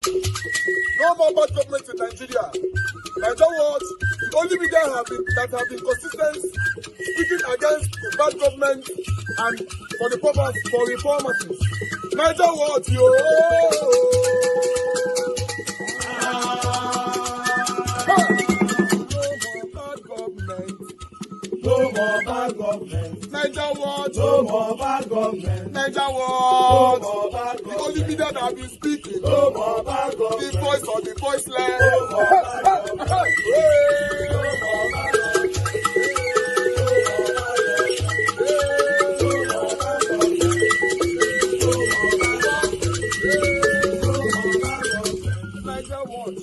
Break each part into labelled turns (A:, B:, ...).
A: No more bad government in Nigeria. Nigeria what? The only media that have been consistent speaking against the bad government and for the purpose for reformers. Nigeria what? Yo! No more bad government. Nigeria what? No more bad government. Nigeria what? No more bad government. The only media that have been speaking. No more bad government. The voice of the voiceless. No more bad government. No more bad government.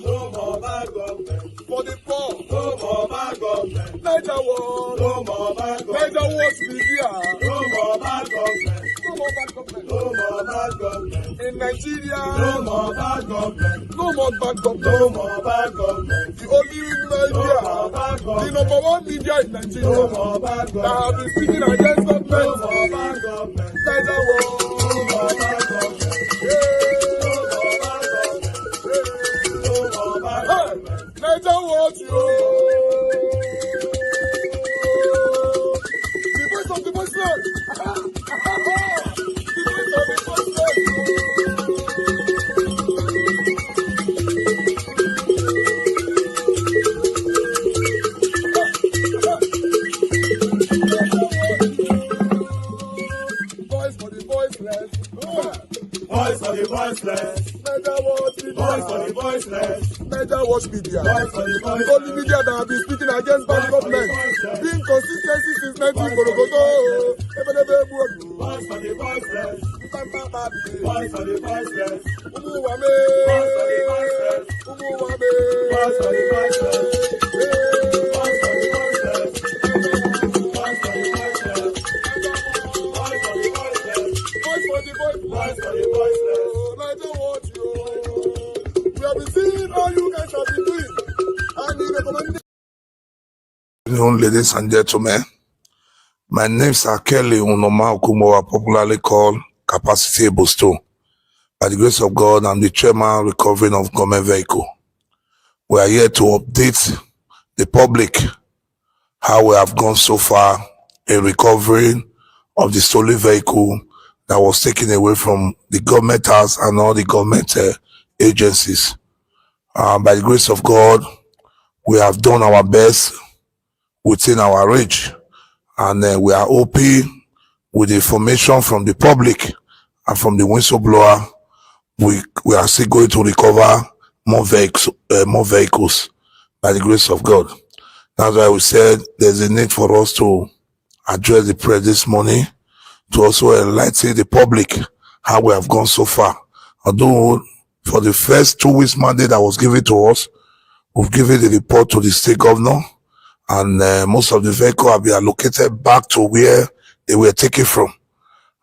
A: No more bad government. For the poor. No more bad government. Nigeria what? No more bad government. Nigeria what media. No more bad government. No more bad government. No more bad government. In Nigeria. No more bad government. No more bad government. No more bad government. The only media. No more bad government. The number one media in Nigeria. No more bad government. That have been speaking against government. No more bad government. Nigeria what? No more bad government. Nigeria what you? The voice of the voiceless. The voice of the voiceless. Voice for the voiceless. Voice for the voiceless. Nigeria what media. Voice for the voiceless. Nigeria watch media. The only media that have been speaking against bad government. Being consistency since 1944.
B: Voice for the voiceless. Voice for the voiceless.
A: Umuwame.
B: Voice for the voiceless.
A: Umuwame.
B: Voice for the voiceless. Voice for the voiceless. Voice for the voiceless. Voice for the voiceless.
A: Voice for the voiceless.
B: Voice for the voiceless.
A: Nigeria watch you. We have been seeing all you guys have been doing. And you recommend.
C: Ladies and gentlemen, my name is Kelly Unoma Okumowa, popularly called Capacity Bosto. By the grace of God, I'm the chairman recovering of government vehicle. We are here to update the public how we have gone so far in recovering of the stolen vehicle that was taken away from the government house and all the government agencies. By the grace of God, we have done our best within our reach, and we are hoping with the information from the public and from the whistleblower, we are still going to recover more vehicles by the grace of God. That's why we said there's a need for us to address the press this morning to also enlighten the public how we have gone so far. Although for the first 2 weeks mandate that was given to us, we've given the report to the state governor, and most of the vehicles have been allocated back to where they were taken from.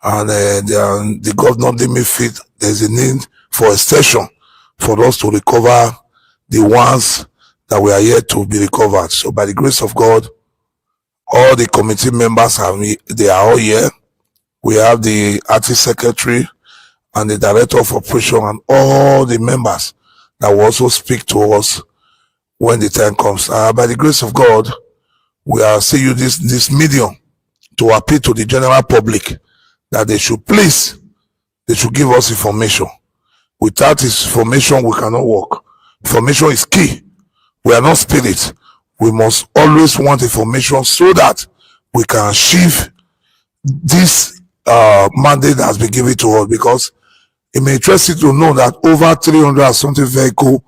C: And the governor didn't feel there's a need for extension for us to recover the ones that we are yet to be recovered. So by the grace of God, all the committee members they are all here. We have the artist secretary and the director of operation and all the members that will also speak to us when the time comes. By the grace of God, we are seeing this medium to appeal to the general public that they should give us information. Without this information, we cannot work. Information is key. We are not spirit. We must always want information so that we can achieve this mandate that has been given to us, because it may interest you to know that over 300 something vehicle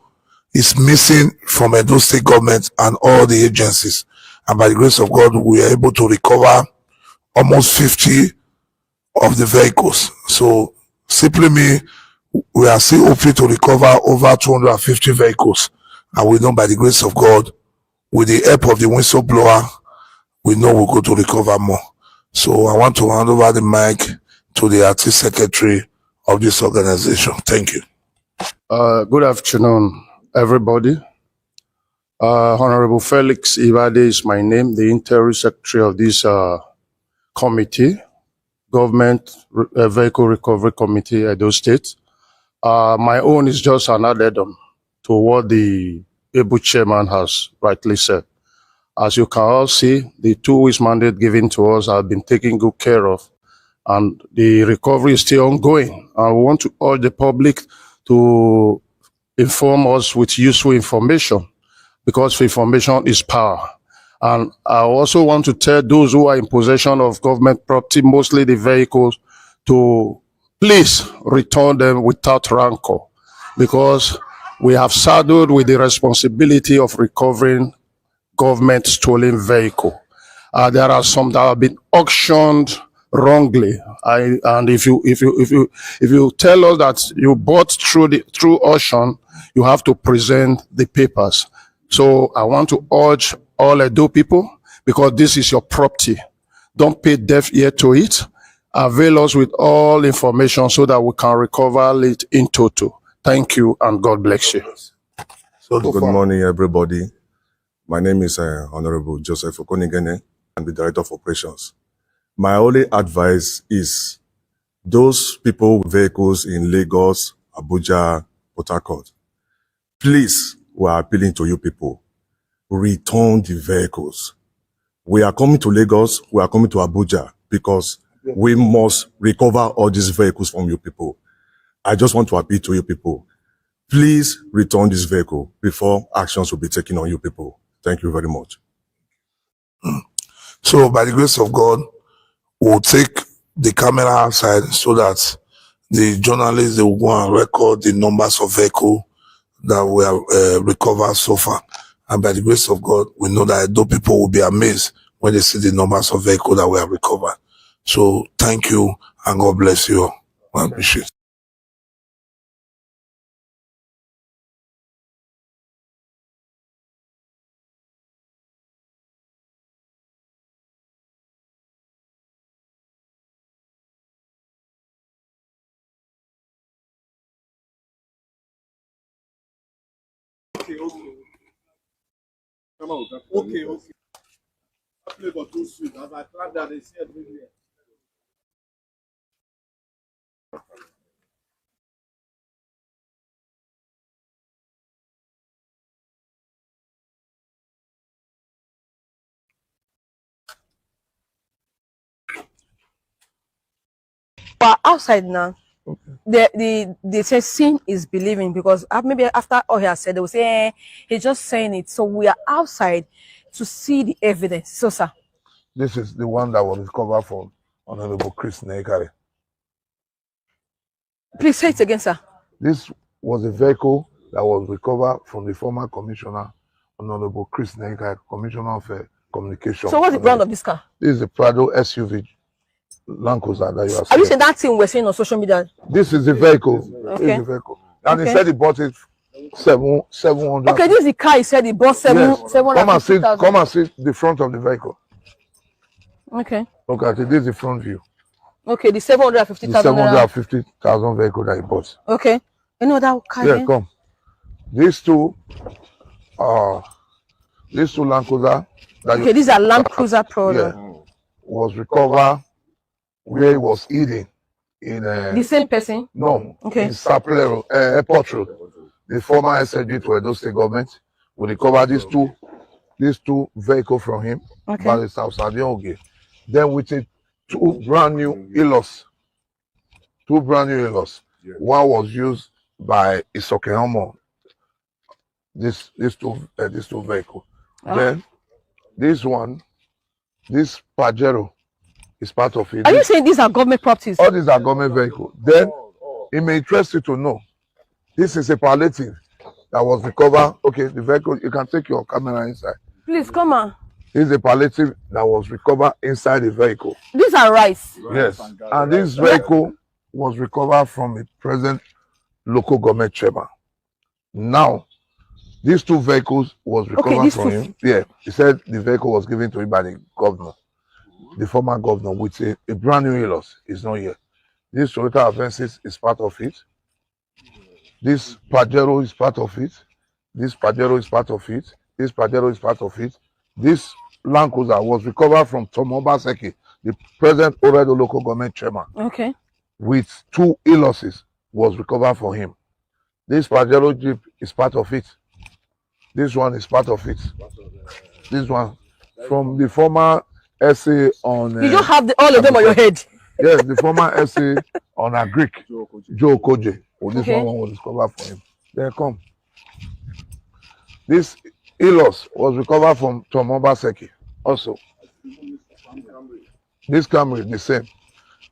C: is missing from Edo State government and all the agencies. And by the grace of God, we are able to recover almost 50 of the vehicles. So simply we are still hoping to recover over 250 vehicles. And we know by the grace of God, with the help of the whistleblower, we know we're going to recover more. So I want to hand over the mic to the artist secretary of this organization. Thank you.
D: Good afternoon, everybody. Honorable Felix Ibade is my name, the interim secretary of this committee, Government Vehicle Recovery Committee, Edo State. My own is just an addendum to what the able chairman has rightly said. As you can all see, the 2 weeks mandate given to us have been taken good care of, and the recovery is still ongoing. I want to urge the public to inform us with useful information, because information is power. And I also want to tell those who are in possession of government property, mostly the vehicles, to please return them without rancor, because we have saddled with the responsibility of recovering government stolen vehicle. There are some that have been auctioned wrongly. And if you tell us that you bought through auction, you have to present the papers. So I want to urge all Edo people, because this is your property, don't pay deaf ear to it. Avail us with all information so that we can recover it in total. Thank you, and God bless you.
E: So good morning, everybody. My name is Honorable Joseph Okonigene. I'm the Director of Operations. My only advice is those people with vehicles in Lagos, Abuja, Port Harcourt, please, we are appealing to you people, return the vehicles. We are coming to Lagos, we are coming to Abuja, because we must recover all these vehicles from you people. I just want to appeal to you people. Please return this vehicle before actions will be taken on you people. Thank you very much.
C: So by the grace of God, we'll take the camera outside so that the journalists, they will go and record the numbers of vehicles that we have recovered so far. And by the grace of God, we know that those people will be amazed when they see the numbers of vehicles that we have recovered. So thank you, and God bless you all. I appreciate it.
A: Come on. Okay. I play for 2 sweet. As I clap that, they see everywhere.
F: But outside now, they say seeing is believing, because maybe after all he has said, they will say, he's just saying it. So we are outside to see the evidence. So, sir.
C: This is the one that was recovered from Honorable Chris Nekare.
F: Please say it again, sir.
C: This was a vehicle that was recovered from the former commissioner, Honorable Chris Nekare, Commissioner of Communication.
F: So what's the brand of this car?
C: This is the Prado SUV Land Cruiser that you are
F: seeing. Are you saying that thing we're seeing on social media?
C: This is the vehicle.
F: Okay.
C: This is the vehicle. And he said he bought it 700.
F: Okay, this is the car he said he bought 750,000.
C: Come and see the front of the vehicle.
F: Okay.
C: Okay, this is the front view.
F: Okay, the 750,000.
C: The 750,000 vehicle that he bought.
F: Okay. You know that car?
C: Yeah, come. These two Land Cruiser.
F: Okay, these are Land Cruiser product.
C: Yeah, was recovered where he was eating in
F: the same person?
C: No.
F: Okay.
C: In Sapler Airport Road. The former SSG to Edo State government. We recovered these two vehicles from him.
F: Okay.
C: By the South Oge. Then we take two brand new Ilos. Yeah. One was used by Isokehomo. These two vehicles. Then this Pajero is part of it.
F: Are you saying these are government properties?
C: All these are government vehicles. Then it may interest you to know this is a palliative that was recovered. Okay, the vehicle, you can take your camera inside.
F: Please come on.
C: This is a palliative that was recovered inside the vehicle.
F: These are rice.
C: Yes. And this vehicle was recovered from a present local government chairman. Now, these two vehicles was recovered from him. Yeah. He said the vehicle was given to him by the governor, the former governor, with a brand new Ilos. It's not here. This Toyota Avensis is part of it. This Pajero is part of it. This Pajero is part of it. This Pajero is part of it. This Land Cruiser was recovered from Tom Obaseki, the present Oredo local government chairman.
F: Okay.
C: With two Iloses, was recovered for him. This Pajero Jeep is part of it. This one is part of it. This one from the former essay on.
F: You don't have all of them on your head.
C: Yes, the former essay on a Greek, Joe Koje. Oh, this one was recovered for him. Then come. This Ilos was recovered from Tom Obaseki also. This Camry, the same.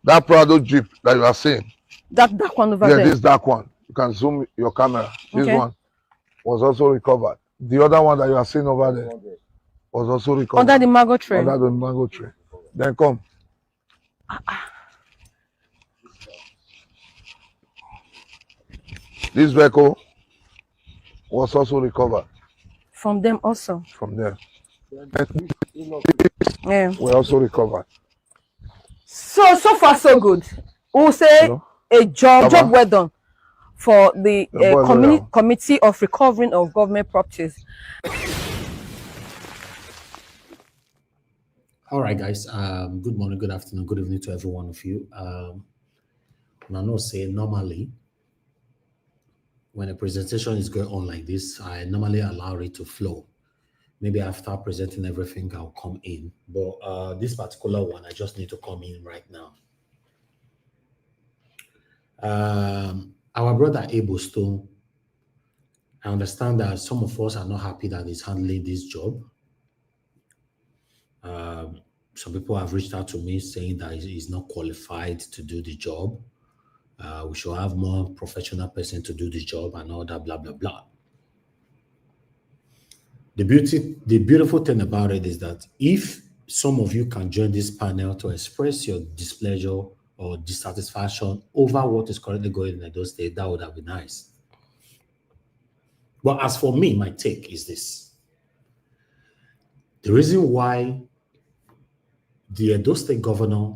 C: That Prado Jeep that you are seeing.
F: That dark one over there.
C: Yeah, this dark one. You can zoom your camera. This one was also recovered. The other one that you are seeing over there was also recovered.
F: Under the mango tree.
C: Under the mango tree. Then come. This vehicle was also recovered.
F: From them also.
C: From there.
F: Yeah.
C: We also recovered.
F: So far so good. We'll say a job well done for the Committee of Recovering of Government Properties.
G: All right, guys. Good morning, good afternoon, good evening to every one of you. I know say normally when a presentation is going on like this, I normally allow it to flow. Maybe after presenting everything, I'll come in. But this particular one, I just need to come in right now. Our brother Abel Stone, I understand that some of us are not happy that he's handling this job. Some people have reached out to me saying that he's not qualified to do the job. We should have more professional person to do the job and all that, blah, blah, blah. The beautiful thing about it is that if some of you can join this panel to express your displeasure or dissatisfaction over what is currently going on in those states, that would have been nice. But as for me, my take is this. The reason why the Edo State governor,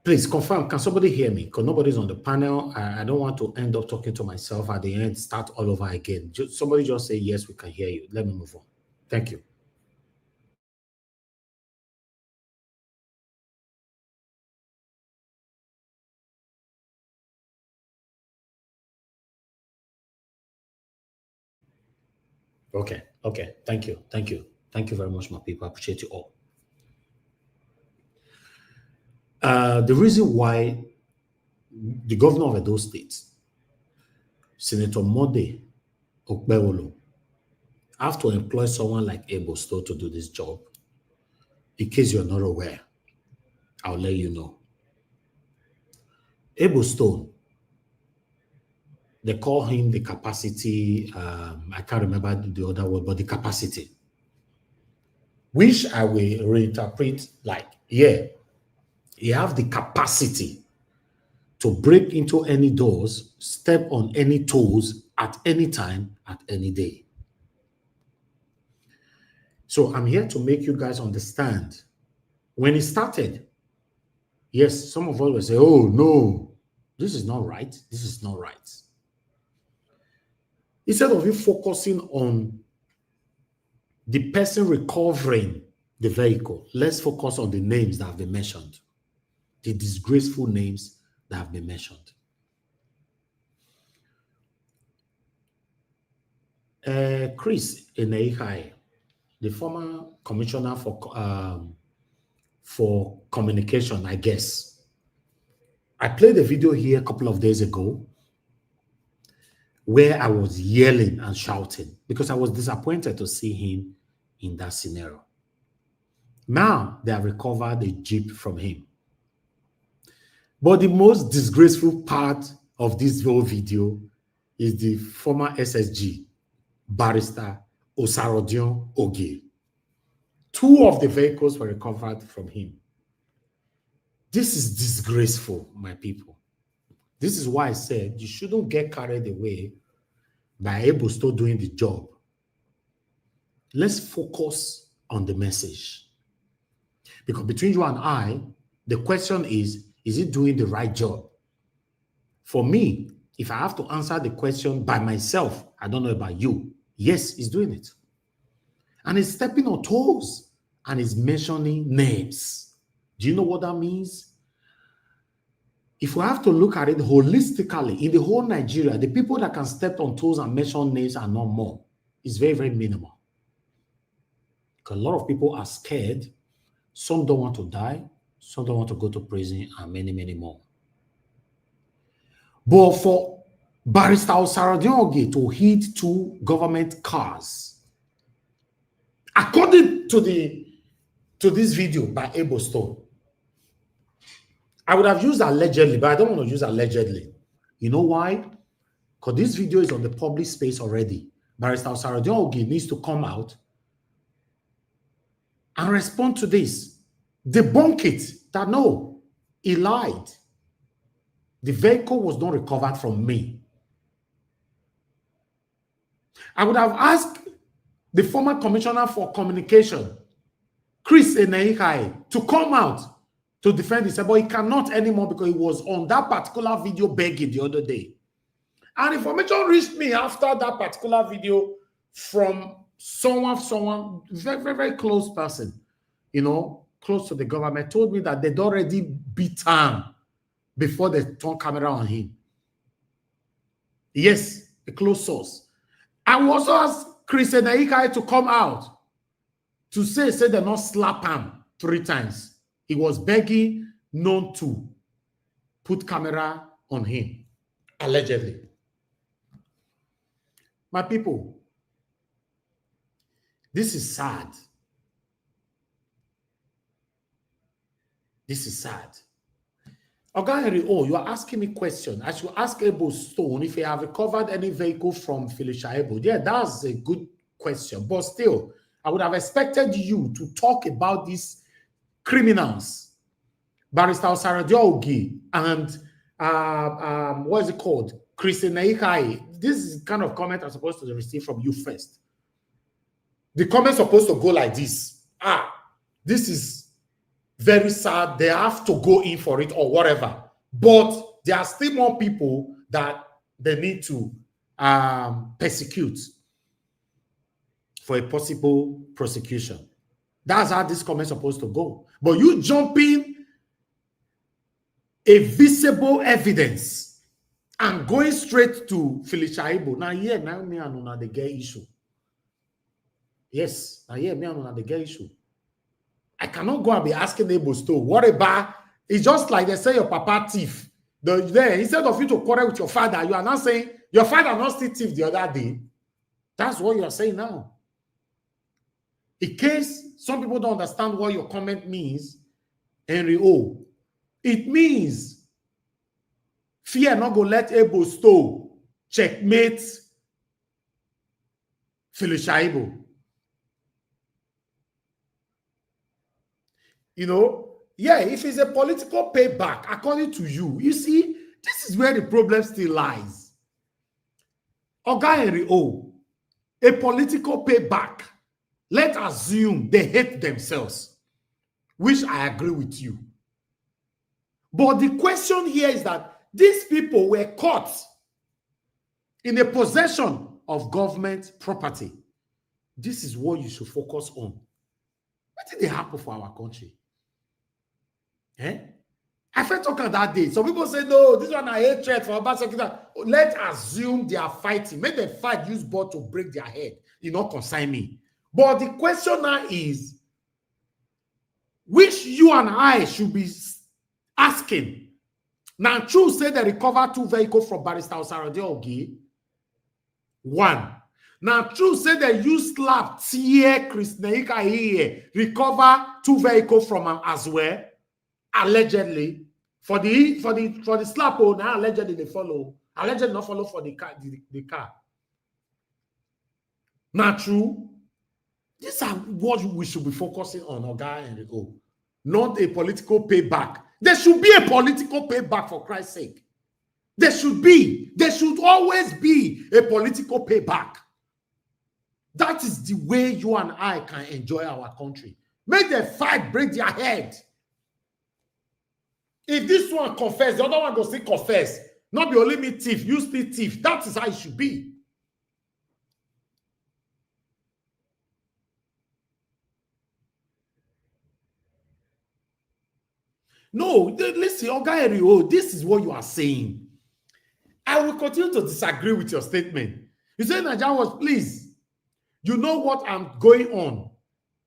G: please confirm, can somebody hear me? Because nobody's on the panel. I don't want to end up talking to myself at the end, start all over again. Somebody just say, yes, we can hear you. Let me move on. Thank you. Okay. Thank you. Thank you very much, my people. I appreciate you all. The reason why the governor of Edo State, Senator Mode Okpewolo, have to employ someone like Abel Stone to do this job, in case you're not aware, I'll let you know. Abel Stone, they call him the capacity, I can't remember the other word, but the capacity, which I will reinterpret like, yeah, you have the capacity to break into any doors, step on any toes at any time, at any day. So I'm here to make you guys understand. When it started, yes, some of us will say, oh, no, this is not right. This is not right. Instead of you focusing on the person recovering the vehicle, let's focus on the names that have been mentioned. The disgraceful names that have been mentioned. Chris Eneihai, the former commissioner for communication, I guess. I played a video here a couple of days ago where I was yelling and shouting because I was disappointed to see him in that scenario. Now they have recovered a Jeep from him. But the most disgraceful part of this whole video is the former SSG, Barrister Osarodion Oge. 2 of the vehicles were recovered from him. This is disgraceful, my people. This is why I said you shouldn't get carried away by Abel still doing the job. Let's focus on the message. Because between you and I, the question is he doing the right job? For me, if I have to answer the question by myself, I don't know about you, yes, he's doing it. And he's stepping on toes and he's mentioning names. Do you know what that means? if we have to look at it holistically, in the whole Nigeria, the people that can step on toes and mention names are not more. It's very, very minimal. Because a lot of people are scared. Some don't want to die. Some don't want to go to prison, and many, many more. But for Barrister Osarodioge to hit 2 government cars, according to this video by Abel Stone, I would have used allegedly, but I don't want to use allegedly. You know why? Because this video is on the public space already. Barrister Osarodioge needs to come out and respond to this. Debunk it that no, he lied. The vehicle was not recovered from me. I would have asked the former commissioner for communication, Chris Eneikai, to come out to defend himself, but he cannot anymore because he was on that particular video begging the other day. And information reached me after that particular video from someone, very, very, very close person, you know, close to the government, told me that they'd already beat him before they turned camera on him. Yes, a close source. I will also ask Chris Eneikai to come out to say they not slap him 3 times. He was begging known to put camera on him, allegedly. My people, this is sad. This is sad. Oga Henry, you are asking me a question. I should ask Abel Stone if he have recovered any vehicle from Felicia Abel. Yeah, that's a good question. But still, I would have expected you to talk about these criminals, Barrister Osarodioge and what is it called? Chris Eneikai. This is the kind of comment I'm supposed to receive from you first. The comment's supposed to go like this. This is very sad. They have to go in for it or whatever. But there are still more people that they need to persecute for a possible prosecution. That's how this comment is supposed to go. But you jumping a visible evidence and going straight to Felicia Ibo. Now, yeah, now me and Una the gay issue. Yes, now yeah, me and Una the gay issue. I cannot go and be asking neighbors to what about it's just like they say your papa thief. Instead of you to quarrel with your father, you are now saying your father not still thief the other day. That's what you are saying now. In case some people don't understand what your comment means, Henry O, it means fear not go let Ebo Stowe checkmate Felicia Ibo. You know, yeah, if it's a political payback, according to you, you see, this is where the problem still lies. Oga Henry O, a political payback. Let's assume they hate themselves, which I agree with you. But the question here is that these people were caught in the possession of government property. This is what you should focus on. What did they happen for our country? I felt talking that day. Some people say, no, this one I hatred for Obasanjo. Let's assume they are fighting. Make them fight, use ball to break their head. You not consign me. But the question now is, which you and I should be asking. Now, true say they recover 2 vehicles from Barrister Osarodioge. 1. Now, true say they use slap tear Chris Eneikai here, recover 2 vehicles from him as well. Allegedly, for the slap, now allegedly they follow. Allegedly not follow for the car. Not true. These are what we should be focusing on, Oga Enrico. Not a political payback. There should be a political payback, for Christ's sake. There should be. There should always be a political payback. That is the way you and I can enjoy our country. Make them fight, break their head. If this one confess, the other one goes still confess. Not be only me thief, you still thief. That is how it should be. No, listen, Oga Erio, this is what you are saying. I will continue to disagree with your statement. You say Nigerians, please, you know what I'm going on.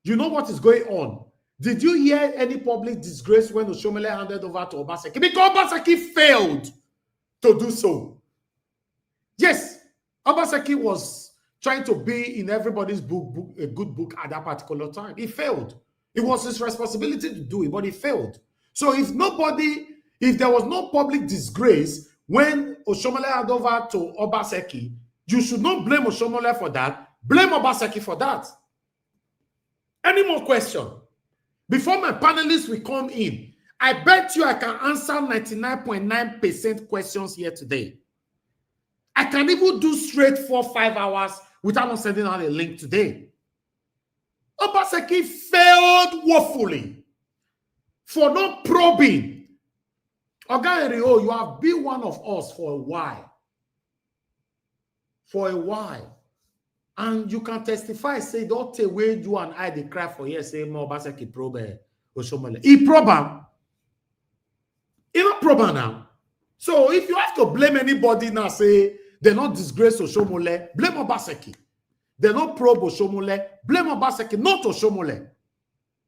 G: You know what is going on. Did you hear any public disgrace when Oshomole handed over to Obaseki? Because Obaseki failed to do so. Yes, Obaseki was trying to be in everybody's book, a good book at that particular time. He failed. It was his responsibility to do it, but he failed. So if there was no public disgrace when Oshomole handed over to Obaseki, you should not blame Oshomole for that. Blame Obaseki for that. Any more question? Before my panelists will come in, I bet you I can answer 99.9% questions here today. I can even do straight 4-5 hours without not sending out a link today. Obaseki failed woefully for not probing. Oga Erio, you have been one of us for a while. For a while. And you can testify, say, don't take away you and I, they cry for here, say, more Obaseki probe Oshomole. He probe him. He not probe now. So if you have to blame anybody now, say, they not disgrace Oshomole, blame Obaseki. They not probe Oshomole, blame Obaseki, not Oshomole.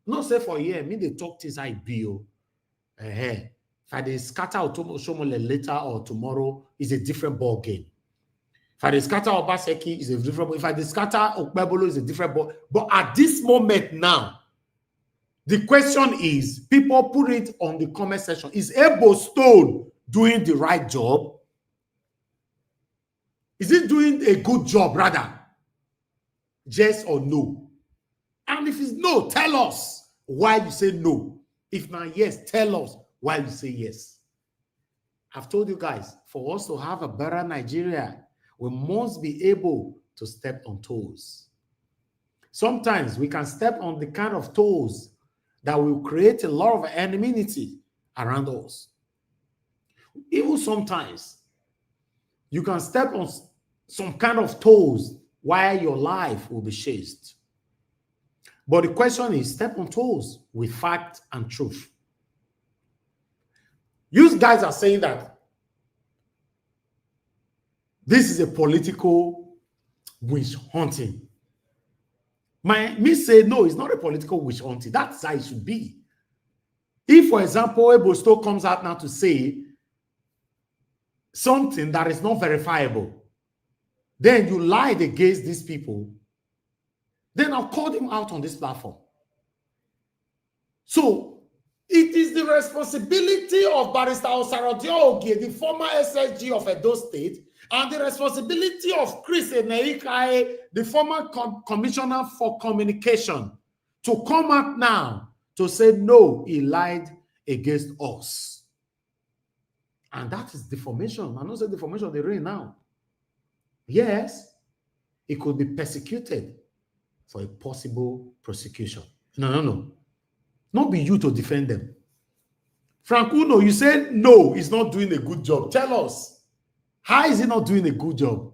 G: Not say for here, me they talk things I be. If I they scatter Oshomole later or tomorrow, is a different ball game. If I scatter Obaseki, is a different ball. If I scatter Okpebolo, is a different ball. But at this moment now, the question is, people put it on the comment section. Is Ebo Stone doing the right job? Is he doing a good job, rather? Yes or no? And if it's no, tell us why you say no. If not yes, tell us why you say yes. I've told you guys, for us to have a better Nigeria, we must be able to step on toes. Sometimes we can step on the kind of toes that will create a lot of enmity around us. Even sometimes you can step on some kind of toes while your life will be chased. But the question is, step on toes with fact and truth. You guys are saying that this is a political witch hunting. Me say, no, it's not a political witch hunting. That's how it should be. If, for example, Ebosto comes out now to say something that is not verifiable, then you lied against these people, then I'll call them out on this platform. So it is the responsibility of Barrister Osarodio Ogie, the former SSG of Edo State, and the responsibility of Chris Eneikai, the former commissioner for communication, to come out now to say, no, he lied against us. And that is defamation. I don't say defamation, they're doing now. Yes, it could be persecuted for a possible prosecution. No. Not be you to defend them. Frank Uno, you said no, he's not doing a good job. Tell us, how is he not doing a good job?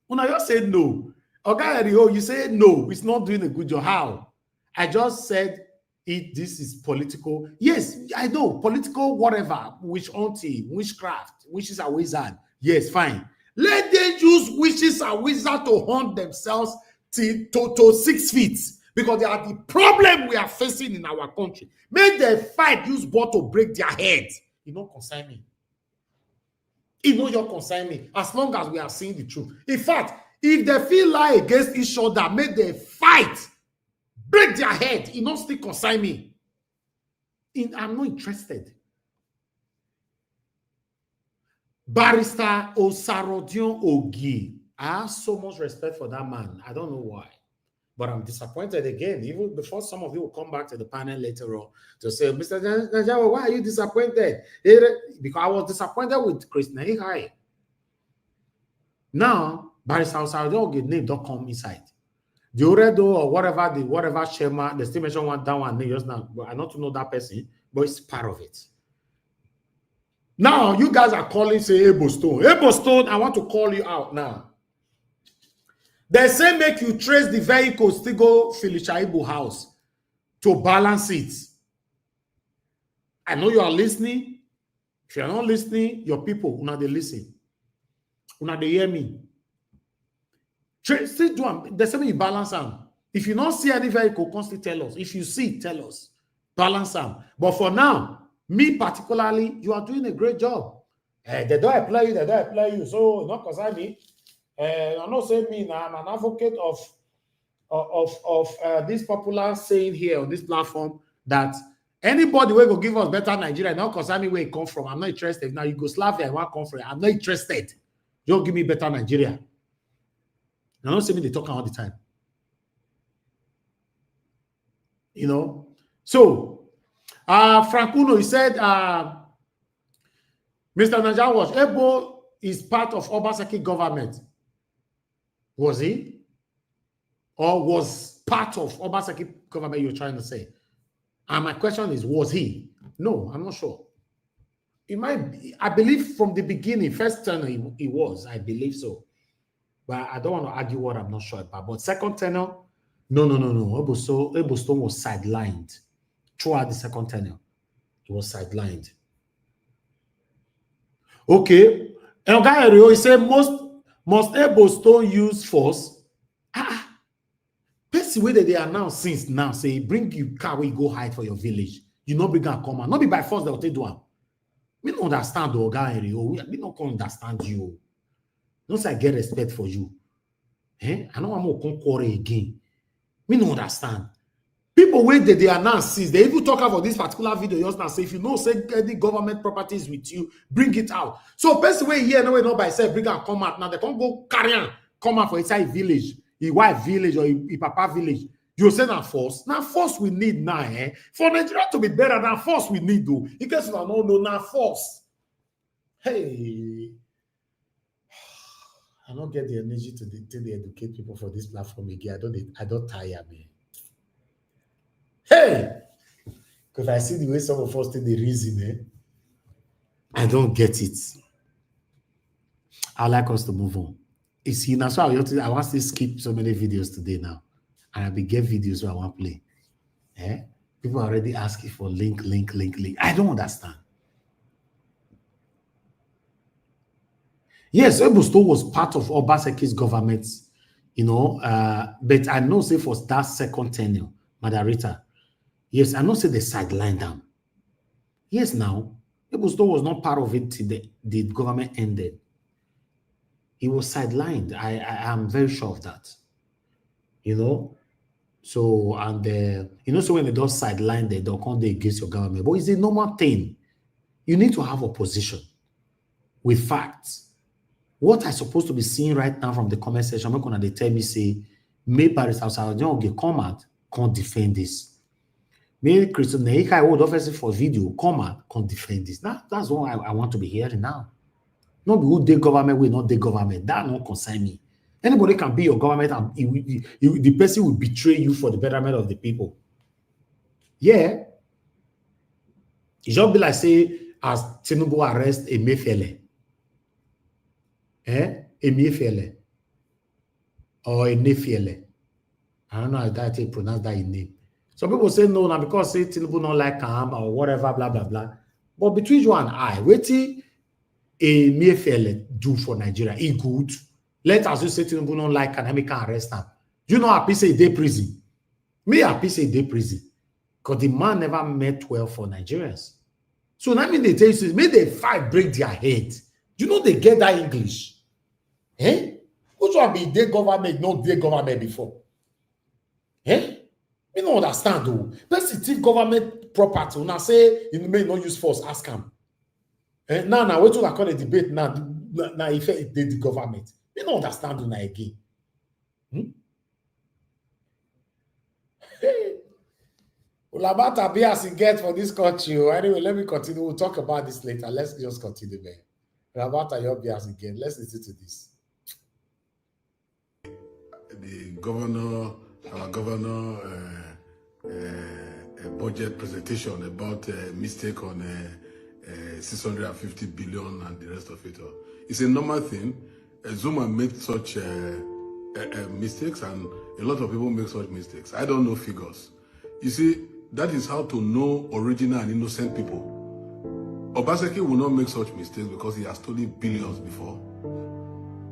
G: Uno, you said no. Okay, you said no, he's not doing a good job. How? I just said this is political. Yes, I know, political whatever, witchcraft, witches are wizard. Yes, fine. Let them use witches and wizards to hunt themselves to 6 feet. Because they are the problem we are facing in our country. Make them fight, use ball to break their heads. You don't concern me. You know you concern me. As long as we are seeing the truth. In fact, if they feel lie against each other, make them fight, break their head. You don't still concern me. I'm not interested. Barrister Osarodion Ogie. I have so much respect for that man. I don't know why. But I'm disappointed again, even before some of you will come back to the panel later on to say, Mr. Najawa, why are you disappointed? Because I was disappointed with Chris Nehihai. Now, Barrister Osarodion name don't come inside. The Oredo or whatever Shema, the still mention one down one name just now, but I not to know that person, but it's part of it. Now, you guys are calling, say, Ebo Stone. Ebo Stone, I want to call you out now. They say make you trace the vehicle, still go Philly Shaibu house to balance it. I know you are listening. If you are not listening, your people, una they listen. Una they hear me. Still do them. There's something you balance them. If you don't see any vehicle, constantly tell us. If you see, tell us. Balance them. But for now, me particularly, you are doing a great job. They don't apply you, they don't apply you. So not concern me. I'm not saying me now. I'm an advocate of this popular saying here on this platform that anybody will go give us better Nigeria, not concern me where it come from. I'm not interested. Now Yugoslavia, I want to come from. I'm not interested. You don't give me better Nigeria. I don't see me they talk all the time. You know. So Frank Uno, he said Mr. Najan was Ebo is part of Obaseki government. Was he? Or was part of Obaseki government you're trying to say? And my question is, was he? No, I'm not sure. It might be, I believe from the beginning, first tenure he was, I believe so. But I don't want to argue what I'm not sure about. But second tenure, no. Ebostone was sidelined throughout the second tenure. He was sidelined. Okay. And guy he said must Ebostone use force? Best way that they announce since now say bring you car where you go hide for your village. You not bring a command. Not be by force that they do am. We don't understand the guy. We don't understand you. Don't say I get respect for you. I don't want to conquer again. We don't understand. People wait that they announce since they even talk about this particular video just now. Say if you know say any government properties with you, bring it out. So person way here no way not by say bring and come out now. They can't go carry on come out for inside village, your wife village or your papa village. You say now force. Now force we need now. For Nigeria to be better than force we need though. In case you don't know now force. Hey. I don't get the energy to educate people for this platform again. I don't tire me. Hey, because I see the way some of us take the reason, I don't get it. I like us to move on. You see, now so I want to skip so many videos today now, and I will get videos where I want to play. People are already asking for link. I don't understand. Yes, Ebusto was part of Obaseki's government, you know, but I know say for that second tenure, Madarita. Yes, I know say they sidelined them. Yes, now, Ebusto was not part of it till the government ended. He was sidelined. I am very sure of that. You know? So, and you know, so when they don't sideline, they don't come against your government. But it's a normal thing. You need to have opposition with facts. What I'm supposed to be seeing right now from the comment section, I'm not going to tell me, say, may Paris outside, come out, can't defend this. May Christian Neika would offer for video, come out, can't defend this. That's what I want to be hearing now. Not be who the government will not the government. That don't concern me. Anybody can be your government and the person will betray you for the betterment of the people. Yeah. It just be like, say, as Tinubu arrest a Emefiele. Emefiele or Enefiele. I don't know how to pronounce that in name. Some people say no, now because say Tinubu not like him or whatever, blah blah blah. But between you and I, wait till Emefiele do for Nigeria. He good. Let us just say Tinubu not like him, we can arrest him. You know, happy say day prison. Me happy say day prison. Because the man never meant well for Nigerians. So that means they tell you, may they fight break their head. You know they get that English. Which one be their government, not their government before? We don't understand though. Let's see government property. When I say you may not use force, ask them. Now, wait till I call a debate now. Now, if it did the government, we don't understand now again. Well, about Abias you get for this country. Anyway, let me continue. We'll talk about this later. Let's just continue, man. Rabata Yobias again. Let's listen to this.
H: The governor, our governor, a budget presentation about a mistake on 650 billion and the rest of it. It's a normal thing. Zuma made such mistakes, and a lot of people make such mistakes. I don't know figures. You see, that is how to know original and innocent people. Obaseki will not make such mistakes because he has stolen billions before.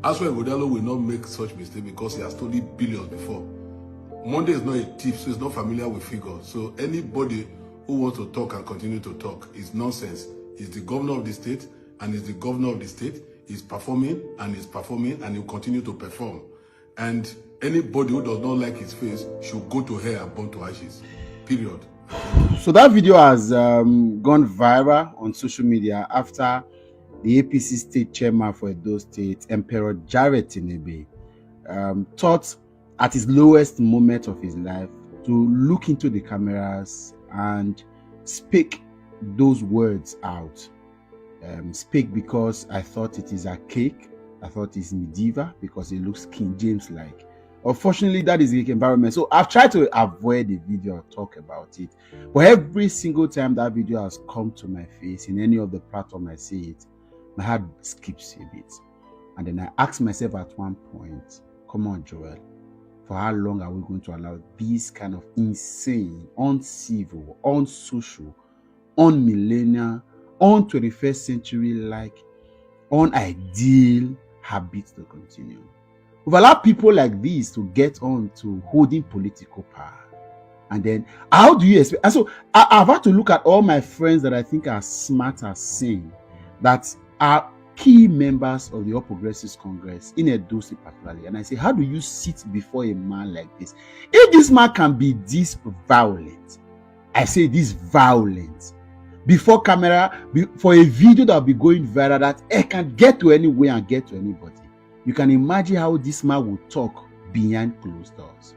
H: Aswa Godalo will not make such mistakes because he has stolen billions before. Monday is not a thief, so he's not familiar with figures. So anybody who wants to talk and continue to talk is nonsense. He's the governor of the state, and he's the governor of the state. He's performing, and he'll continue to perform. And anybody who does not like his face should go to hell and burn to ashes. Period.
I: So that video has gone viral on social media after the APC state chairman for Edo State, Emperor Jared Tinubu, thought at his lowest moment of his life to look into the cameras and speak those words out. Speak because I thought it is archaic, I thought it's medieval because it looks King James like. Unfortunately, that is the environment. So I've tried to avoid the video or talk about it. But every single time that video has come to my face in any of the platform I see it, my heart skips a bit. And then I ask myself at one point, come on, Joel, for how long are we going to allow these kind of insane, uncivil, unsocial, unmillennial, un-21st century like unideal habits to continue? We've allowed people like this to get on to holding political power. And then how do you expect? And so I've had to look at all my friends that I think are smart as sin, that are key members of the All Progressives Congress in Edo State particularly. And I say, how do you sit before a man like this? If this man can be this violent, I say this violent, before camera, for a video that will be going viral that I can get to anywhere and get to anybody, you can imagine how this man will talk behind closed doors.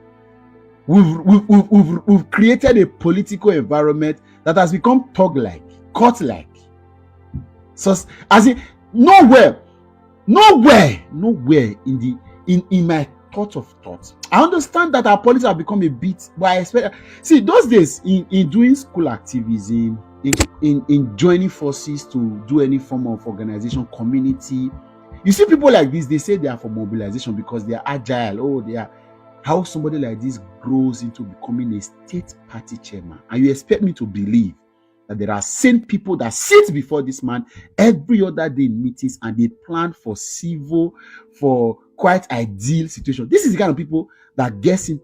I: We've created a political environment that has become thug-like, court-like. So, as in, nowhere in my thought of thoughts. I understand that our politics have become a bit, but I expect. See, those days in doing school activism, in joining forces to do any form of organization, community. You see people like this, they say they are for mobilization because they are agile. Oh, they are. How somebody like this grows into becoming a state party chairman. And you expect me to believe that there are sane people that sit before this man every other day in meetings and they plan for civil, for quite ideal situation. This is the kind of people that gets in.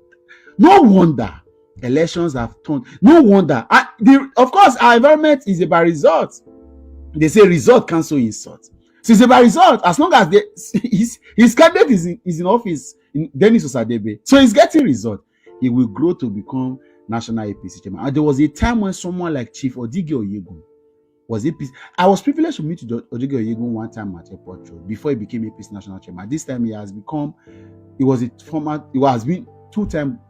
I: No wonder elections have turned. No wonder. Of course, our environment is about results. They say result cancel insult. So it's about result. As long as his candidate is in office, Dennis Osadebe, so he's getting result. He will grow to become national APC chairman. And there was a time when someone like Chief Odige Oyegun was APC. I was privileged to meet Odige Oyegun one time at Airport Road before he became APC national chairman. This time he has been two-time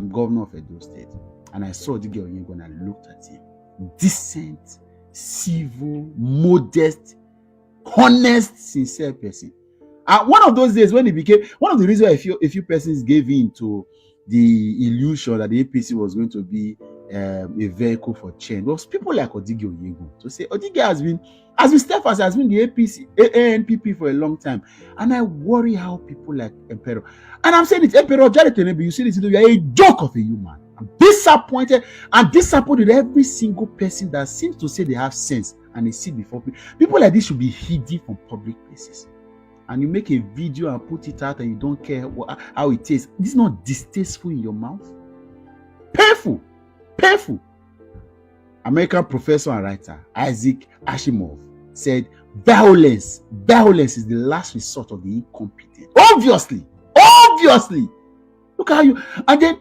I: governor of Edo State. And I saw Odige Oyegun and I looked at him. Decent, civil, modest, honest, sincere person. And one of those days when he became, one of the reasons a few persons gave in to the illusion that the APC was going to be a vehicle for change was people like Odige Oyegun. To say Odige has been steadfast, has been the ANPP for a long time. And I worry how people like Emperor, and I'm saying it, Emperor Jared Tinubu, you see this, you are a joke of a human. I'm disappointed with every single person that seems to say they have sense and they sit before people. People like this should be hidden from public places. And you make a video and put it out and you don't care how it tastes. This is not distasteful in your mouth. Painful. American professor and writer Isaac Asimov said, violence is the last resort of the incompetent. Obviously. Look how you. And then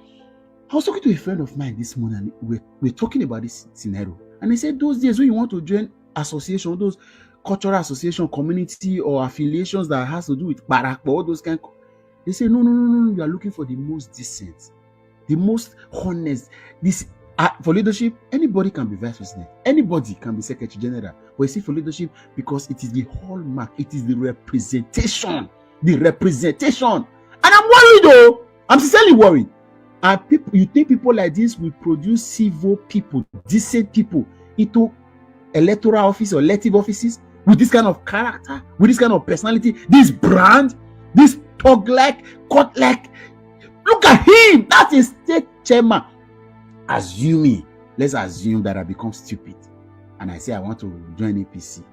I: I was talking to a friend of mine this morning and we're talking about this scenario. And he said those days when you want to join association, those cultural association, community or affiliations that has to do with barak, all those kind of, they say no, you are looking for the most decent, the most honest. This for leadership, anybody can be vice president, anybody can be secretary general, but you see, for leadership, because it is the hallmark, it is the representation. And I'm worried though. I'm sincerely worried. And you think people like this will produce civil people, decent people into electoral office or elective offices with this kind of character, with this kind of personality, this brand, this thug-like, court-like. Look at him. That's a state chairman. Let's assume that I become stupid and I say I want to join APC,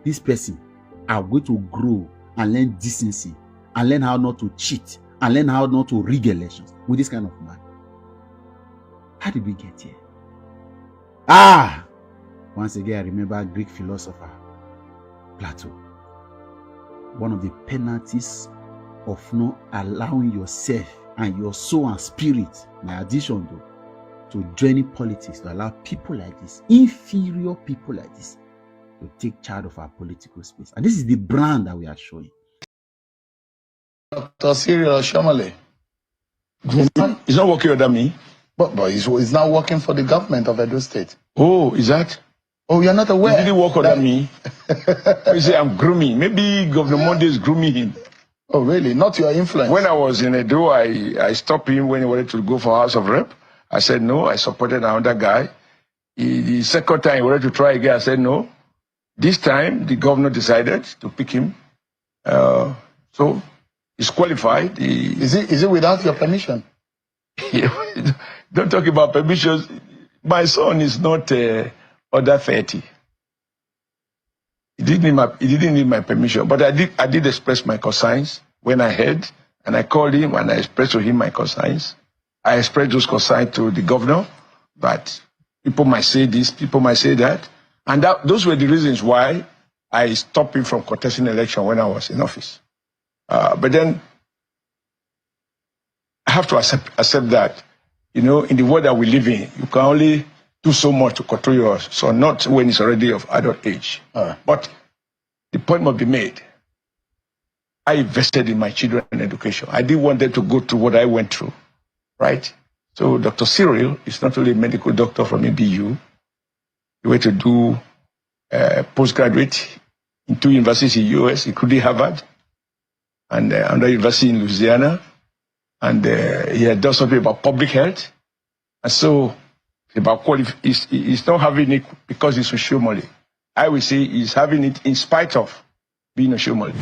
I: this person are going to grow and learn decency and learn how not to cheat and learn how not to rig elections with this kind of man. How did we get here? Once again, I remember Greek philosopher Plato. One of the penalties of not allowing yourself and your soul and spirit, my addition though, to joining politics, to allow people like this, inferior people like this, to take charge of our political space. And this is the brand that we are showing.
J: Dr. Cyril Shomale.
K: He's not working under me.
J: But he's now working for the government of Edo State.
K: Oh, is that?
J: Oh, you're not aware?
K: He didn't work under me. You say I'm grooming. Maybe Governor Monday is grooming him.
J: Oh, really? Not your influence?
K: When I was in Edo, I stopped him when he wanted to go for House of Rep. I said no. I supported another guy. The second time he wanted to try again, I said no. This time, the governor decided to pick him. So he's qualified.
J: Is it without your permission?
K: Don't talk about permissions. My son is not under 30. He didn't need my permission, but I did express my concerns when I heard, and I called him and I expressed to him my concerns. I expressed those concerns to the governor, but people might say this, people might say that, and those were the reasons why I stopped him from contesting the election when I was in office. But then I have to accept that, in the world that we live in, you can only do so much to control your son, not when he's already of adult age. But the point must be made. I invested in my children's education. I didn't want them to go through what I went through, right? So Dr. Cyril is not only a medical doctor from ABU. He went to do postgraduate in 2 universities in the US, including Harvard, and another university in Louisiana. And he had done something about public health. And so about he's not having it because he's a Shomole. I will say he's having it in spite of being a Shomole.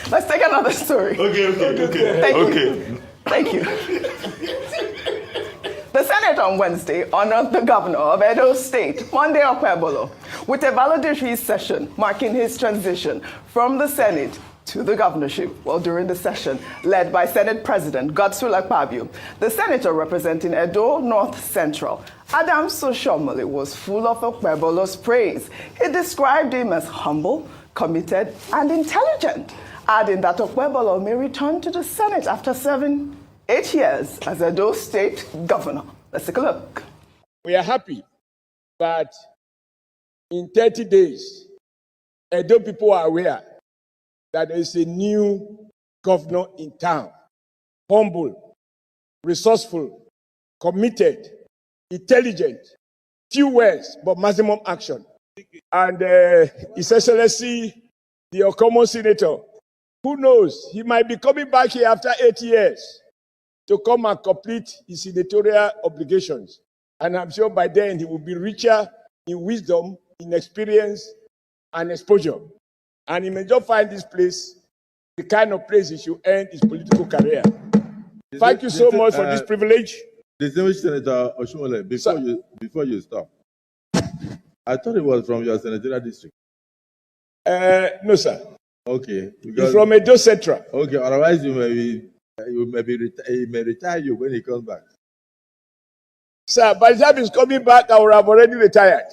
L: Let's take another story.
K: Okay.
L: Thank you. The Senate on Wednesday honored the governor of Edo State, Monday Okpebolo, with a valedictory session marking his transition from the Senate to the governorship. Well, during the session, led by Senate President Godswill Akpabio, the senator representing Edo North Central, Adam Soshomole, was full of Okpebolo's praise. He described him as humble, committed, and intelligent, adding that Okpebolo may return to the Senate after serving 8 years as Edo State governor. Let's take a look.
A: We are happy that in 30 days, Edo people are aware that there is a new governor in town. Humble, resourceful, committed, intelligent, few words, but maximum action. And His Excellency, the Okomo Senator, who knows, he might be coming back here after 8 years to come and complete his senatorial obligations. And I'm sure by then he will be richer in wisdom, in experience, and exposure. And he may just find this place the kind of place he should end his political career. Thank you so much for this privilege.
B: Distinguished Senator Oshomole, before you stop, I thought it was from your senatorial district.
A: No, sir.
B: Okay.
A: He's from Edo Central.
B: Okay, otherwise he may retire you when he comes back.
A: Sir, by the time he's coming back, I will have already retired.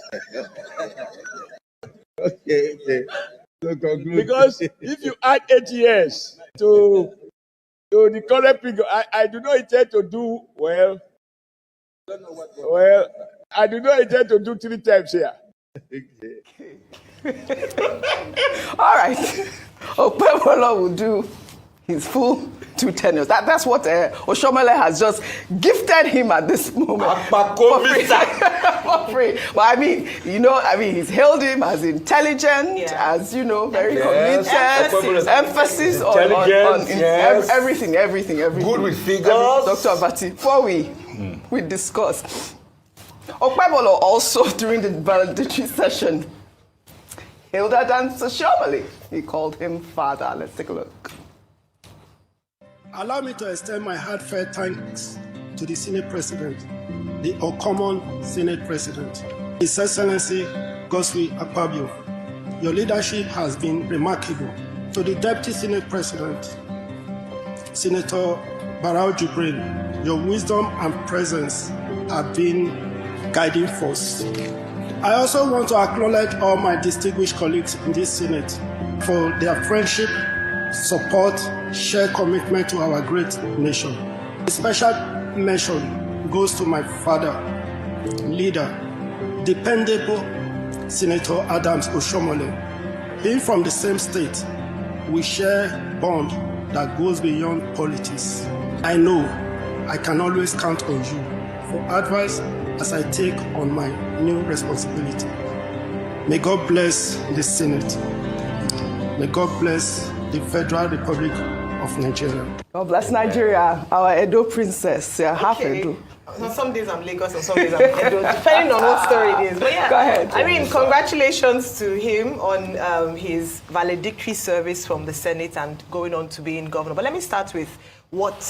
B: Okay. So conclude.
A: Because if you add 8 years to the current figure, I do not intend to do, I do not intend to do 3 times here.
L: All right. Okpebolo will do his full 2 tenures. That's what Oshomole has just gifted him at this moment. For free. But he's hailed him as intelligent, as very committed, emphasis on everything.
K: Good with figures.
L: Dr. Abati, before we discuss, Okpebolo also, during the valedictory session, hailed Adams Oshiomhole. He called him father. Let's take a look.
M: Allow me to extend my heartfelt thanks to the Senate President, the Ocommon Senate President, His Excellency Godswill Akpabio. Your leadership has been remarkable. To the Deputy Senate President, Senator Barau Jibrin, your wisdom and presence have been guiding force. I also want to acknowledge all my distinguished colleagues in this Senate for their friendship, support, shared commitment to our great nation. A special mention goes to my father, leader, dependable Senator Adams Oshiomhole. Being from the same state, we share a bond that goes beyond politics. I know I can always count on you for advice as I take on my new responsibility. May God bless the Senate. May God bless the Federal Republic of Nigeria.
L: God bless Nigeria, our Edo princess. Yeah, half Edo.
N: So some days I'm Lagos and some days I'm Edo, depending on what story it is. But yeah,
L: go ahead.
N: I mean, congratulations to him on his valedictory service from the Senate and going on to being governor. But let me start with what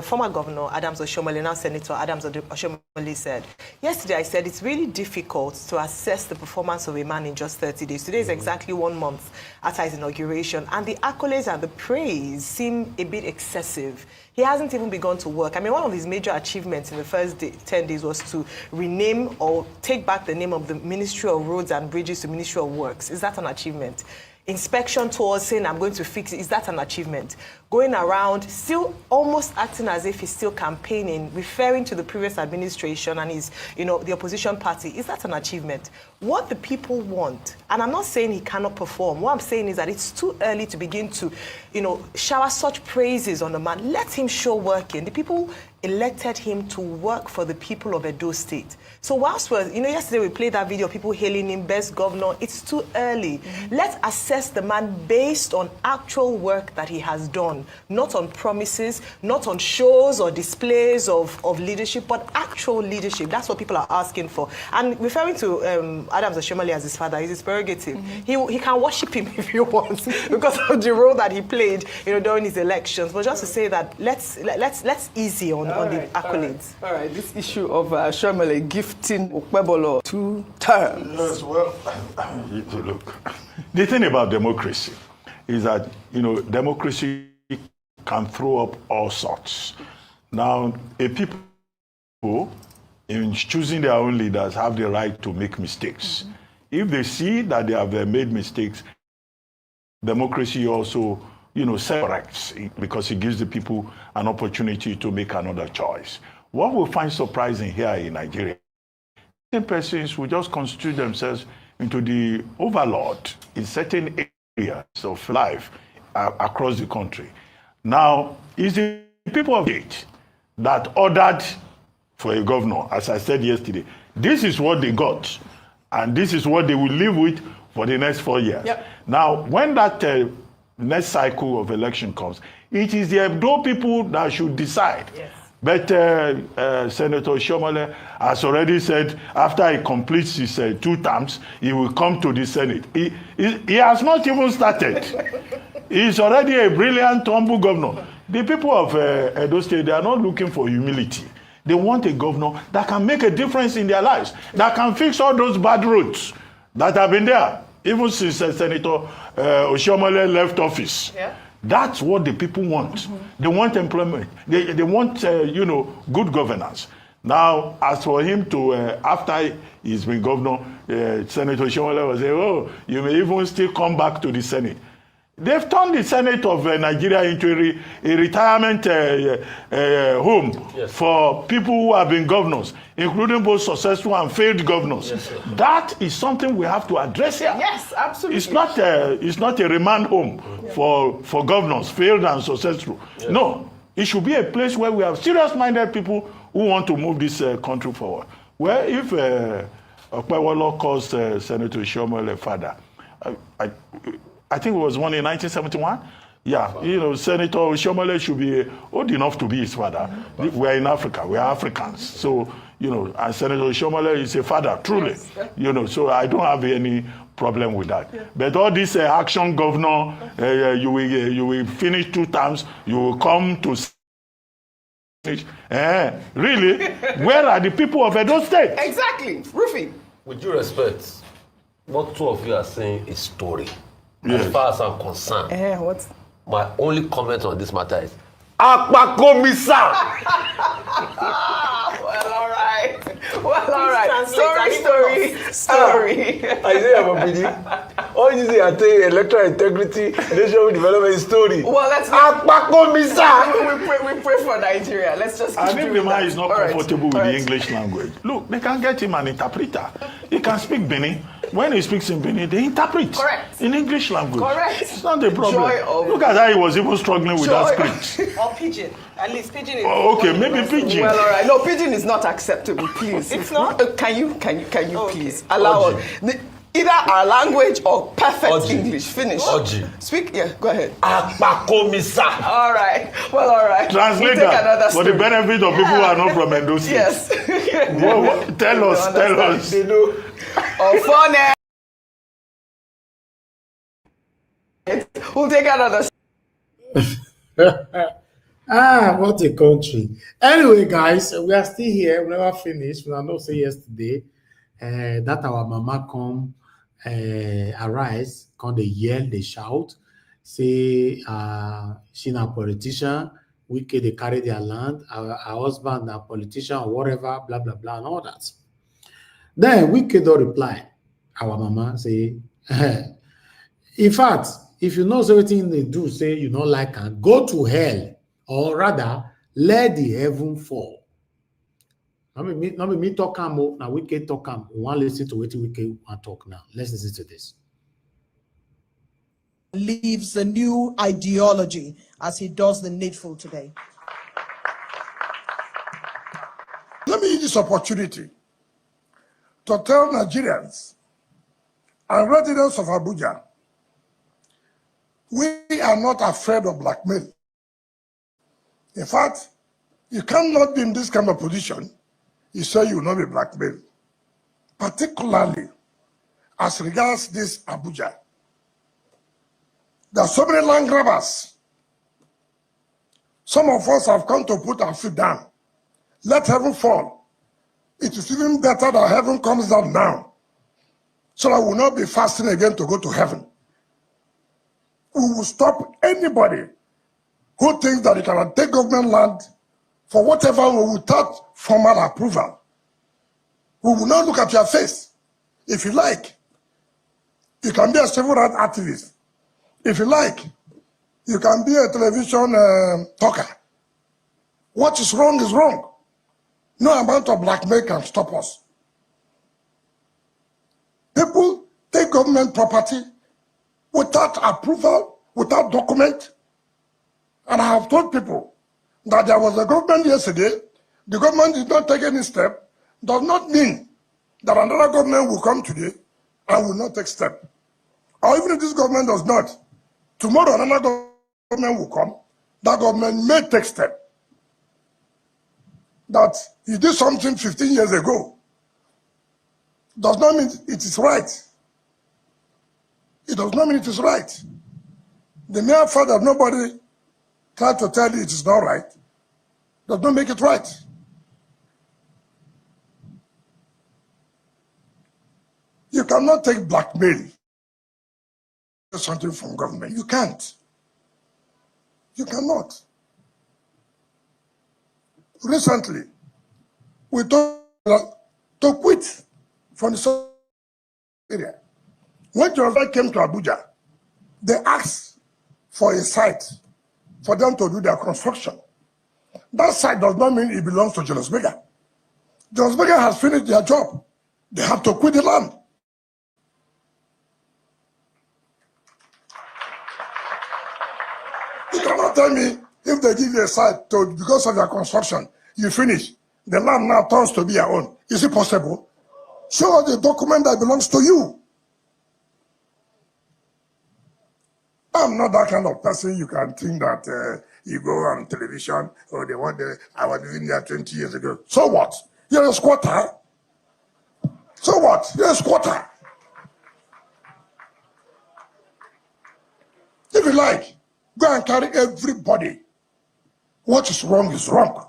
N: former Governor Adams Oshiomhole, now Senator Adams Oshiomhole, said. Yesterday I said it's really difficult to assess the performance of a man in just 30 days. Today is exactly 1 month after his inauguration, and the accolades and the praise seem a bit excessive. He hasn't even begun to work. I mean, one of his major achievements in the first 10 days was to rename or take back the name of the Ministry of Roads and Bridges to Ministry of Works. Is that an achievement? Inspection tours saying, I'm going to fix it. Is that an achievement? Going around, still almost acting as if he's still campaigning, referring to the previous administration and his, the opposition party. Is that an achievement? What the people want, and I'm not saying he cannot perform. What I'm saying is that it's too early to begin to, shower such praises on the man. Let him show working. The people elected him to work for the people of Edo State. So whilst we're, yesterday we played that video of people hailing him best governor, it's too early. Mm-hmm. Let's assess the man based on actual work that he has done, not on promises, not on shows or displays of leadership, but actual leadership. That's what people are asking for. And referring to Adams Oshiomhole as his father, is his prerogative. Mm-hmm. He can worship him if he wants because of the role that he played, during his elections. But just to say that let's easy on the accolades.
L: All right. This issue of Oshiomhole gifting Okpebholo 2 terms.
O: Yes, well, look, the thing about democracy is that, democracy can throw up all sorts. Now, a people, in choosing their own leaders, have the right to make mistakes. Mm-hmm. If they see that they have made mistakes, democracy also, separates because it gives the people an opportunity to make another choice. What we find surprising here in Nigeria, certain persons will just constitute themselves into the overlord in certain areas of life across the country. Now, it's the people of it that ordered for a governor, as I said yesterday. This is what they got, and this is what they will live with for the next 4 years. Yep. Now, when that next cycle of election comes, it is the Edo people that should decide. Yes. But Senator Oshiomhole has already said after he completes his 2 terms, he will come to the Senate. He has not even started. He's already a brilliant, humble governor. The people of Edo State, they are not looking for humility. They want a governor that can make a difference in their lives, that can fix all those bad roads that have been there, even since Senator Oshiomhole left office. Yeah. That's what the people want. Mm-hmm. They want employment. They want, good governance. Now, as for him to, after he's been governor, Senator Oshiomhole was saying, oh, you may even still come back to the Senate. They've turned the Senate of Nigeria into a retirement home for people who have been governors, including both successful and failed governors. Yes, that is something we have to address here.
L: Yes, absolutely.
O: It's not a remand home for governors, failed and successful. Yes. No, it should be a place where we have serious-minded people who want to move this country forward. Well, if Okpebholo calls Senator Oshiomhole father, I think it was one in 1971. Yeah, Senator Oshiomhole should be old enough to be his father. Mm-hmm. We're in Africa. We are Africans. So, and Senator Oshiomhole is a father, truly. Yes. So I don't have any problem with that. Yeah. But all this action governor, you will finish 2 terms, you will come to finish. Really? Where are the people of Edo State?
L: Exactly. Rufy.
P: With due respect, what 2 of you are saying is story. Yes. As far as I'm concerned,
L: what?
P: My only comment on this matter is Akpakomisa.
L: Well, all right. Well, all right. Story.
P: Isaiah Mabidi. All you say, I tell you, electoral integrity, national development story.
L: Well, let's
P: Akpakomisa.
L: We pray for Nigeria. Let's just keep
O: I think the man is not comfortable with the English language. Look, they can get him an interpreter. He can speak Benin. When he speaks in Benin, they interpret.
L: Correct.
O: In English language.
L: Correct.
O: It's not a problem. Look at how he was even struggling with that script.
N: Or pidgin. At least pidgin is.
O: Oh, okay, maybe pidgin.
L: Well, all right. No, pidgin is not acceptable. Please.
N: It's not.
L: Can you please allow us either our language or perfect English? Finish. Speak. Yeah. Go ahead.
P: Akpakomisa.
L: All right. Well, all right.
O: Translate that for the benefit of people who are not from Edo State.
L: Yes.
O: Tell us.
L: They know. Funny. We'll take another.
G: What a country. Anyway, guys, we are still here. We never finished. We are not say yesterday that our mama come arise, come they yell, they shout, say she na politician, wicked they carry their land, our husband a politician or whatever, blah blah blah, and all that. Then wicked don't reply. Our mama say, in fact, if you know everything they do, say you don't like and go to hell, or rather, let the heaven fall. Not me talk now wicked talk am. We want to listen to what wicked want talk now. Let's listen to this.
Q: Leaves a new ideology as he does the needful today.
R: Let me use this opportunity to tell Nigerians and residents of Abuja, we are not afraid of blackmail. In fact, you cannot be in this kind of position, you say you will not be blackmailed. Particularly as regards this Abuja. There are so many land grabbers. Some of us have come to put our feet down. Let heaven fall. It is even better that heaven comes down now, so that we will not be fasting again to go to heaven. We will stop anybody who thinks that he can take government land for whatever without formal approval. We will not look at your face. If you like, you can be a civil rights activist. If you like, you can be a television talker. What is wrong is wrong. No amount of blackmail can stop us. People take government property without approval, without document. And I have told people that there was a government yesterday, the government did not take any step, does not mean that another government will come today and will not take step. Or even if this government does not, tomorrow another government will come, that government may take step. That he did something 15 years ago does not mean it is right. It does not mean it is right. The mere fact that nobody tried to tell you it is not right does not make it right. You cannot take blackmail something from government. You can't. You cannot. Recently, we told to quit from the area. When Jonathan came to Abuja, they asked for a site for them to do their construction. That site does not mean it belongs to Julius Berger. Julius Berger has finished their job. They have to quit the land. You cannot tell me if they give you a site because of their construction, you finish, the land now turns to be your own. Is it possible? Show us the document that belongs to you. I'm not that kind of person you can think that you go on television or they want I was living there 20 years ago. So what? You're a squatter. So what? You're a squatter. If you like, go and carry everybody. What is wrong is wrong.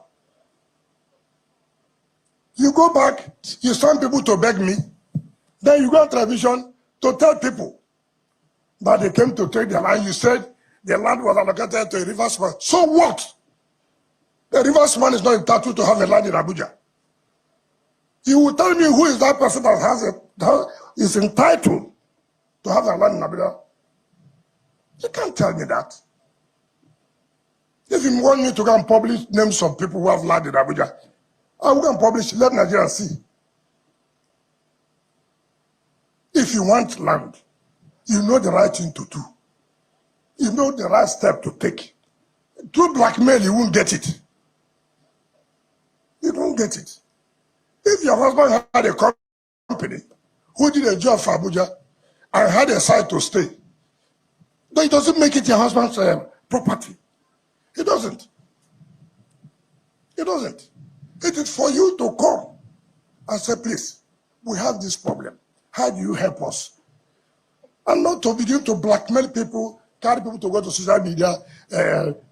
R: You go back, you send people to beg me, then you go on television to tell people that they came to take their land. You said the land was allocated to a riversman. So what? The riversman is not entitled to have a land in Abuja. You will tell me who is that person that that is entitled to have a land in Abuja? You can't tell me that. If you want me to go and publish names of people who have land in Abuja, I will go and publish, let Nigerians see. If you want land, you know the right thing to do. You know the right step to take. Through blackmail, you won't get it. You won't get it. If your husband had a company who did a job for Abuja and had a site to stay, then it doesn't make it your husband's property. It doesn't. It doesn't. It is for you to come and say, please, we have this problem. How do you help us? And not to begin to blackmail people, carry people to go to social media.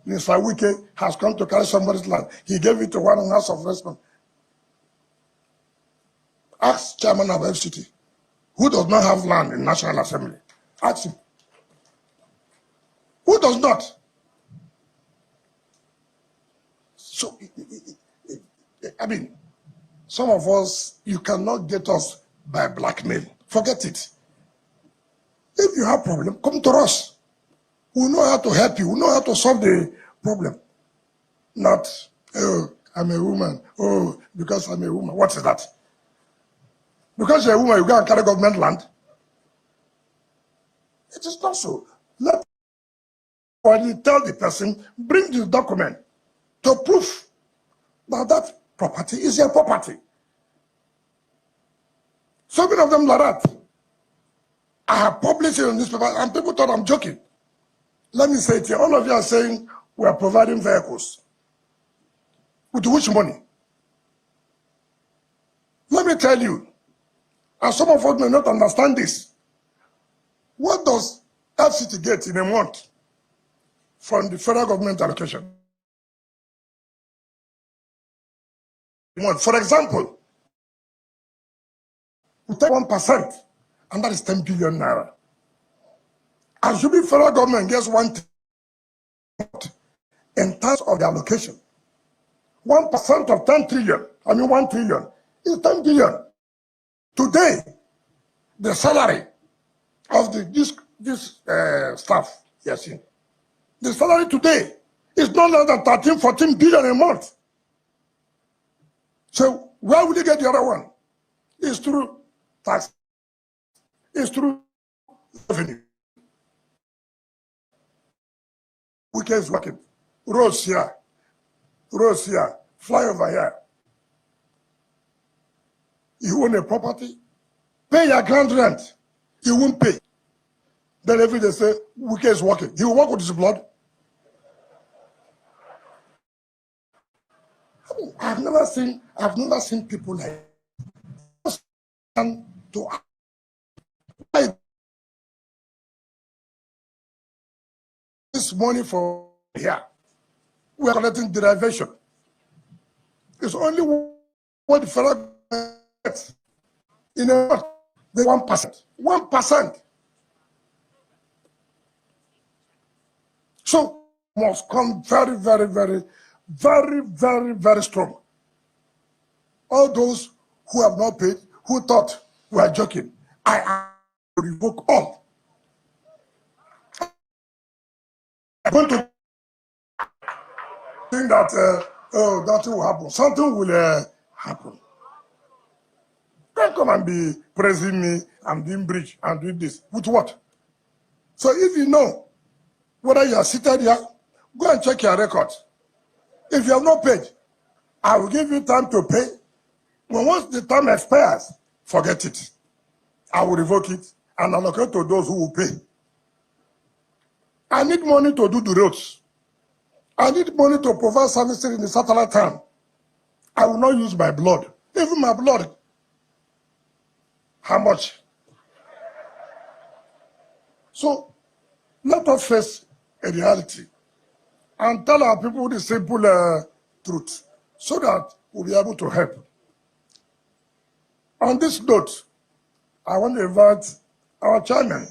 R: Mr. Wike has come to carry somebody's land. He gave it to one House of Respect. Ask chairman of FCT, who does not have land in National Assembly. Ask him. Who does not? So, I mean, some of us, you cannot get us by blackmail. Forget it. If you have a problem, come to us. We know how to help you. We know how to solve the problem. Not, oh, I'm a woman. Oh, because I'm a woman. What is that? Because you're a woman, you go and carry government land. It is not so. Let me tell the person, bring the document to prove that that property is your property. So many of them like that. I have published it in newspaper and people thought I'm joking. Let me say it here. All of you are saying we are providing vehicles. With which money? Let me tell you, and some of us may not understand this. What does FCT get in a month from the federal government allocation? For example, we take 1%, and that is 10 billion naira. Assuming federal government gets 1 in terms of the allocation, 1% of 10 trillion, 1 trillion, is 10 billion. Today, the salary of this staff, yes, the salary today is no less than 13, 14 billion a month. So where will you get the other one? It's through tax. It's through revenue. Weekends working. Roads here. Roads here. Fly over here. You own a property, pay your ground rent. You won't pay. Then every day say, Wike is working. He will work with his blood. I've never seen people like to this money for here. We are collecting derivation. It's only what the federal gets in a month. The 1%. 1%. So must come very, very, very, very, very, very strong. All those who have not paid, who thought we are joking, I revoke all. I'm going to think that oh, nothing will happen. Something will happen. Don't come and be praising me. I'm doing bridge. I'm doing this. With what? So if you know whether you are seated here, go and check your records. If you have not paid, I will give you time to pay. When once the time expires, forget it. I will revoke it and allocate to those who will pay. I need money to do the roads. I need money to provide services in the satellite town. I will not use my blood. Even my blood. How much? So let us face a reality and tell our people the simple truth so that we'll be able to help. On this note, I want to invite our chairman.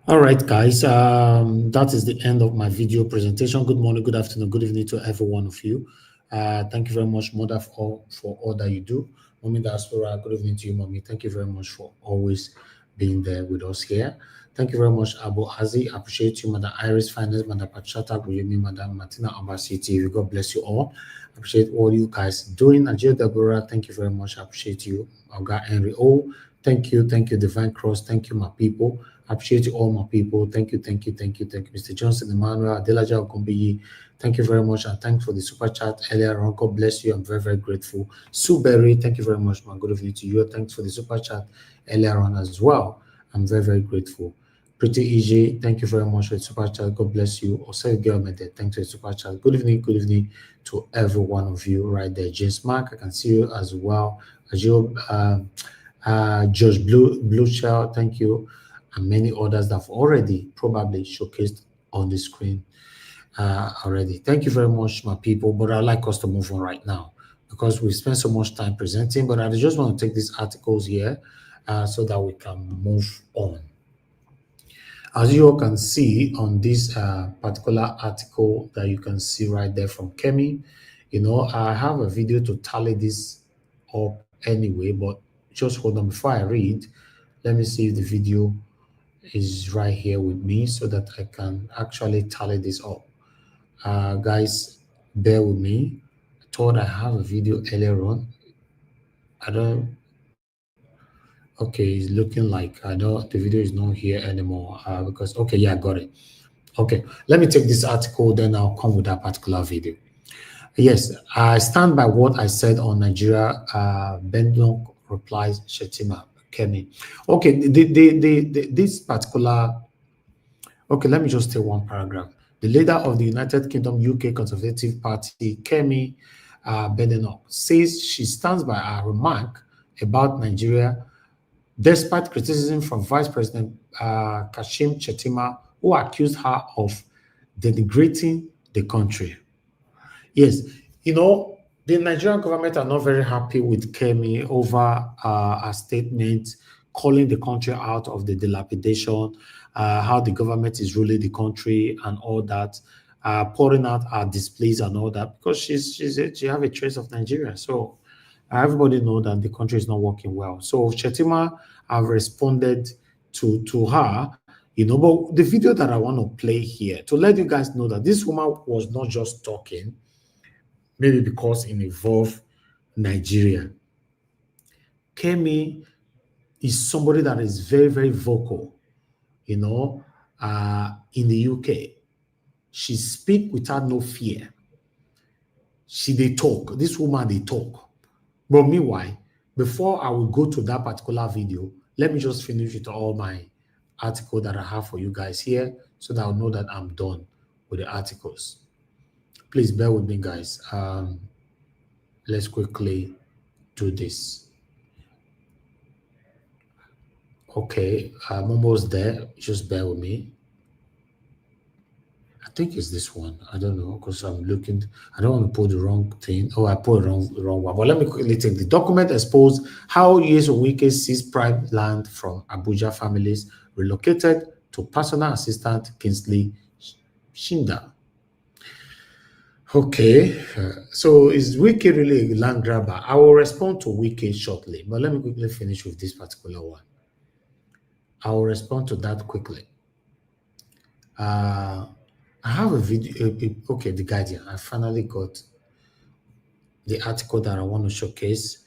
G: All right, guys, that is the end of my video presentation. Good morning, good afternoon, good evening to every one of you. Thank you very much, Mother, for all that you do. Mommy Diaspora, good evening to you, Mommy. Thank you very much for always being there with us here. Thank you very much, Abu Azi. Appreciate you, Madam Iris Finance, Madam Pachata, Madam Martina Abasi TV. God bless you all. Appreciate all you guys doing. Nigeria Deborah, thank you very much. Appreciate you. Oga Henry O, thank you, Divine Cross, thank you, my people. Appreciate you all, my people. Thank you, Mr. Johnson Emmanuel, Adelaja Okumbiyi. Thank you very much, and thanks for the super chat earlier on. God bless you. I'm very, very grateful. Sue Berry, thank you very much, man. Good evening to you. Thanks for the super chat earlier on as well. I'm very, very grateful. Pretty easy. Thank you very much for the super chat. God bless you. Osei Gelmede, thanks for the super chat. Good evening to every one of you right there. James Mark, I can see you as well. Josh Blueshell, thank you. And many others that have already probably showcased on the screen already. Thank you very much, my people. But I'd like us to move on right now because we spent so much time presenting. But I just want to take these articles here so that we can move on. As you all can see on this particular article that you can see right there from Kemi, you know, I have a video to tally this up anyway, but just hold on before I read. Let me see if the video is right here with me so that I can actually tally this up. Guys, bear with me. I thought I have a video earlier on. Okay, it's looking like the video is not here anymore because, okay, yeah, I got it. Okay, let me take this article, then I'll come with that particular video. Yes, I stand by what I said on Nigeria. Bendong replies Shetima Kemi. Okay, this particular. Okay, let me just take one paragraph. The leader of the United Kingdom UK Conservative Party, Kemi Badenoch, says she stands by her remark about Nigeria, despite criticism from Vice President Kashim Shettima, who accused her of denigrating the country. Yes, you know, the Nigerian government are not very happy with Kemi over a statement calling the country out of the dilapidation, how the government is ruling the country and all that, pouring out her displays and all that, because she have a trace of Nigeria. So everybody know that the country is not working well. So Shettima have responded to her, you know, but the video that I want to play here to let you guys know that this woman was not just talking, maybe because it involved Nigeria. Kemi is somebody that is very, very vocal, you know, in the UK. She speaks without no fear. They talk. This woman, they talk. But meanwhile, before I will go to that particular video, let me just finish with all my article that I have for you guys here so that I'll know that I'm done with the articles. Please bear with me, guys. Let's quickly do this. Okay, I'm almost there. Just bear with me. I think it's this one. I don't know because I'm looking. I don't want to put the wrong thing. Oh, I put the wrong one. But let me quickly take the document exposed how years of Wike seized private land from Abuja families relocated to personal assistant Kingsley Shinda. Okay, so is Wike really a land grabber? I will respond to Wike shortly, but let me quickly finish with this particular one. I will respond to that quickly. I have a video. Okay, The Guardian. I finally got the article that I want to showcase.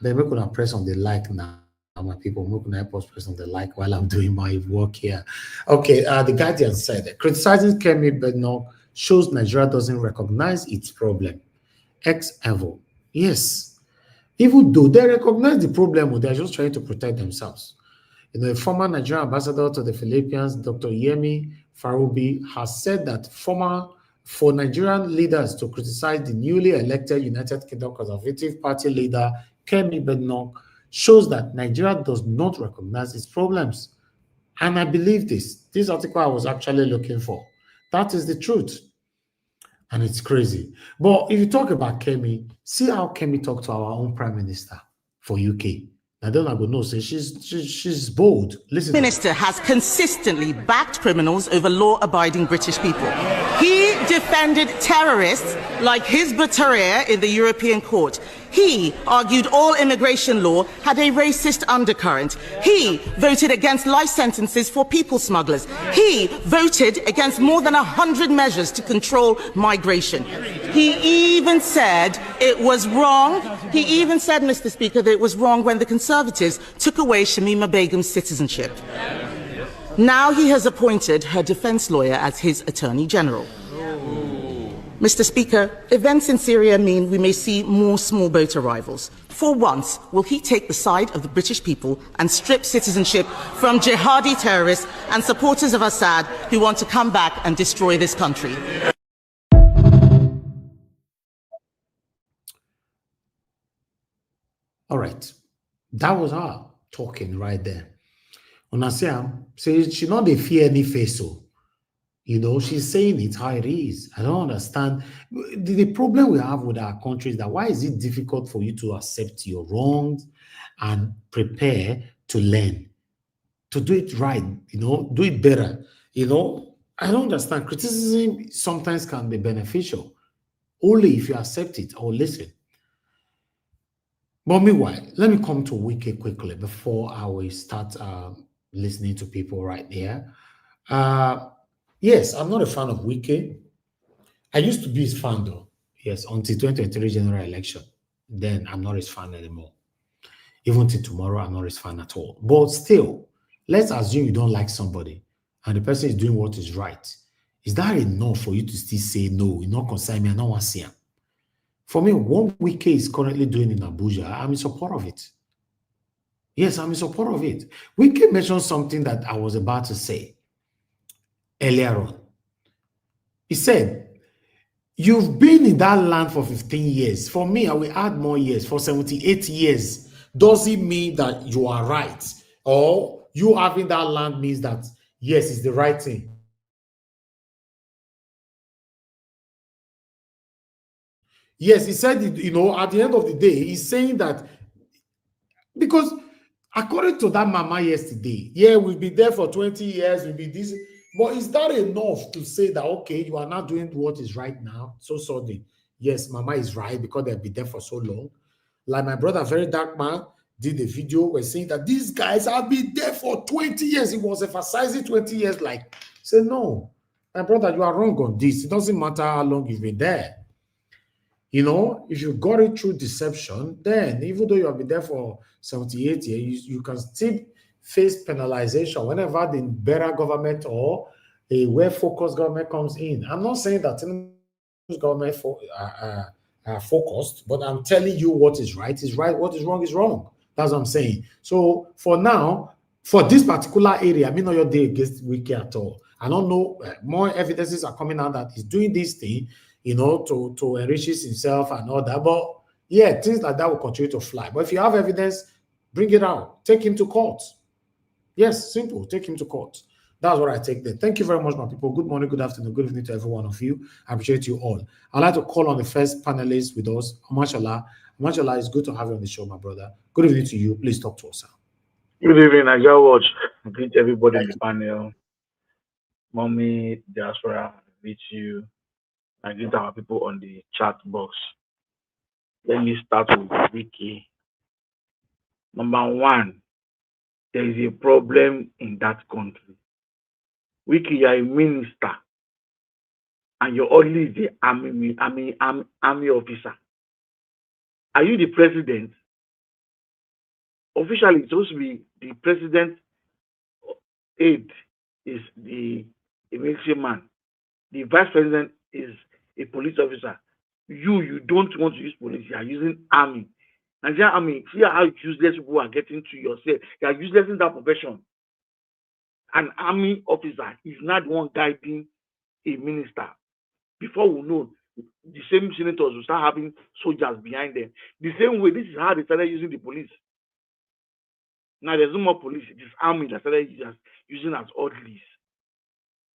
G: Then we're going to press on the like now. My people, we're going to help us press on the like while I'm doing my work here. Okay, The Guardian said, criticizing Kemi Badenoch shows Nigeria doesn't recognize its problem. Ex-Evo. Yes. Even though they recognize the problem, they're just trying to protect themselves. You know, a former Nigerian ambassador to the Philippines, Dr. Yemi Farubi, has said that for Nigerian leaders to criticize the newly elected United Kingdom Conservative Party leader, Kemi Badenoch, shows that Nigeria does not recognize its problems. And I believe this. This article I was actually looking for. That is the truth. And it's crazy. But if you talk about Kemi, see how Kemi talked to our own prime minister for UK. I don't know, no, say she's bold. Listen.
S: The minister has consistently backed criminals over law-abiding British people. He defended terrorists like Hizb ut-Tahrir in the European Court. He argued all immigration law had a racist undercurrent. He voted against life sentences for people smugglers. He voted against more than 100 measures to control migration. He even said it was wrong. He even said, Mr. Speaker, that it was wrong when the Conservatives took away Shamima Begum's citizenship. Now he has appointed her defense lawyer as his Attorney General. Mr. Speaker, events in Syria mean we may see more small boat arrivals. For once, will he take the side of the British people and strip citizenship from jihadi terrorists and supporters of Assad who want to come back and destroy this country?
G: All right. That was her talking right there. Onasiam says she not dey fear any face. So, you know, she's saying it how it is. I don't understand. The problem we have with our country is that why is it difficult for you to accept your wrongs and prepare to learn, to do it right, you know, do it better. You know, I don't understand. Criticism sometimes can be beneficial only if you accept it or listen. But meanwhile, let me come to Wike quickly before I will start listening to people right there. Yes, I'm not a fan of Wike. I used to be his fan though. Yes, until 2023 general election. Then I'm not his fan anymore. Even till tomorrow, I'm not his fan at all. But still, let's assume you don't like somebody and the person is doing what is right. Is that enough for you to still say, no, you not concern me, I don't want to see him? For me, what Wike is currently doing in Abuja, I'm in support of it. Yes, I'm in support of it. Wike mentioned something that I was about to say earlier on. He said, you've been in that land for 15 years. For me, I will add more years, for 78 years. Does it mean that you are right? Or you having that land means that, yes, it's the right thing? Yes, he said, you know, at the end of the day, he's saying that because according to that mama yesterday, yeah, we'll be there for 20 years, we'll be this. But is that enough to say that, okay, you are not doing what is right now? So sorry. Yes, mama is right because they've been there for so long. Like my brother, very dark man, did a video where saying that these guys have been there for 20 years. He was emphasizing 20 years. Like, say, no, my brother, you are wrong on this. It doesn't matter how long you've been there. You know, if you got it through deception, then even though you have been there for 78 years, you can still face penalization whenever the better government or a well-focused government comes in. I'm not saying that government are focused, but I'm telling you what is right, what is wrong is wrong. That's what I'm saying. So for now, for this particular area, I mean, not your day against Wike at all. I don't know, more evidences are coming out that he's doing this thing, you know, to enrich himself and all that. But yeah, things like that will continue to fly. But if you have evidence, bring it out. Take him to court. Yes, simple. Take him to court. That's what I take there. Thank you very much, my people. Good morning, good afternoon, good evening to every one of you. I appreciate you all. I'd like to call on the first panelist with us, Mashallah. Mashallah, it's good to have you on the show, my brother. Good evening to you. Please talk to us, sir.
T: Good evening, Nigeria Watch. I greet everybody in the panel. Mommy, Diaspora, I greet you. I greet our people on the chat box. Let me start with Wike. Number one, there is a problem in that country. Wike, you are a minister, and you're only the army officer. Are you the president? Officially, it's supposed to be the president aide is the military man. The vice president is a police officer. You don't want to use police. You are using army. Nigerian army, see how useless people are getting to yourself. They are useless in that profession. An army officer is not the one guiding a minister. Before we know, the same senators will start having soldiers behind them. The same way, this is how they started using the police. Now there's no more police, it is army that started using as orderlies.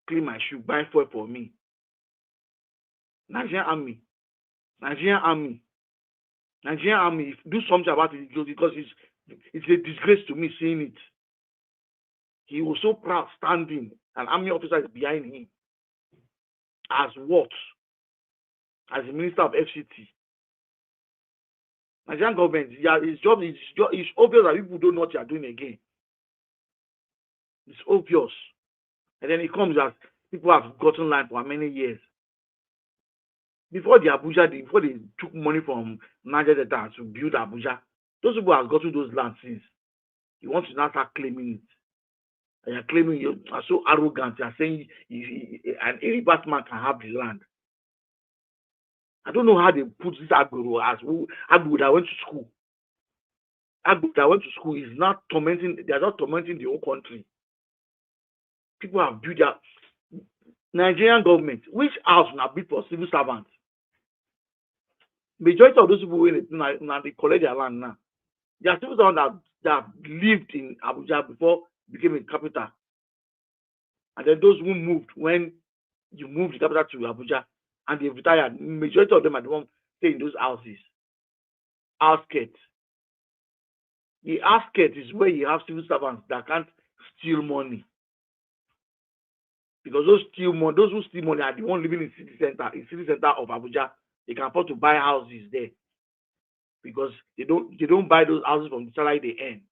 T: Clean my shoe, buy food for me. Nigerian army, do something about it because it's a disgrace to me seeing it. He was so proud standing, an army officer is behind him. As what? As the minister of FCT. Nigerian government, his job is obvious that people don't know what they are doing again. It's obvious. And then it comes as people have gotten land for many years. Before the Abuja, before they took money from Niger Delta to build Abuja, those people have gotten those lands since. You want to now start claiming it. And you're claiming you are so arrogant. You're saying an irreversible man can have the land. I don't know how they put this Agbo as Agbo that went to school. Agbo that went to school is not tormenting, they are not tormenting the whole country. People have built their Nigerian government, which house now built for civil servants. Majority of those people now they collect their land now. There are civil servants that lived in Abuja before it became a capital. And then those who moved when you moved the capital to Abuja and they retired, majority of them are the ones staying in those houses. Outskirts. The outskirts is where you have civil servants that can't steal money. Because those who steal money are the ones living in city center of Abuja. They can afford to buy houses there. Because they don't buy those houses from the salary they earn.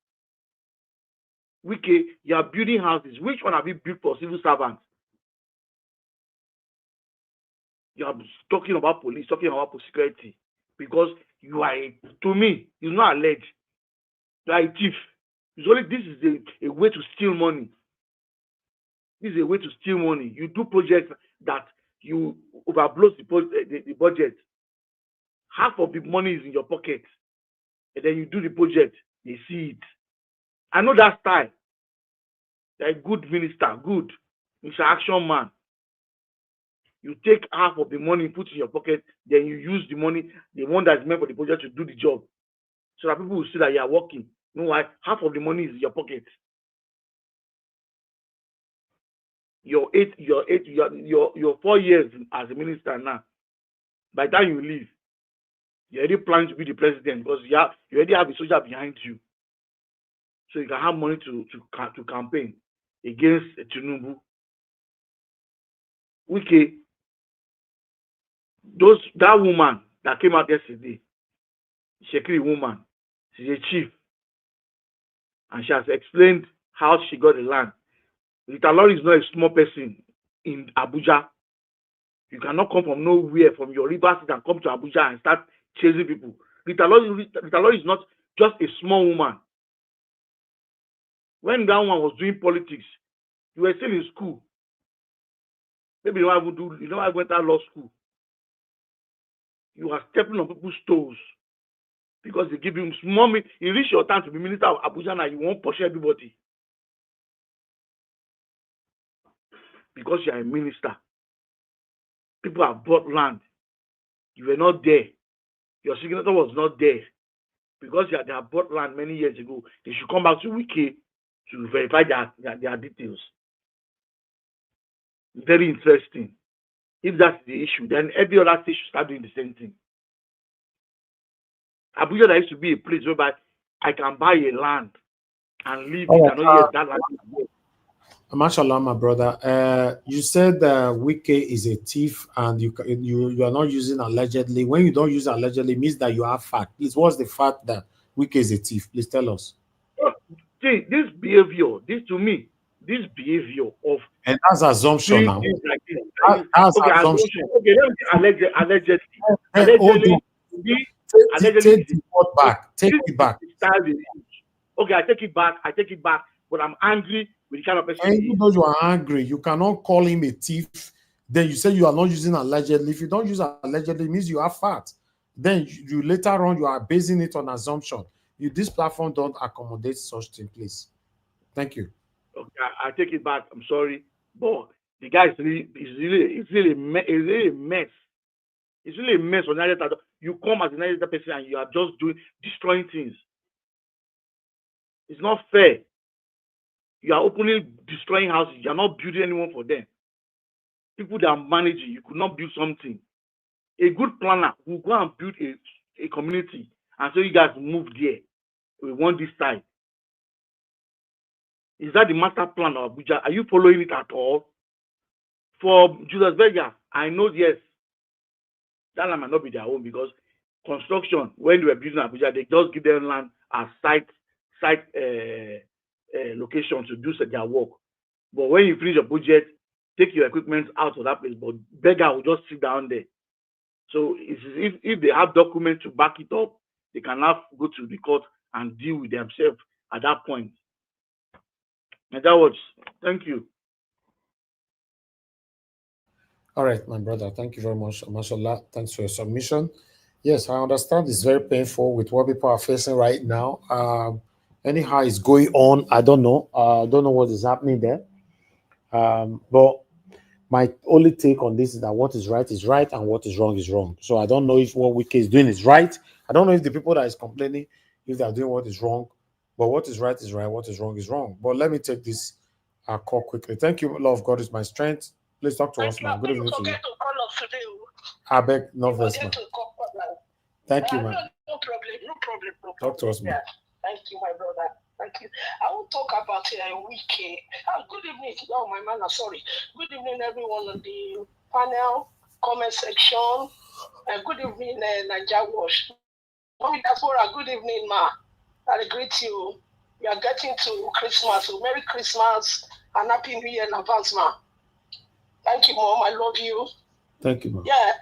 T: Wike, you are building houses. Which one have you built for civil servants? You are talking about police, talking about security. Because you are, to me, you're not alleged. You are a thief. This is a way to steal money. This is a way to steal money. You do projects that you overblow the budget. Half of the money is in your pocket. And then you do the project, they see it. I know that style. You're a good minister, good. Mr. Action Man. You take half of the money, put in your pocket, then you use the money, the one that's meant for the project, to do the job. So that people will see that you are working. You know why? Half of the money is in your pocket. Your 4 years as a minister now, by the time you leave, you're already planning to be the president because you already have a soldier behind you. So you can have money to campaign against Tinubu. Wike, that woman that came out yesterday, Shekiri woman, she's a chief. And she has explained how she got the land. Rita Lori is not a small person in Abuja. You cannot come from nowhere, from your river state, and come to Abuja and start chasing people. Rita Lori is not just a small woman. When that woman was doing politics, you were still in school. Maybe you don't went to law school. You are stepping on people's toes because they give you small money. You reach your time to be minister of Abuja now, you won't push everybody. Because you are a minister. People have bought land. You were not there. Your signature was not there. Because they have bought land many years ago. They should come back to Wike to verify their details. Very interesting. If that's the issue, then every other state should start doing the same thing. Abuja, there used to be a place whereby I can buy a land and live it. I know yes, that land is there.
G: Mashallah, my brother. You said Wike is a thief, and you are not using allegedly. When you don't use allegedly, it means that you have fact. Please, what's the fact that Wike is a thief? Please tell us.
T: See, this behavior, this behavior of
G: and that's assumption now.
T: Like this.
G: That's assumption.
T: Okay, let me say allegedly.
G: Take the word back. Take it back.
T: Okay, I take it back. But I'm angry with the kind of person.
G: And even though you are angry, you cannot call him a thief. Then you say you are not using allegedly. If you don't use allegedly, it means you have fact. Then you later on you are basing it on assumption. This platform don't accommodate such thing, please. Thank you.
T: Okay, I take it back. I'm sorry, but the guy is really a mess. It's really a mess on Nigeria. You come as a Nigeria person and you are just destroying things. It's not fair. You are openly destroying houses. You are not building anyone for them. People that are managing, you could not build something. A good planner will go and build a community and so you guys move there. We want this side. Is that the master plan of Abuja? Are you following it at all? For Julius Berger, I know, yes, that land might not be their own because construction, when they were building Abuja, they just give them land as site location to do their work. But when you finish your budget, take your equipment out of that place. But Berger will just sit down there. So if they have documents to back it up, they can now go to the court and deal with themselves at that point. And that was, thank you.
G: All right, my brother. Thank you very much, Mashallah. Thanks for your submission. Yes, I understand it's very painful with what people are facing right now. Anyhow, it's going on. I don't know. I don't know what is happening there. But my only take on this is that what is right and what is wrong. So I don't know if what Wike is doing is right. I don't know if the people that is complaining, if they are doing what is wrong. But what is right, what is wrong. But let me take this call quickly. Thank you, Lord of God is my strength. Please talk to us, man. Good evening to you. I beg, no verse, man. Thank you, man.
U: No problem.
G: Talk to us, man.
U: Yeah. Thank you, my brother. Thank you. I will talk about Wike. Good evening. Oh, my man, sorry. Good evening, everyone on the panel, comment section. Good evening, Nigeria Wash. Mommy Dafora, good evening, ma. I greet you. We are getting to Christmas. So Merry Christmas and Happy New Year in advance, ma. Thank you, Mom. I love you.
G: Thank you, Mom.
U: Yeah.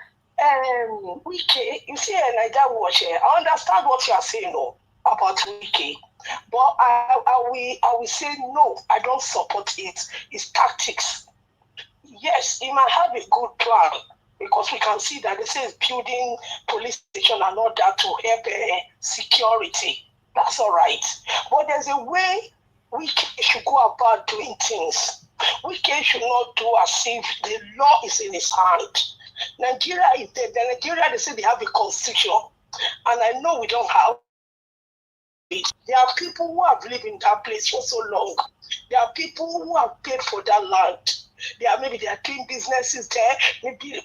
U: Wike, you see, Nigeria Watch here. I understand what you are saying about Wike, but I will say no. I don't support it. It's tactics. Yes, he might have a good plan because we can see that they say it's building police station and all that to help security. That's all right. But there's a way Wike should go about doing things. Wike should not do as if the law is in his hand. Nigeria is there. Nigeria, they say they have a constitution, and I know we don't have it. There are people who have lived in that place for so long. There are people who have paid for that land. Maybe they are doing businesses there. Maybe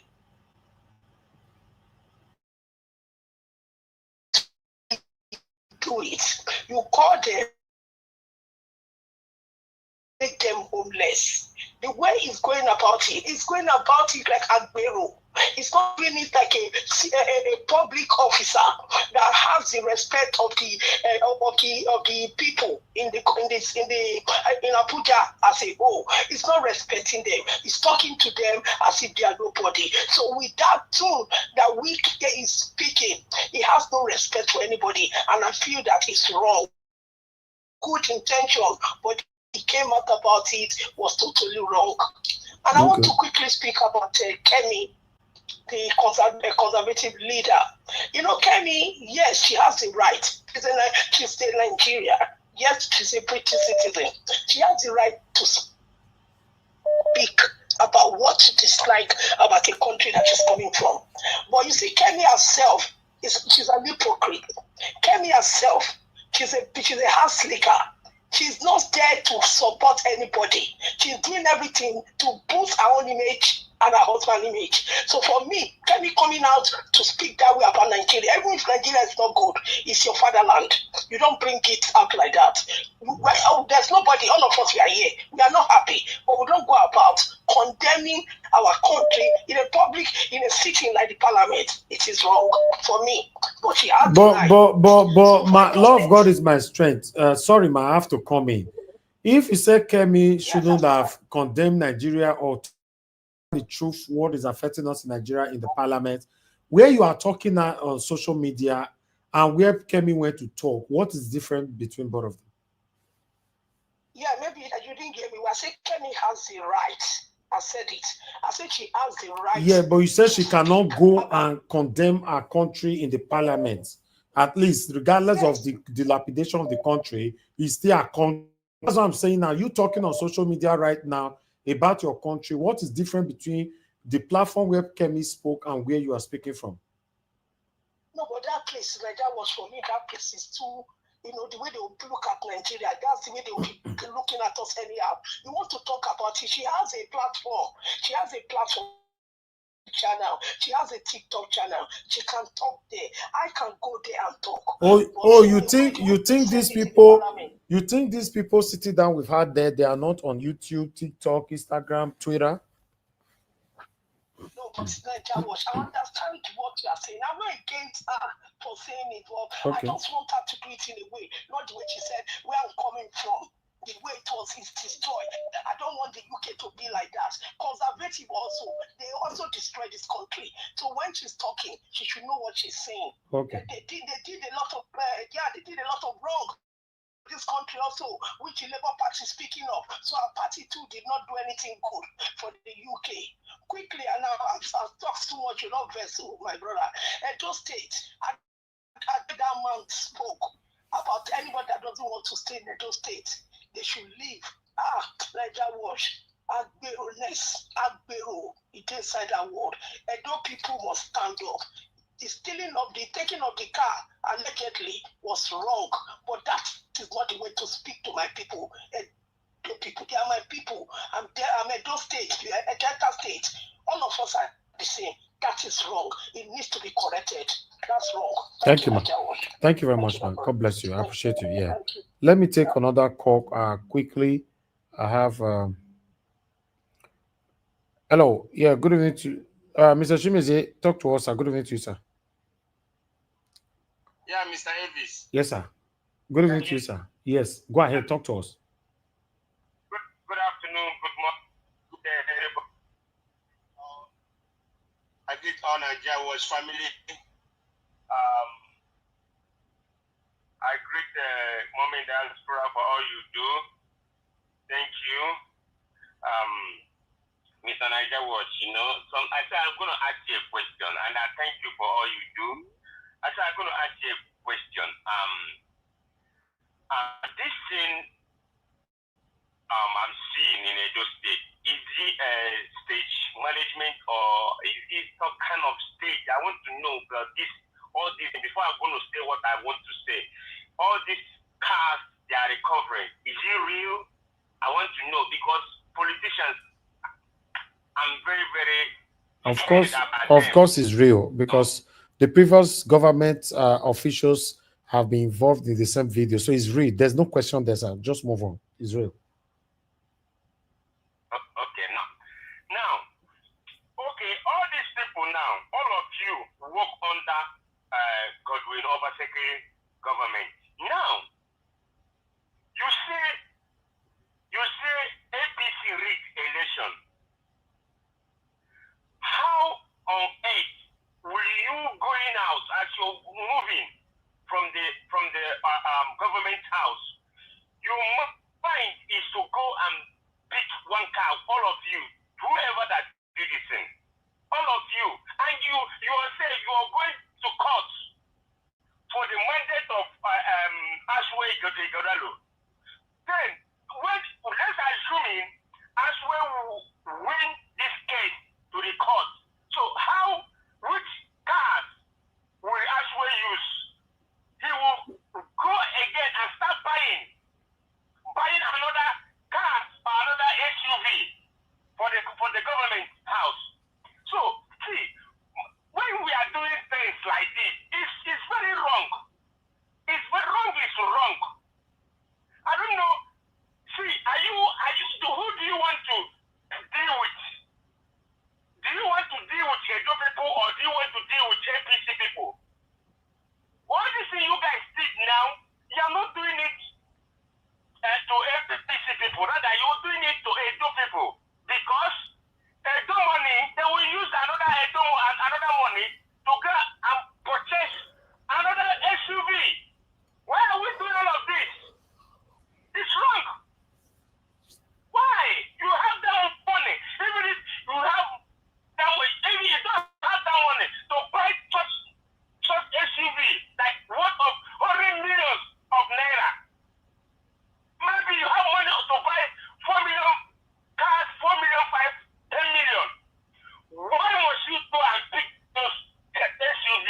U: do it. You call them, make them homeless. The way he's going about it, like Agbero. It's not doing it like a public officer that has the respect of the people in Abuja as a whole. It's not respecting them. It's talking to them as if they are nobody. So with that tune that Wike is speaking, he has no respect for anybody, and I feel that it's wrong. Good intention, but he came out about it was totally wrong. And I want to quickly speak about Kemi, the conservative leader. You know, Kemi, yes, she has the right. She's a Nigerian. Yes, she's a British citizen. She has the right to speak about what she dislikes about a country that she's coming from. But you see, Kemi herself, she's an hypocrite. Kemi herself, she's a house licker. She's not there to support anybody. She's doing everything to boost her own image and her husband's image. So for me, Kemi coming out to speak that way about Nigeria, even if Nigeria is not good, it's your fatherland. You don't bring it out like that. There's nobody, all of us, we are here. We are not happy, but we don't go about condemning our country in a public, in a sitting like the parliament. It is wrong for me. But she has
G: But my love, God is my strength. Sorry, ma, I have to come in. If you say Kemi shouldn't have condemned Nigeria or the truth, what is affecting us in Nigeria in the parliament, where you are talking on social media and where Kemi went to talk, what is different between both of them?
U: Yeah, maybe you didn't get me. I said Kemi has the right. I said it. I said she has the right.
G: Yeah, but you said she cannot go and condemn our country in the parliament. At least, regardless of the dilapidation of the country, it's still a country. That's what I'm saying now. You talking on social media right now about your country. What is different between the platform where Kemi spoke and where you are speaking from?
U: No, but that place, like that was for me, that place is too You know, the way they will look at Nigeria, that's the way they will be looking at us anyhow. You want to talk about it. She has a platform. She has a platform channel. She has a TikTok channel. She can talk there. I can go there and talk.
G: You think these people sitting down with her there, they are not on YouTube, TikTok, Instagram, Twitter?
U: No, but Nigeria Watch, I understand what you are saying. I'm not against her for saying it, but
G: Okay.
U: I just want her to do it in a way, not the way she said, where I'm coming from. The way it was is destroyed. I don't want the UK to be like that. Conservative also, they also destroy this country. So when she's talking, she should know what she's saying.
G: Okay.
U: They did a lot of they did a lot of wrong. This country also, which the Labour Party is speaking of. So our party too did not do anything good for the UK. Quickly, and I've talked too much, you know, vessel, my brother. Edo State, that man spoke about anybody that doesn't want to stay in Edo State. They should leave. Nigeria Watch. Agbero-ness, Agbero, it is inside that word. Edo people must stand up. The taking of the car allegedly was wrong, but that is not the way to speak to my people. Edo people, they are my people. I'm Edo State, Delta State. All of us are the same. That is wrong. It needs to be corrected. That's wrong.
G: Thank you, man. Thank you very much, man. God bless you. I appreciate you. Yeah. Let me take another call quickly. I have hello. Yeah, good evening to Mr. Shimizi. Talk to us, sir. Good evening to you, sir.
D: Yeah, Mr. Elvis.
G: Yes, sir. Good evening to you, sir. Yes. Go ahead, talk to us.
D: Good afternoon, good morning, good day, everybody. I greet all Nigeria Watch family. I greet Mom and Diaspora for all you do. Thank you. Mr. Nigeria Watch, you know, I said I'm going to ask you a question, and I thank you for all you do. I said I'm going to ask you a question. This thing I'm seeing in Edo State, is it stage management or is it some kind of stage? I want to know about all this, before I'm going to say what I want to say. All these cars they are recovering, is it real? I want to know, because politicians, I'm very, very
G: Of course, it's real, because the previous government officials have been involved in the same video, so it's real. There's no question there, sir. Just move on. It's real.
D: Okay, now, all these people now, all of you work under Godwin Obaseki government. Now, you say APC rigged election. How on earth will you going out as you're moving from the government house? Your mind is to go and pick one car, all of you, whoever that did this thing, all of you, and you are saying you are going to court for the mandate of Ashway Godalo. Then, let's assume Ashway will win this case to the court. So which cars will Ashway use? He will go again and start buying another car or another SUV for the government house. So, see, when we are doing things like this, it's very wrong. It's very wrong. It's wrong. I don't know. See, who do you want to deal with? Do you want to deal with Edo people, or do you want to deal with APC people? All this thing you guys did now, you are not doing it to APC people, rather you're doing it to Edo people, because Edo money, they will use another money to go and purchase another SUV. Why are we doing all of this? It's wrong. Why? You have that money. Even if you have that money, even if you don't have that money to buy such SUV, like worth of 100 millions of naira. Maybe you have money to buy 4 million cars, 4 million, 10 million. Why must you go and pick those SUV?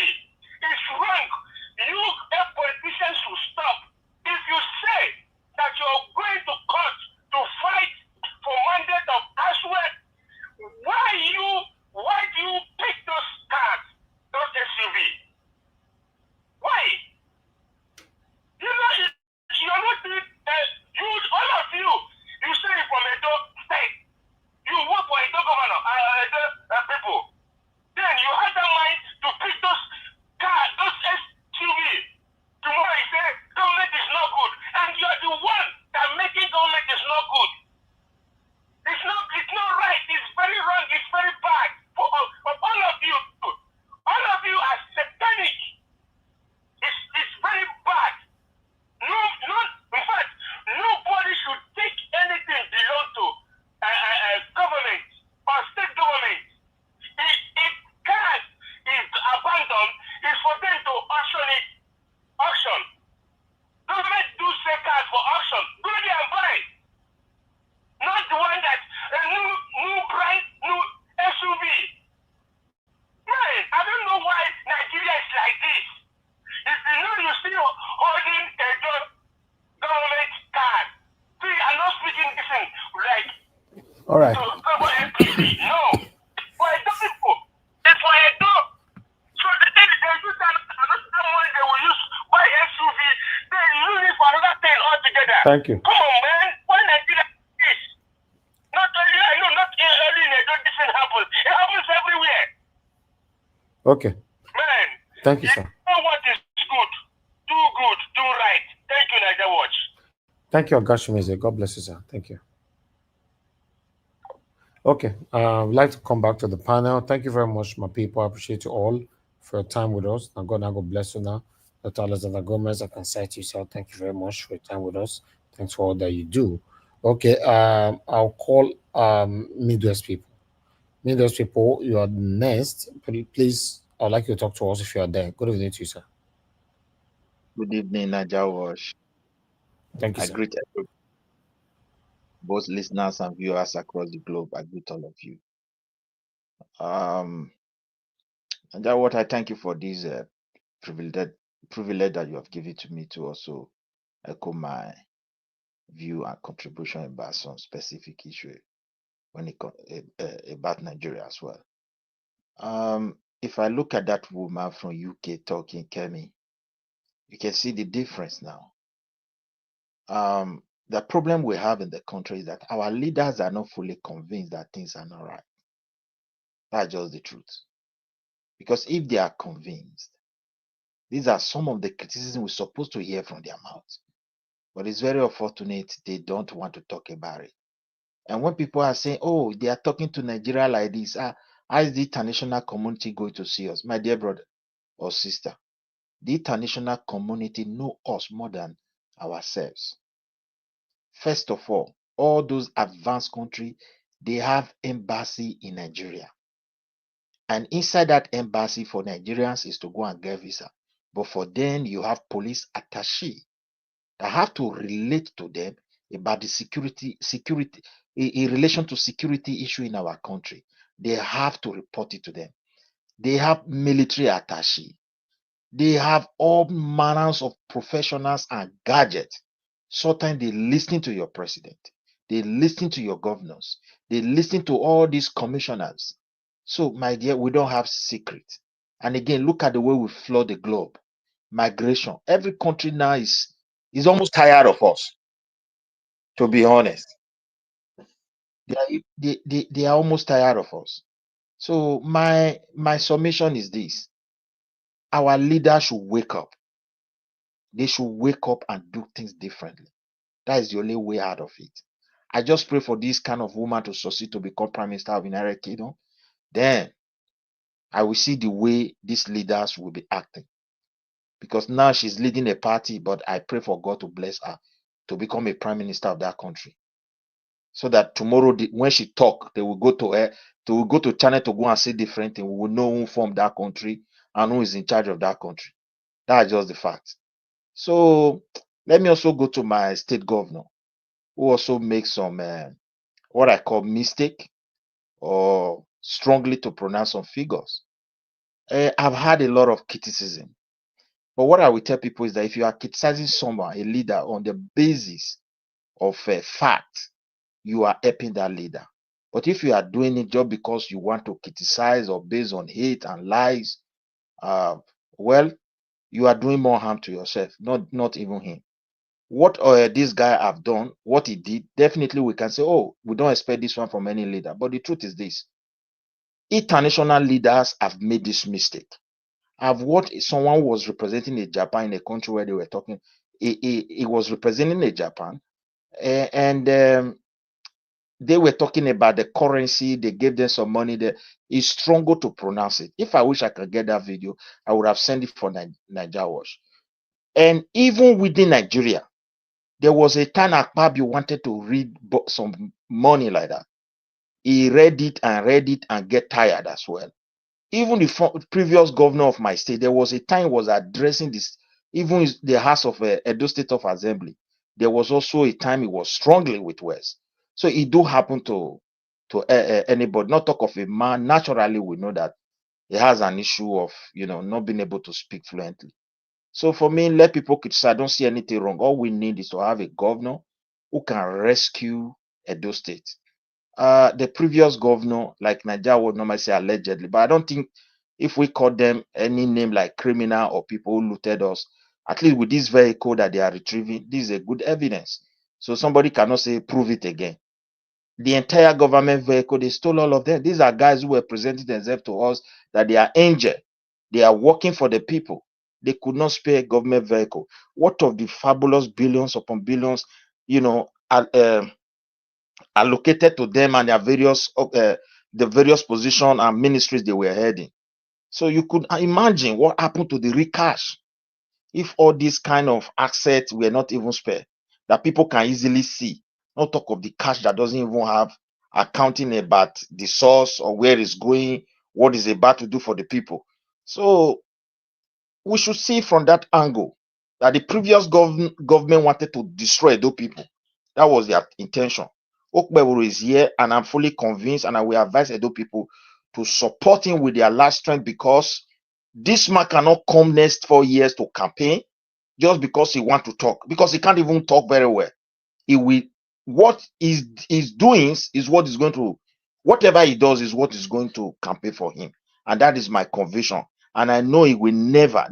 G: All right.
D: to cover FCT. No. For Edo people. It's for Edo. So they use another money they will use buy SUV. They use it for another thing altogether.
G: Thank you.
D: Come on, man. Why Nigeria is? Not only I know, not only in Edo this thing happens. It happens everywhere.
G: Okay.
D: Man.
G: Thank you, sir.
D: You know what is good? Do good, do right. Thank you, Niger Watch.
G: Thank you, Agashimize. God bless you, sir. Thank you. Okay. We'd like to come back to the panel. Thank you very much, my people. I appreciate you all for your time with us. Now, God bless you now. Dr. Alexander Gomez, I can say to you, sir, thank you very much for your time with us. Thanks for all that you do. Okay. I'll call Midwest people. Midwest people, you are next. Please, I'd like you to talk to us if you are there. Good evening to you, sir.
E: Good evening, Niger Wash.
G: Thank you,
E: I
G: sir.
E: greet both listeners and viewers across the globe. I greet all of you. Niger Wash, I thank you for this privilege that you have given to me to also echo my view and contribution about some specific issue when it about Nigeria as well. If I look at that woman from UK talking, Kemi, you can see the difference now. The problem we have in the country is that our leaders are not fully convinced that things are not right. That's just the truth. Because if they are convinced, these are some of the criticisms we're supposed to hear from their mouths. But it's very unfortunate they don't want to talk about it. And when people are saying, oh, they are talking to Nigeria like this, how is the international community going to see us? My dear brother or sister, the international community know us more than ourselves. First of all those advanced countries, they have embassy in Nigeria. And inside that embassy for Nigerians is to go and get visa. But for them, you have police attaché that have to relate to them about the security in relation to security issue in our country. They have to report it to them. They have military attaché. They have all manners of professionals and gadgets. Sometimes they listen to your president. They listen to your governors. They listen to all these commissioners. So, my dear, we don't have secret. And again, look at the way we flood the globe. Migration. Every country now is almost tired of us, to be honest. They are almost tired of us. So my submission is this. Our leaders should wake up. They should wake up and do things differently. That is the only way out of it. I just pray for this kind of woman to succeed to become Prime Minister of the United Kingdom. Then I will see the way these leaders will be acting. Because now she's leading a party, but I pray for God to bless her to become a Prime Minister of that country. So that tomorrow, when she talk, they will go to her, they will go to China to go and say different things. We will know who formed that country and who is in charge of that country. That's just the fact. So let me also go to my state governor, who also makes some what I call mistake or strongly to pronounce some figures. I've had a lot of criticism, but what I will tell people is that if you are criticizing someone, a leader, on the basis of fact, you are helping that leader. But if you are doing it just because you want to criticize or based on hate and lies, well, you are doing more harm to yourself, not even him. What this guy have done, what he did, definitely we can say, oh, we don't expect this one from any leader. But the truth is this. International leaders have made this mistake. I've watched someone who was representing a Japan in a country where they were talking. He was representing a Japan, and they were talking about the currency. They gave them some money. He struggled to pronounce it. If I wish I could get that video, I would have sent it for Niger Watch. And even within Nigeria, there was a time Akpabio wanted to read some money like that. He read it and get tired as well. Even the previous governor of my state, there was a time he was addressing this, even the House of Edo State of Assembly. There was also a time he was struggling with words. So it do happen to anybody. Not talk of a man. Naturally, we know that he has an issue of not being able to speak fluently. So for me, let people criticize. I don't see anything wrong. All we need is to have a governor who can rescue Edo State. The previous governor, like Nigeria would normally say allegedly, but I don't think if we call them any name like criminal or people who looted us, at least with this vehicle that they are retrieving, this is a good evidence. So somebody cannot say prove it again. The entire government vehicle, they stole all of them. These are guys who were presenting themselves to us that they are angel. They are working for the people. They could not spare a government vehicle. What of the fabulous billions upon billions, allocated to them and their the various position and ministries they were heading? So you could imagine what happened to the recash if all these kind of assets were not even spared, that people can easily see. Not talk of the cash that doesn't even have accounting about the source or where it's going, what is about to do for the people. So we should see from that angle that the previous government wanted to destroy those people. That was their intention. Okpeboro is here, and I'm fully convinced, and I will advise Edo people to support him with their last strength, because this man cannot come next 4 years to campaign just because he want to talk, because he can't even talk very well. He will, what he's doing is what is going to, whatever he does is what is going to campaign for him, and that is my conviction. And I know he will never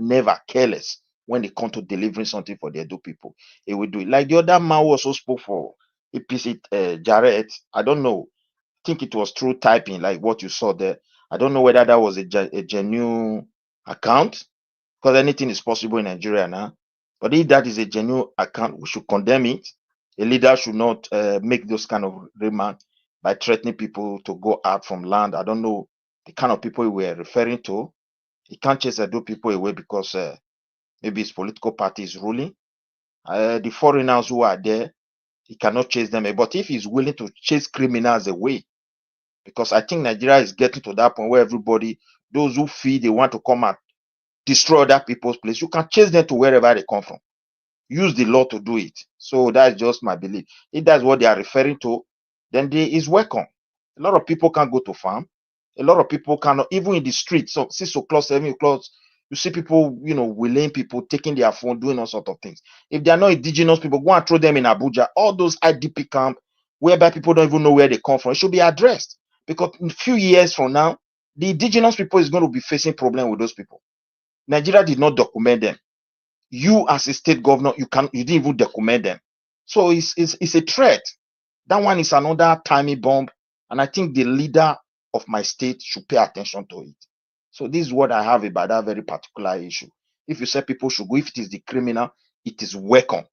E: careless when it comes to delivering something for the Edo people. He will do it. Like the other man who also spoke for APC, Jarrett. I don't know. I think it was through typing, like what you saw there. I don't know whether that was a genuine account, because anything is possible in Nigeria now. But if that is a genuine account, we should condemn it. A leader should not make those kind of remarks by threatening people to go out from land. I don't know the kind of people we were referring to. He can't chase Edo people away because maybe his political party is ruling. The foreigners who are there, he cannot chase them away. But if he's willing to chase criminals away, because I think Nigeria is getting to that point where everybody, those who feel they want to come and destroy other people's place, you can chase them to wherever they come from. Use the law to do it. So that's just my belief. If that's what they are referring to, then they is welcome. A lot of people can't go to farm. A lot of people cannot, even in the streets. So 6 o'clock, 7 o'clock, you see people, willing people taking their phone, doing all sorts of things. If they are not indigenous people, go and throw them in Abuja. All those IDP camp whereby people don't even know where they come from, it should be addressed. Because in a few years from now, the indigenous people is going to be facing problem with those people. Nigeria did not document them. You as a state governor, you didn't even document them. So it's a threat. That one is another timey bomb. And I think the leader of my state should pay attention to it. So this is what I have about that very particular issue. If you say people should go, if it is the criminal, it is welcome.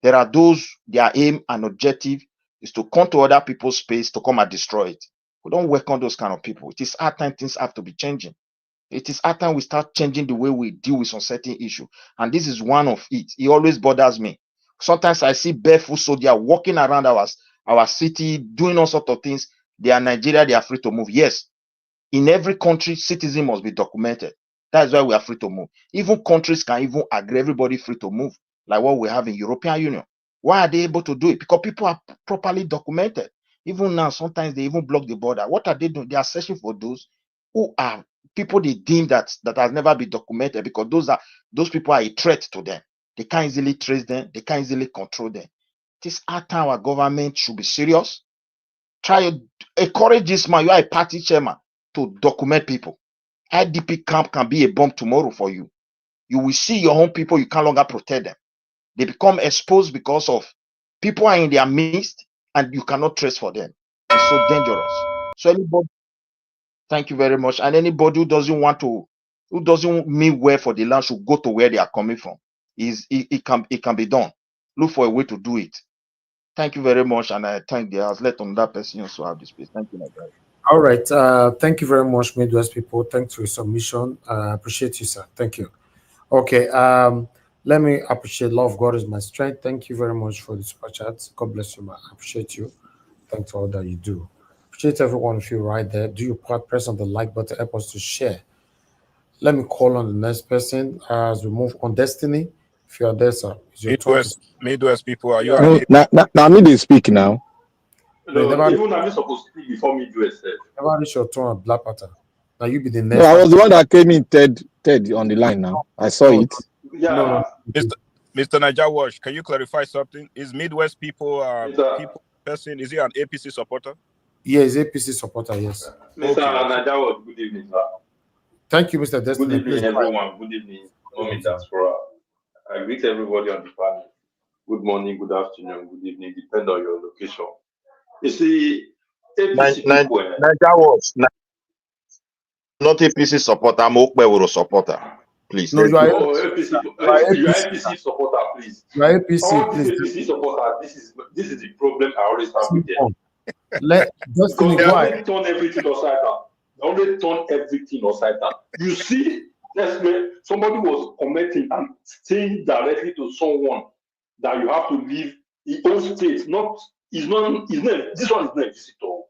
E: There are those, their aim and objective is to come to other people's space to come and destroy it. We don't welcome those kind of people. It is our time things have to be changing. It is our time we start changing the way we deal with some certain issue. And this is one of it. It always bothers me. Sometimes I see barefoot soldiers walking around our city, doing all sorts of things. They are Nigeria, they are free to move. Yes, in every country, citizen must be documented. That's why we are free to move. Even countries can even agree everybody free to move, like what we have in European Union. Why are they able to do it? Because people are properly documented. Even now, sometimes they even block the border. What are they doing? They are searching for those who are people they deem that has never been documented, because those people are a threat to them. They can't easily trace them. They can't easily control them. This time our government should be serious. Try to encourage this man. You are a party chairman to document people. IDP camp can be a bomb tomorrow for you. You will see your own people, you can no longer protect them. They become exposed because of people are in their midst and you cannot trace for them. It's so dangerous. So anybody, thank you very much. And anybody who doesn't mean well for the land should go to where they are coming from. It can be done. Look for a way to do it. Thank you very much. And I thank the house. Let on that person also have the space. Thank you, my guy.
G: All right. Thank you very much, Midwest people. Thanks for your submission. Appreciate you, sir. Thank you. Okay. Let me appreciate Love God is my strength. Thank you very much for the super chat. God bless you, man. I appreciate you. Thanks for all that you do. Appreciate every one of you right there. Do your part, press on the like button, help us to share. Let me call on the next person as we move on. Destiny, if you are there, sir, it's your turn.
C: Midwest people, are you?
V: Now me they speak now.
C: No, even I'm supposed to speak before Midwest.
G: Never reach your turn at Black Panther. Now you be the next.
V: No, I was the one that came in third on the line now. I saw it.
C: Yeah. No. Mr. Niger Wash, can you clarify something? Is Midwest people person, is he an APC supporter?
F: Yes, APC supporter, yes.
C: Mr. Najawa, good evening, sir.
F: Thank you, Mr. Destiny.
C: Good evening,
F: Please,
C: everyone. Good evening, Mommy Diaspora. I greet everybody on the panel. Good morning, good afternoon, good evening, depending on your location. You see, APC people.
E: Not APC supporter, I'm Okpeworo supporter. Please.
F: No, you are
C: APC supporter, please.
F: You are APC,
C: All
F: please.
C: APC supporters, this is the problem I always have with them.
F: Destiny,
C: Because they
F: go
C: always
F: ahead.
C: turn everything upside down. They always turn everything upside down. You see, that's where somebody was commenting and saying directly to someone that you have to leave the own state. This one is not a visitor.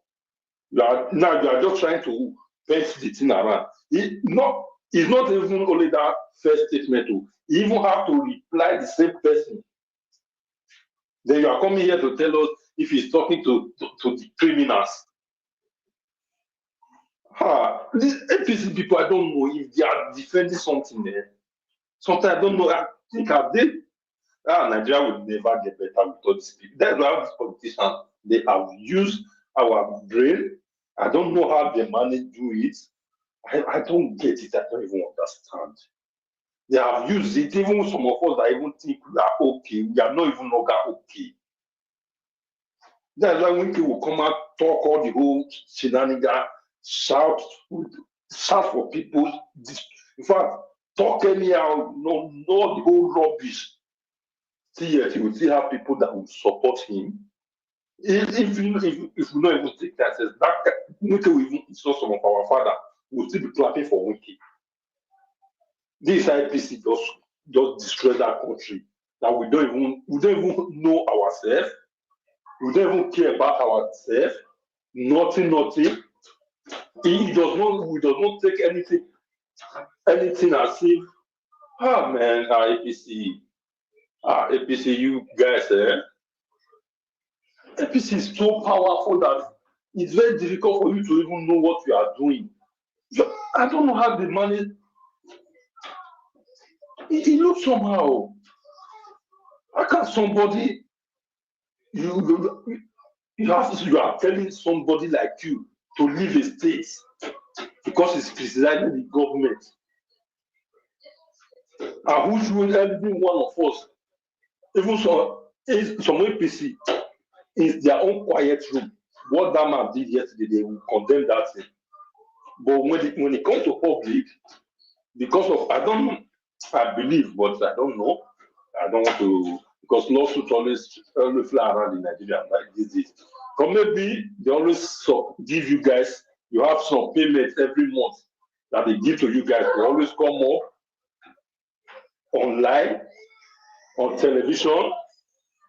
C: You are just trying to paint the thing around. It's not even only that first statement. You even have to reply the same person. Then you are coming here to tell us if he's talking to the criminals. These APC people, I don't know if they are defending something there. Sometimes I don't know. I think Nigeria will never get better with all these people. That's why these politicians, they have used our brain. I don't know how they manage to do it. I don't get it. I don't even understand. They have used it. Even some of us that even think we are okay. We are not even longer okay. That's why when people come out, talk all the whole shenanigans, shout for people. In fact, talk anyhow, no the whole rubbish. See, yes, you will see have people that will support him. If we not even take that, Wike will even install some of our father will still be clapping for Wike. This IPC just destroy that country. That we don't even know ourselves. We don't even care about ourselves. Nothing. We does not take anything as if, man, APC, you guys, APC is so powerful that it's very difficult for you to even know what you are doing. I don't know how they manage. It looks somehow. How can somebody you are telling somebody like you to leave a state because it's criticizing the government? And who should every one of us, even some APC, is their own quiet room. What that man did yesterday, they will condemn that thing. But when it comes to public, because of I believe, but I don't know. I don't want to, because lawsuits always fly around in Nigeria like this. But maybe they always give you guys, you have some payments every month that they give to you guys. They always come up online, on television,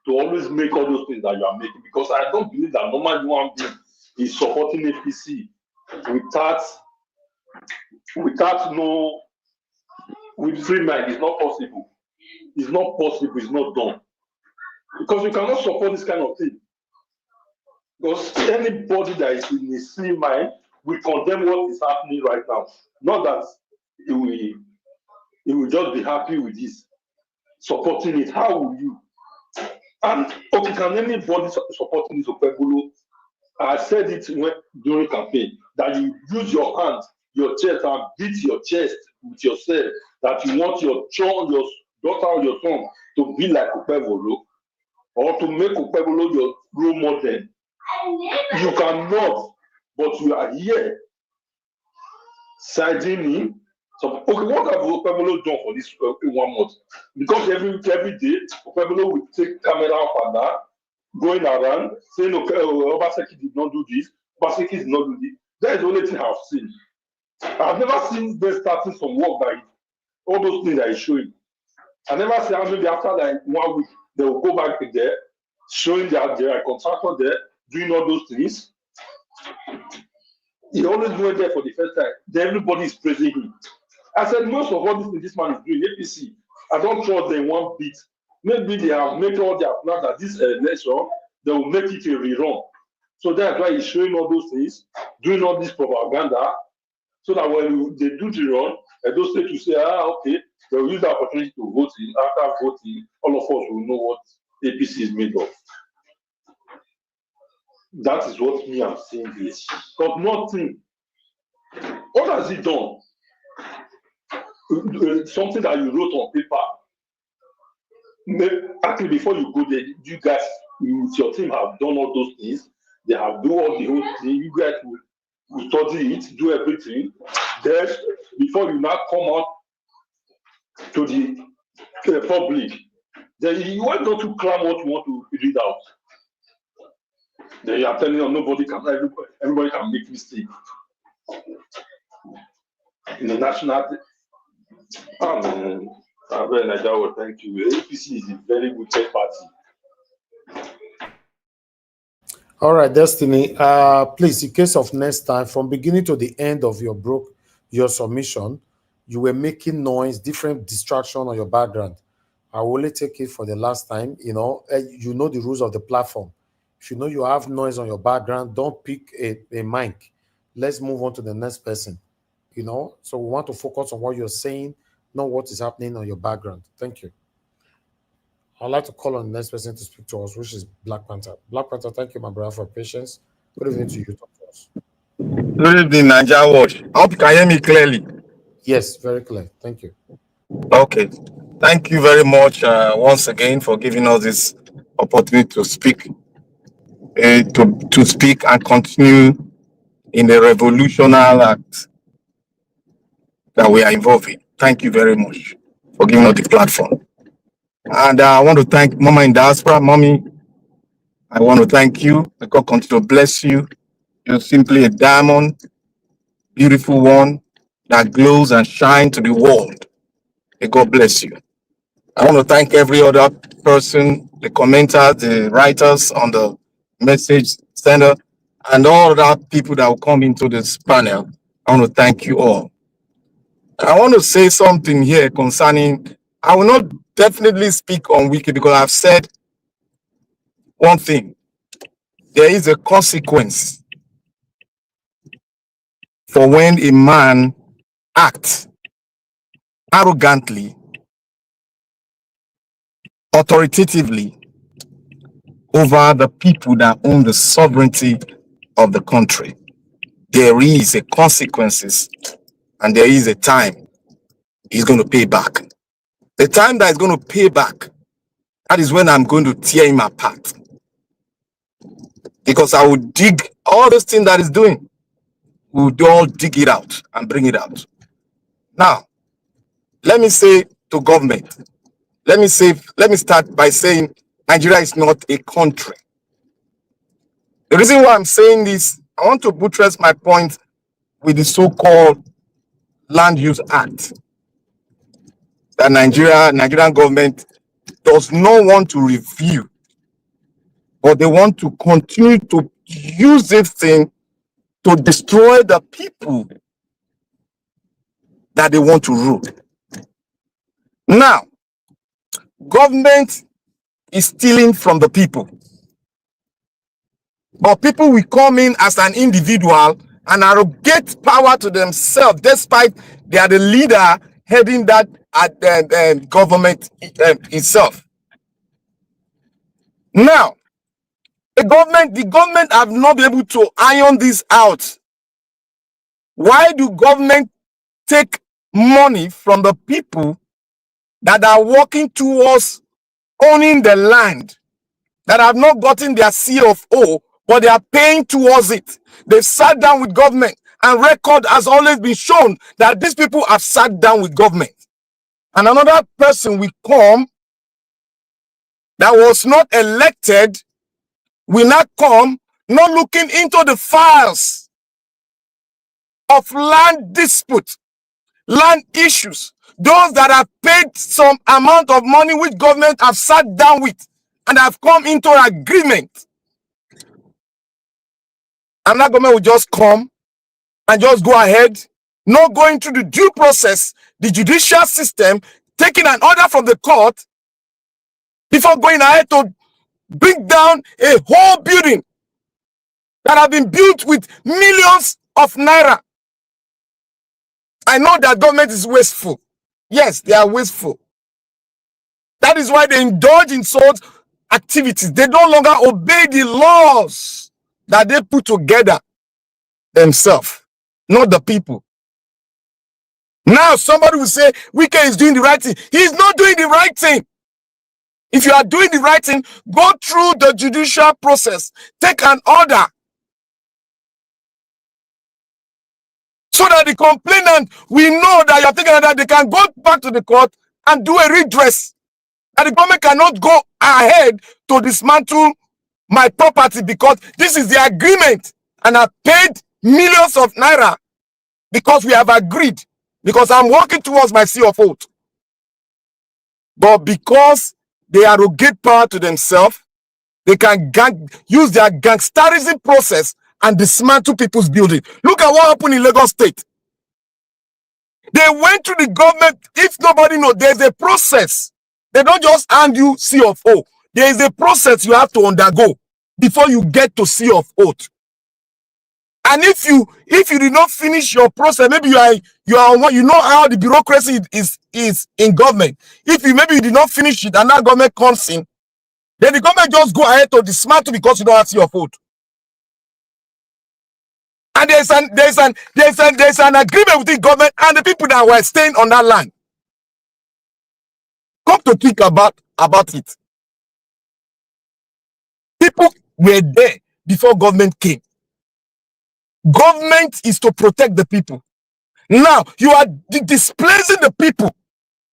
C: to always make all those things that you are making. Because I don't believe that normal human being is supporting APC with free mind. It's not possible. It's not possible. It's not done. Because you cannot support this kind of thing. Because anybody that is in his free mind will condemn what is happening right now. Not that he will just be happy with this, supporting it. How will you? And okay, can anybody supporting this Okpebolo? I said it during campaign that you use your hands, your chest, and beat your chest with yourself that you want your daughter or your son to be like Okpebolo or to make Okpebolo your role model. You cannot, but you are here siding him. So, okay, what have Okpebolo done for this 1 month? Because every day, Okpebolo will take camera up and down, going around, saying, okay, Obaseki did not do this, Obaseki did not do this. That is the only thing I've seen. I've never seen them starting some work that all those things that he's showing. I never see how maybe after like 1 week, they will go back there, showing that there are contractors there, doing all those things. He always went there for the first time. Then everybody is praising him. I said, most of all this man is doing, APC, I don't trust them one bit. Maybe they have made all their plans that this election, they will make it a rerun. So that's why he's showing all those things, doing all this propaganda, so that when they do the run, those states will say, okay, they will use the opportunity to vote in. After voting, all of us will know what APC is made of. That is what me I'm saying here. Because nothing. What has he done? Something that you wrote on paper. Actually, before you go there, you guys, with your team have done all those things. They have done all the whole thing. You guys will study it, do everything. Then, before you now come out to the public, then you want not to claim what you want to read out. Then you are telling them nobody can, everybody can make mistake. In the national, Nigeria, thank you. APC is a very wicked party.
F: All right, Destiny. Please, in case of next time, from beginning to the end of your submission, you were making noise, different distraction on your background. I will only take it for the last time. You know the rules of the platform. If you know you have noise on your background, don't pick a mic. Let's move on to the next person. So we want to focus on what you're saying, not what is happening on your background. Thank you. I'd like to call on the next person to speak to us, which is Black Panther. Black Panther, thank you, my brother, for patience. Good evening to you. Talk to us.
H: Good evening, Nigeria Watch. I hope you can hear me clearly.
F: Yes, very clear. Thank you.
H: Okay. Thank you very much once again for giving us this opportunity to speak, to speak and continue in the revolutionary act that we are involved in. Thank you very much for giving us the platform. And I want to thank Mama in Diaspora. Mommy, I want to thank you. May God continue to bless you. You're simply a diamond, beautiful one that glows and shines to the world. May God bless you. I want to thank every other person, the commenters, the writers on the message sender, and all other people that will come into this panel. I want to thank you all. I want to say something here concerning, I will not definitely speak on Wiki because I've said one thing. There is a consequence for when a man acts arrogantly, authoritatively over the people that own the sovereignty of the country. There is a consequences and there is a time he's going to pay back. The time that he's going to pay back, that is when I'm going to tear him apart. Because I will dig all this thing that he's doing. We will all dig it out and bring it out. Now, let me say to government, let me start by saying Nigeria is not a country. The reason why I'm saying this, I want to buttress my point with the so-called Land Use Act that Nigerian government does not want to review, but they want to continue to use this thing to destroy the people that they want to rule. Now, government is stealing from the people. But people will come in as an individual and arrogate power to themselves, despite they are the leader heading that government itself. Now, the government have not been able to iron this out. Why do government take money from the people that are working towards owning the land, that have not gotten their CFO, but they are paying towards it? They've sat down with government, and record has always been shown that these people have sat down with government. And another person will come that was not elected, will not come, not looking into the files of land dispute, land issues, those that have paid some amount of money which government have sat down with and have come into agreement. And that government will just come and just go ahead, not going through the due process, the judicial system, taking an order from the court before going ahead to bring down a whole building that have been built with millions of naira. I know that government is wasteful. Yes, they are wasteful. That is why they indulge in such activities. They no longer obey the laws that they put together themselves, not the people. Now somebody will say Wike is doing the right thing. He's not doing the right thing. If you are doing the right thing, go through the judicial process, take an order, so that the complainant will know that you are taking that they can go back to the court and do a redress. And the government cannot go ahead to dismantle my property because this is the agreement. And I paid millions of naira because we have agreed. Because I'm working towards my seal of oath. But because they arrogate power to themselves, they can use their gangsterism process and dismantle people's building. Look at what happened in Lagos State. They went to the government. If nobody knows, there's a process. They don't just hand you CFO. There is a process you have to undergo before you get to CFO. And if you did not finish your process, maybe you know how the bureaucracy is in government. If you did not finish it and that government comes in, then the government just go ahead to dismantle because you don't have CFO. And there's an agreement with the government and the people that were staying on that land. Come to think about it. People were there before government came. Government is to protect the people. Now you are displacing the people.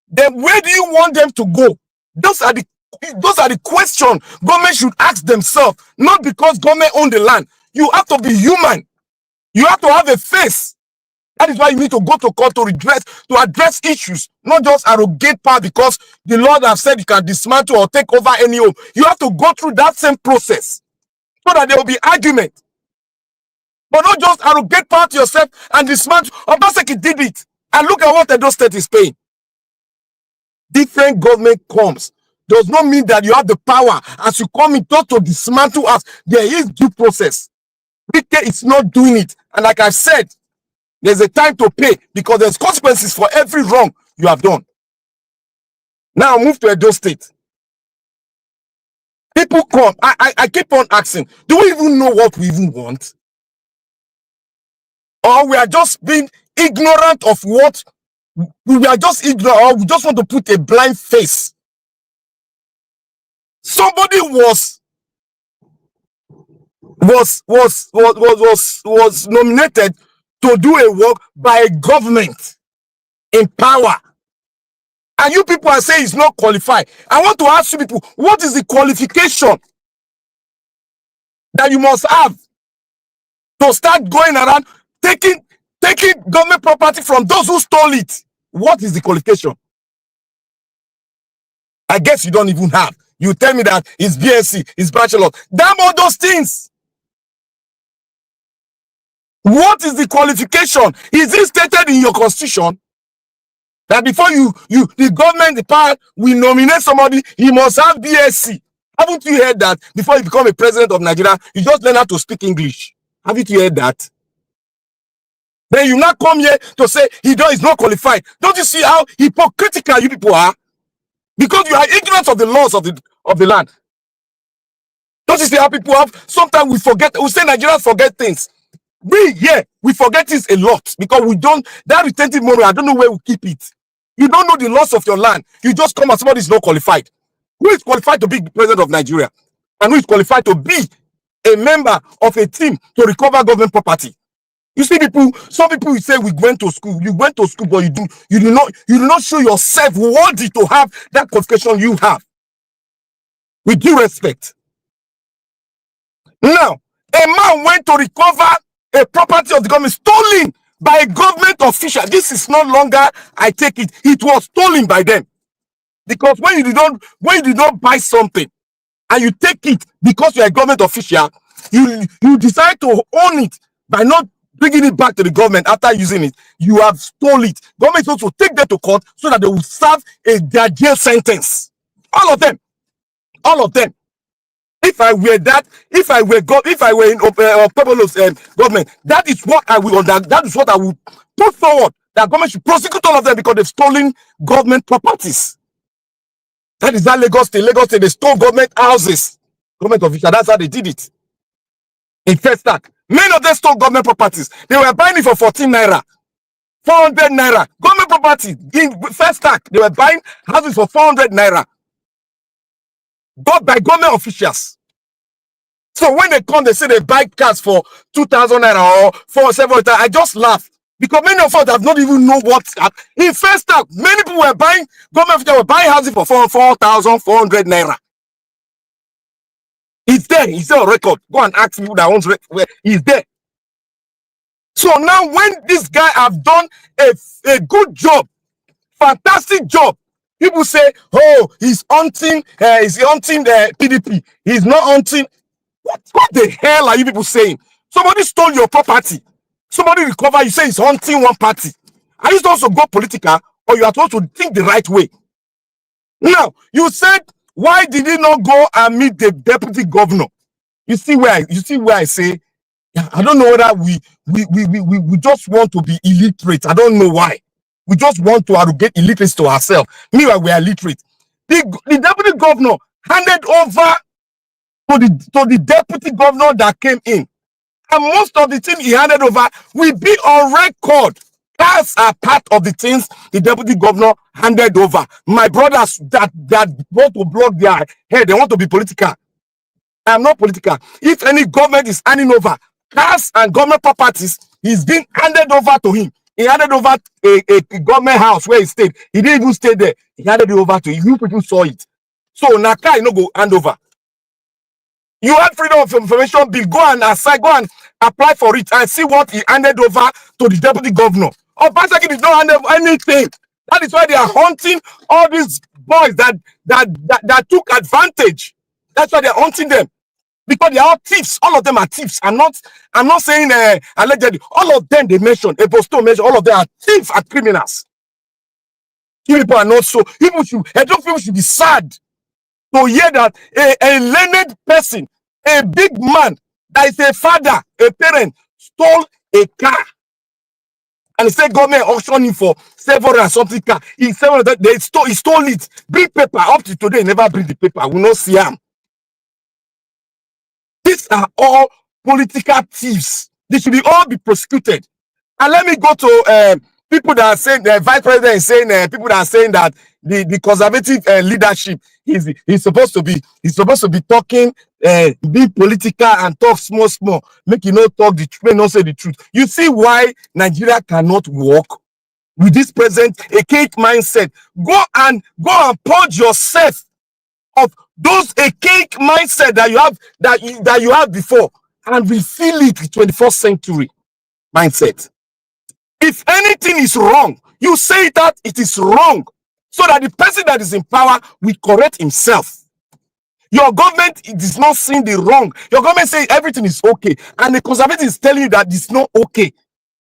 H: Then where do you want them to go? Those are the questions government should ask themselves. Not because government owns the land. You have to be human. You have to have a face. That is why you need to go to court to address issues, not just arrogate power because the Lord has said you can dismantle or take over any home. You have to go through that same process so that there will be argument. But not just arrogate power to yourself and dismantle. Obaseki did it. And look at what Edo State is paying. Different government comes. Does not mean that you have the power as you come in to dismantle us. There is due process. Wike is not doing it. And like I said, there's a time to pay because there's consequences for every wrong you have done. Now move to Edo State. People come. I keep on asking, do we even know what we even want? Or we are just being ignorant of what we are just ignorant, or we just want to put a blind face. Somebody was nominated to do a work by a government in power. And you people are saying he's not qualified. I want to ask you people, what is the qualification that you must have to start going around taking government property from those who stole it? What is the qualification? I guess you don't even have. You tell me that it's BSc, it's bachelor. Damn all those things. What is the qualification? Is it stated in your constitution that before the government, the power, will nominate somebody, he must have BSc? Haven't you heard that before you become a president of Nigeria, you just learn how to speak English? Haven't you heard that? Then you now come here to say he's not qualified. Don't you see how hypocritical you people are? Because you are ignorant of the laws of the land. Don't you see how people have? Sometimes we forget. We say Nigerians forget things. We forget things a lot because we don't. That retentive memory, I don't know where we keep it. You don't know the laws of your land. You just come and somebody is not qualified. Who is qualified to be the president of Nigeria? And who is qualified to be a member of a team to recover government property? You see, some people will say we went to school. You went to school, but you do not show yourself worthy to have that qualification you have. With due respect. Now, a man went to recover a property of the government stolen by a government official. This is no longer, I take it, it was stolen by them. Because when you do not buy something and you take it because you're a government official, you decide to own it by not bringing it back to the government after using it. You have stolen it. Government also take them to court so that they will serve their jail sentence. All of them. If I were in Pablo's government, that is what I will put forward. That government should prosecute all of them because they've stolen government properties. That is that Lagos State. They stole government houses. Government official. That's how they did it. in first stack. Many of them stole government properties. They were buying it for 14 naira, 400 naira. Government property in first stack, they were buying houses for 400 naira. Bought by government officials. So when they come, they say they buy cars for 2,000 naira or for 700. I just laugh because many of us have not even know what's up. In first stack, many people were buying, government officials were buying houses for 4,400 naira. It's there. It's there on record. Go and ask people that owns where he's there. So now when this guy have done a good job, fantastic job, people say, oh, he's hunting PDP. He's not hunting. What the hell are you people saying? Somebody stole your property. Somebody recover. You say he's hunting one party. Are you supposed to go political or you are supposed to think the right way? Now, you said, why did he not go and meet the deputy governor? You see where I say, I don't know whether we just want to be illiterate. I don't know why. We just want to arrogate illiteracy to ourselves. Meanwhile, we are illiterate. The deputy governor handed over to the deputy governor that came in. And most of the things he handed over will be on record. Cars are part of the things the deputy governor handed over. My brothers that want to block their head, they want to be political. I am not political. If any government is handing over cars and government properties, he's being handed over to him. He handed over a government house where he stayed. He didn't even stay there. He handed it over to him. You people saw it. So Naka, you know, go hand over. You have freedom of information bill. Go and apply for it and see what he handed over to the deputy governor. Obaseki did not hand over anything. That is why they are hunting all these boys that took advantage. That's why they are hunting them. Because they are all thieves. All of them are thieves. I'm not saying allegedly. All of them they mentioned, Ebosto mentioned, all of them are thieves and criminals. People are not so. People should be sad to hear that a learned person, a big man, that is a father, a parent, stole a car. And he said government auctioned him for 700 and something car. He stole it. Bring paper. Up to today, never bring the paper. We not see him. These are all political thieves. They should all be prosecuted. And let me go to people that are saying the vice president is saying people that are saying that the conservative leadership is supposed to be talking, be political and talk small, make you not talk the truth, not say the truth. You see why Nigeria cannot work with this present archaic mindset. Go and purge yourself of those archaic mindset that you have before and refill it with 21st century mindset. If anything is wrong, you say that it is wrong so that the person that is in power will correct himself. Your government is not seeing the wrong. Your government says everything is okay, and the conservative is telling you that it's not okay.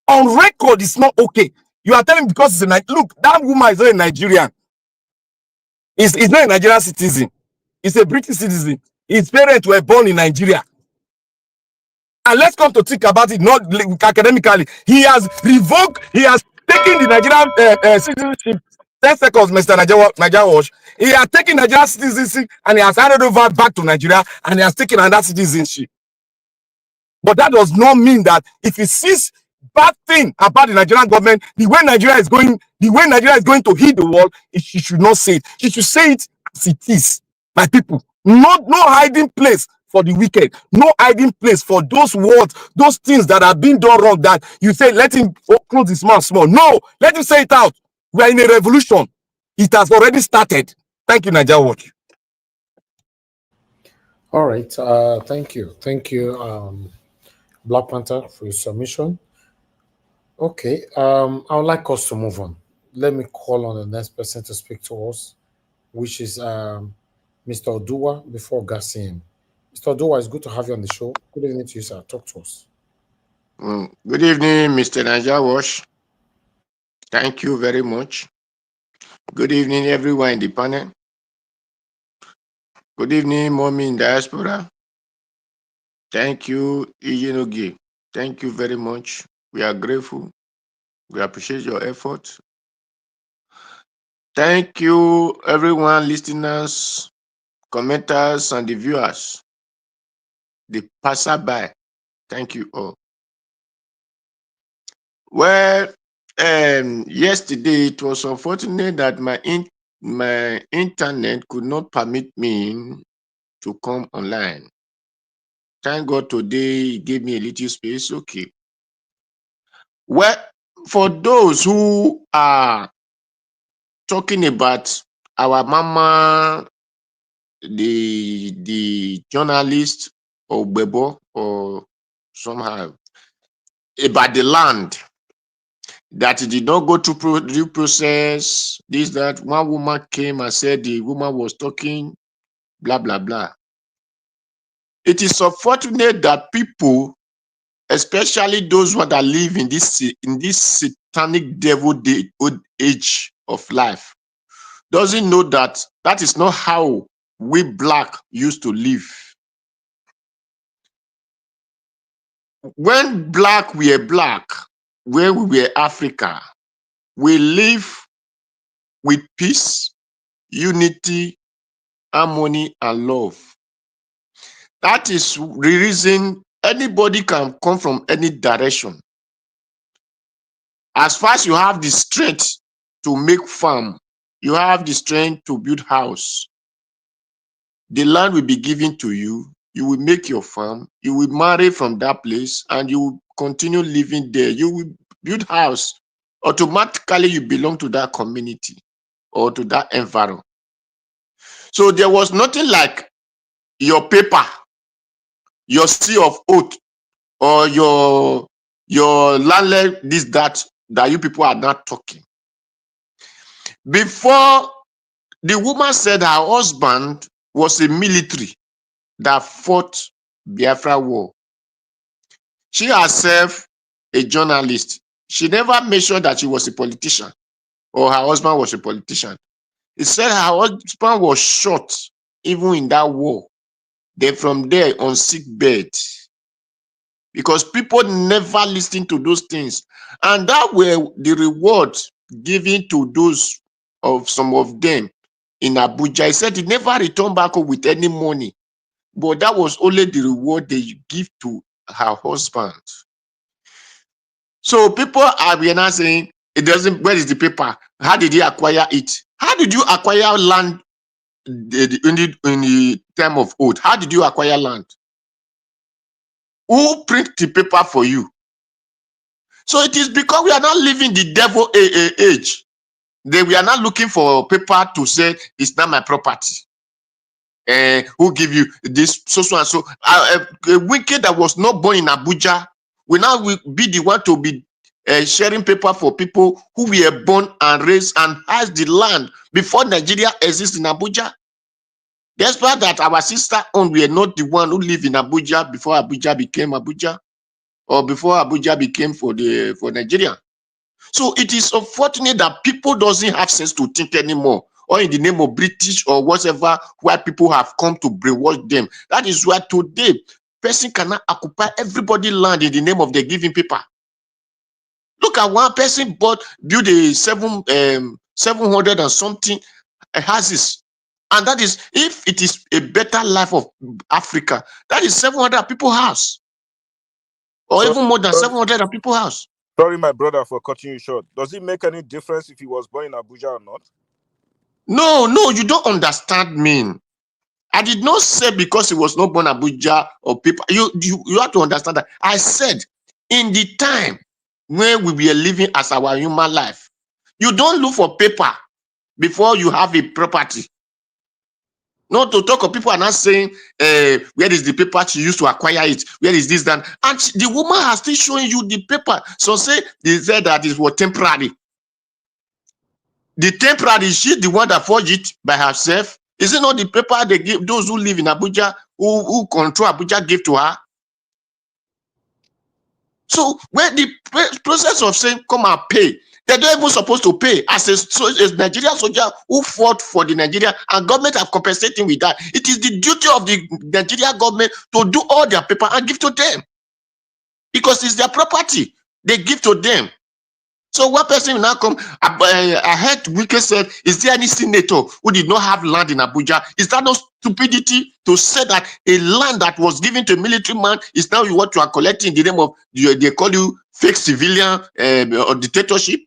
H: On record, it's not okay. You are telling because it's a look, that woman is not a Nigerian. It's not a Nigerian citizen. It's a British citizen. His parents were born in Nigeria. And let's come to think about it, not academically. He has revoked, he has taken the Nigerian citizenship. 10 seconds, Mr. Nigeria Wash. He has taken Nigerian citizenship and he has handed over back to Nigeria and he has taken another citizenship. But that does not mean that if he sees bad thing about the Nigerian government, the way Nigeria is going to hit the wall, she should not say it. She should say it as it is. My people, no hiding place for the wicked, no hiding place for those words, those things that are being done wrong, that you say, let him close his mouth small. No, let him say it out. We are in a revolution. It has already started. Thank you, Nigeria Watch.
F: All right. Thank you. Thank you, Black Panther, for your submission. Okay. I would like us to move on. Let me call on the next person to speak to us, which is Mr. Oduwa before Gassim. Mr. Oduwa, it's good to have you on the show. Good evening to you, sir. Talk to us.
I: Good evening, Mr. Nigeria Wash. Thank you very much. Good evening, everyone in the panel. Good evening, Mommy in diaspora. Thank you, Ijinogi. Thank you very much. We are grateful. We appreciate your effort. Thank you, everyone, listeners, commenters, and the viewers, the passerby. Thank you all. Well, yesterday it was unfortunate that my internet could not permit me to come online. Thank God today he gave me a little space. Okay. Well, for those who are talking about our mama, the journalist or Bebo or somehow about the land that it did not go through due process, this, that. One woman came and said the woman was talking, blah, blah, blah. It is unfortunate that people, especially those who that live in this satanic devil age of life, doesn't know that that is not how we black used to live. When black were black, when we were Africa, we live with peace, unity, harmony, and love. That is the reason anybody can come from any direction. As far as you have the strength to make farm, you have the strength to build house, the land will be given to you. You will make your farm, you will marry from that place, and you will continue living there. You will build house. Automatically, you belong to that community or to that environment. So there was nothing like your paper, your seal of oath, or your landlord, this, that you people are not talking. Before, the woman said her husband was a military that fought Biafra war. She herself, a journalist. She never made sure that she was a politician or her husband was a politician. He said her husband was shot even in that war. Then from there on sick bed. Because people never listen to those things. And that were the rewards given to those of some of them in Abuja. He said he never returned back with any money. But that was only the reward they give to her husband. So people are now saying, it doesn't, where is the paper? How did he acquire it? How did you acquire land in the time of oath? How did you acquire land? Who print the paper for you? So it is because we are not living the devil age. We are not looking for paper to say it's not my property. Who give you this so and so? A wicked that was not born in Abuja will now be the one to be sharing paper for people who were born and raised and has the land before Nigeria exists in Abuja. Despite that, our sister own were not the one who lived in Abuja before Abuja became Abuja, or before Abuja became for Nigeria. So it is unfortunate that people doesn't have sense to think anymore, or in the name of British or whatever, why people have come to brainwash them. That is why today, person cannot occupy everybody's land in the name of the giving paper. Look at one person built a 700 and something houses. And that is, if it is a better life of Africa, that is 700 people house. Or even more than 700 people house.
A: Sorry, my brother, for cutting you short. Does it make any difference if he was born in Abuja or not?
I: No, you don't understand me. I did not say because he was not born in Abuja or people. You have to understand that. I said in the time when we were living as our human life, you don't look for paper before you have a property. Not to talk of people are not saying, where is the paper she used to acquire it? Where is this, that? And the woman has still showing you the paper. So they said that it was temporary. The temporary, is she the one that forged it by herself? Is it not the paper they give those who live in Abuja, who control Abuja, give to her? So when the process of saying, come and pay, they're not even supposed to pay as a Nigerian soldier who fought for the Nigeria, and government are compensating with that. It is the duty of the Nigerian government to do all their paper and give to them. Because it's their property. They give to them. So one person will now come. I heard Wike said, is there any senator who did not have land in Abuja? Is that no stupidity to say that a land that was given to a military man is now what you are collecting in the name of, they call you fake civilian or dictatorship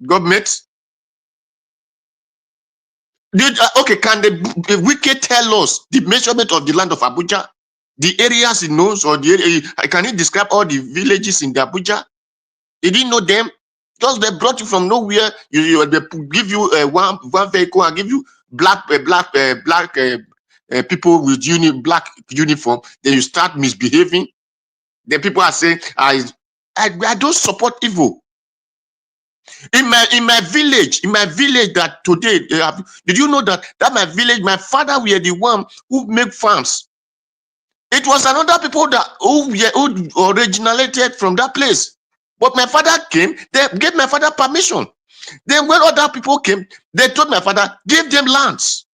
I: government? Okay, can the Wike tell us the measurement of the land of Abuja? The areas he knows, or the area, can he describe all the villages in the Abuja? He didn't know them. Just they brought you from nowhere. They give you one vehicle and give you black people with black uniform. Then you start misbehaving. Then people are saying, I don't support evil. In my village that today did you know that my village, my father were the one who make farms. It was another people that who originated from that place. But my father came, they gave my father permission. Then when other people came, they told my father, give them lands.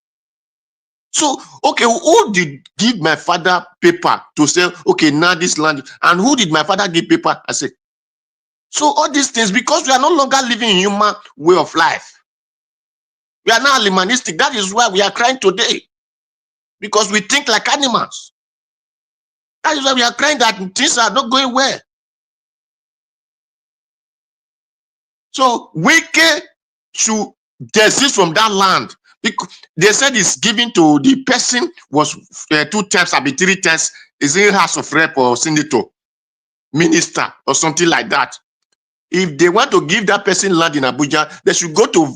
I: So, okay, who did give my father paper to say, okay, now this land, and who did my father give paper? I said, so all these things, because we are no longer living in human way of life. We are now animalistic. That is why we are crying today. Because we think like animals. That is why we are crying that things are not going well. So Wike should desist from that land. Because they said it's given to the person was 2 times, maybe 3 times, is in House of Rep or Senator, Minister, or something like that. If they want to give that person land in Abuja, they should go to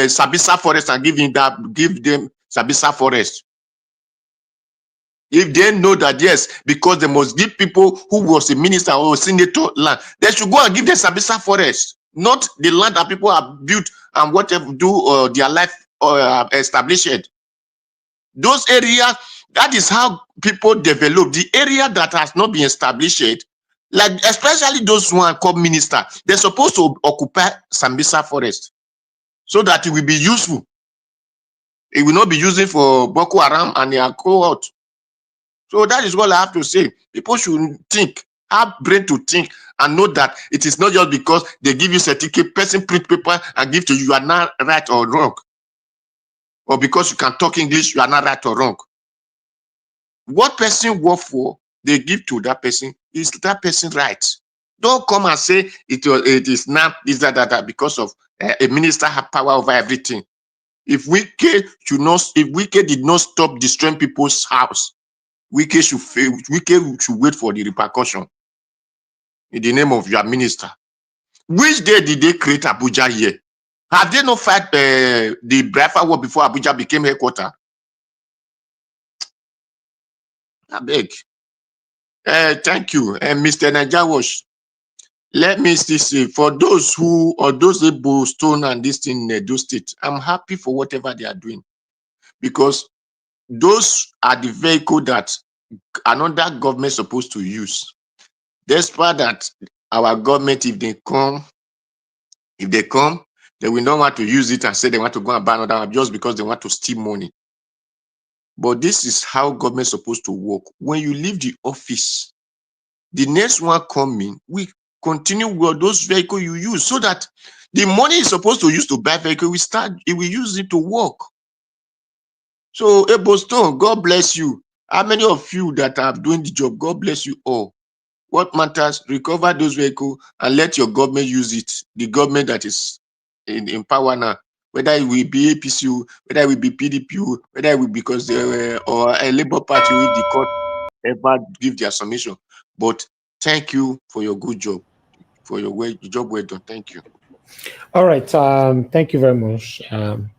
I: Sabisa Forest and give them Sabisa Forest. If they know that, yes, because they must give people who was a minister or a senator land, they should go and give them Sabisa Forest, not the land that people have built and whatever do their life or established. Those areas, that is how people develop. The area that has not been established, like especially those who are called minister, they're supposed to occupy Sambisa Forest so that it will be useful. It will not be using for Boko Haram and their cohort. So that is what I have to say. People should think, have brain to think, and know that it is not just because they give you certificate, person print paper and give to you, you are not right or wrong. Or because you can talk English, you are not right or wrong. What person work for, they give to that person, is that person right? Don't come and say it is not this, that, because of a minister have power over everything. If Wike did not stop destroying people's house, Wike should wait for the repercussion in the name of your minister. Which day did they create Abuja here? Have they not fight the Biafra war before Abuja became headquarters? I beg. Thank you. And Mr. Najawash, let me still say, for those who, or those able stone and this thing in Edo State, I'm happy for whatever they are doing. Because those are the vehicle that another government is supposed to use. Despite that, our government, if they come, they will not want to use it and say they want to go and buy another one just because they want to steal money. But this is how government is supposed to work. When you leave the office, the next one coming, we continue with those vehicles you use so that the money is supposed to use to buy vehicle, we use it to work. So, Eboston, God bless you. How many of you that are doing the job, God bless you all. What matters, recover those vehicles and let your government use it. The government that is in power now, whether it will be APCU, whether it will be PDP, whether it will be because or a Labour Party with the court ever give their submission. But thank you for your good job, for your job well done. Thank you.
F: All right. Thank you very much, Oga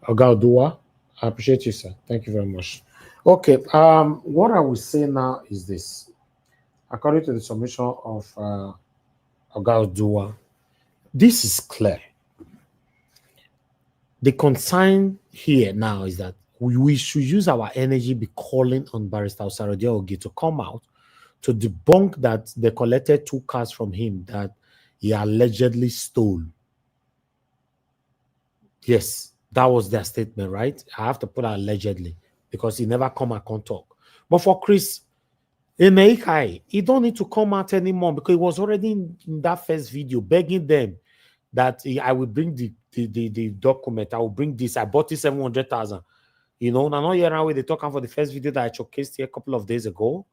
F: Oduwa. I appreciate you, sir. Thank you very much. Okay. What I will say now is this. According to the submission of Oga Oduwa, this is clear. The concern here now is that we should use our energy be calling on Barrister Osarode Ogi to come out to debunk that they collected 2 cars from him that he allegedly stole. Yes, that was their statement, right? I have to put allegedly because he never come and talk. But for Chris
G: Eneikai, he don't need to come out anymore because he was already in that first video begging them that I will bring the document. I will bring this. I bought it 700,000. You know, now not here where they talking for the first video that I showcased here a couple of days ago.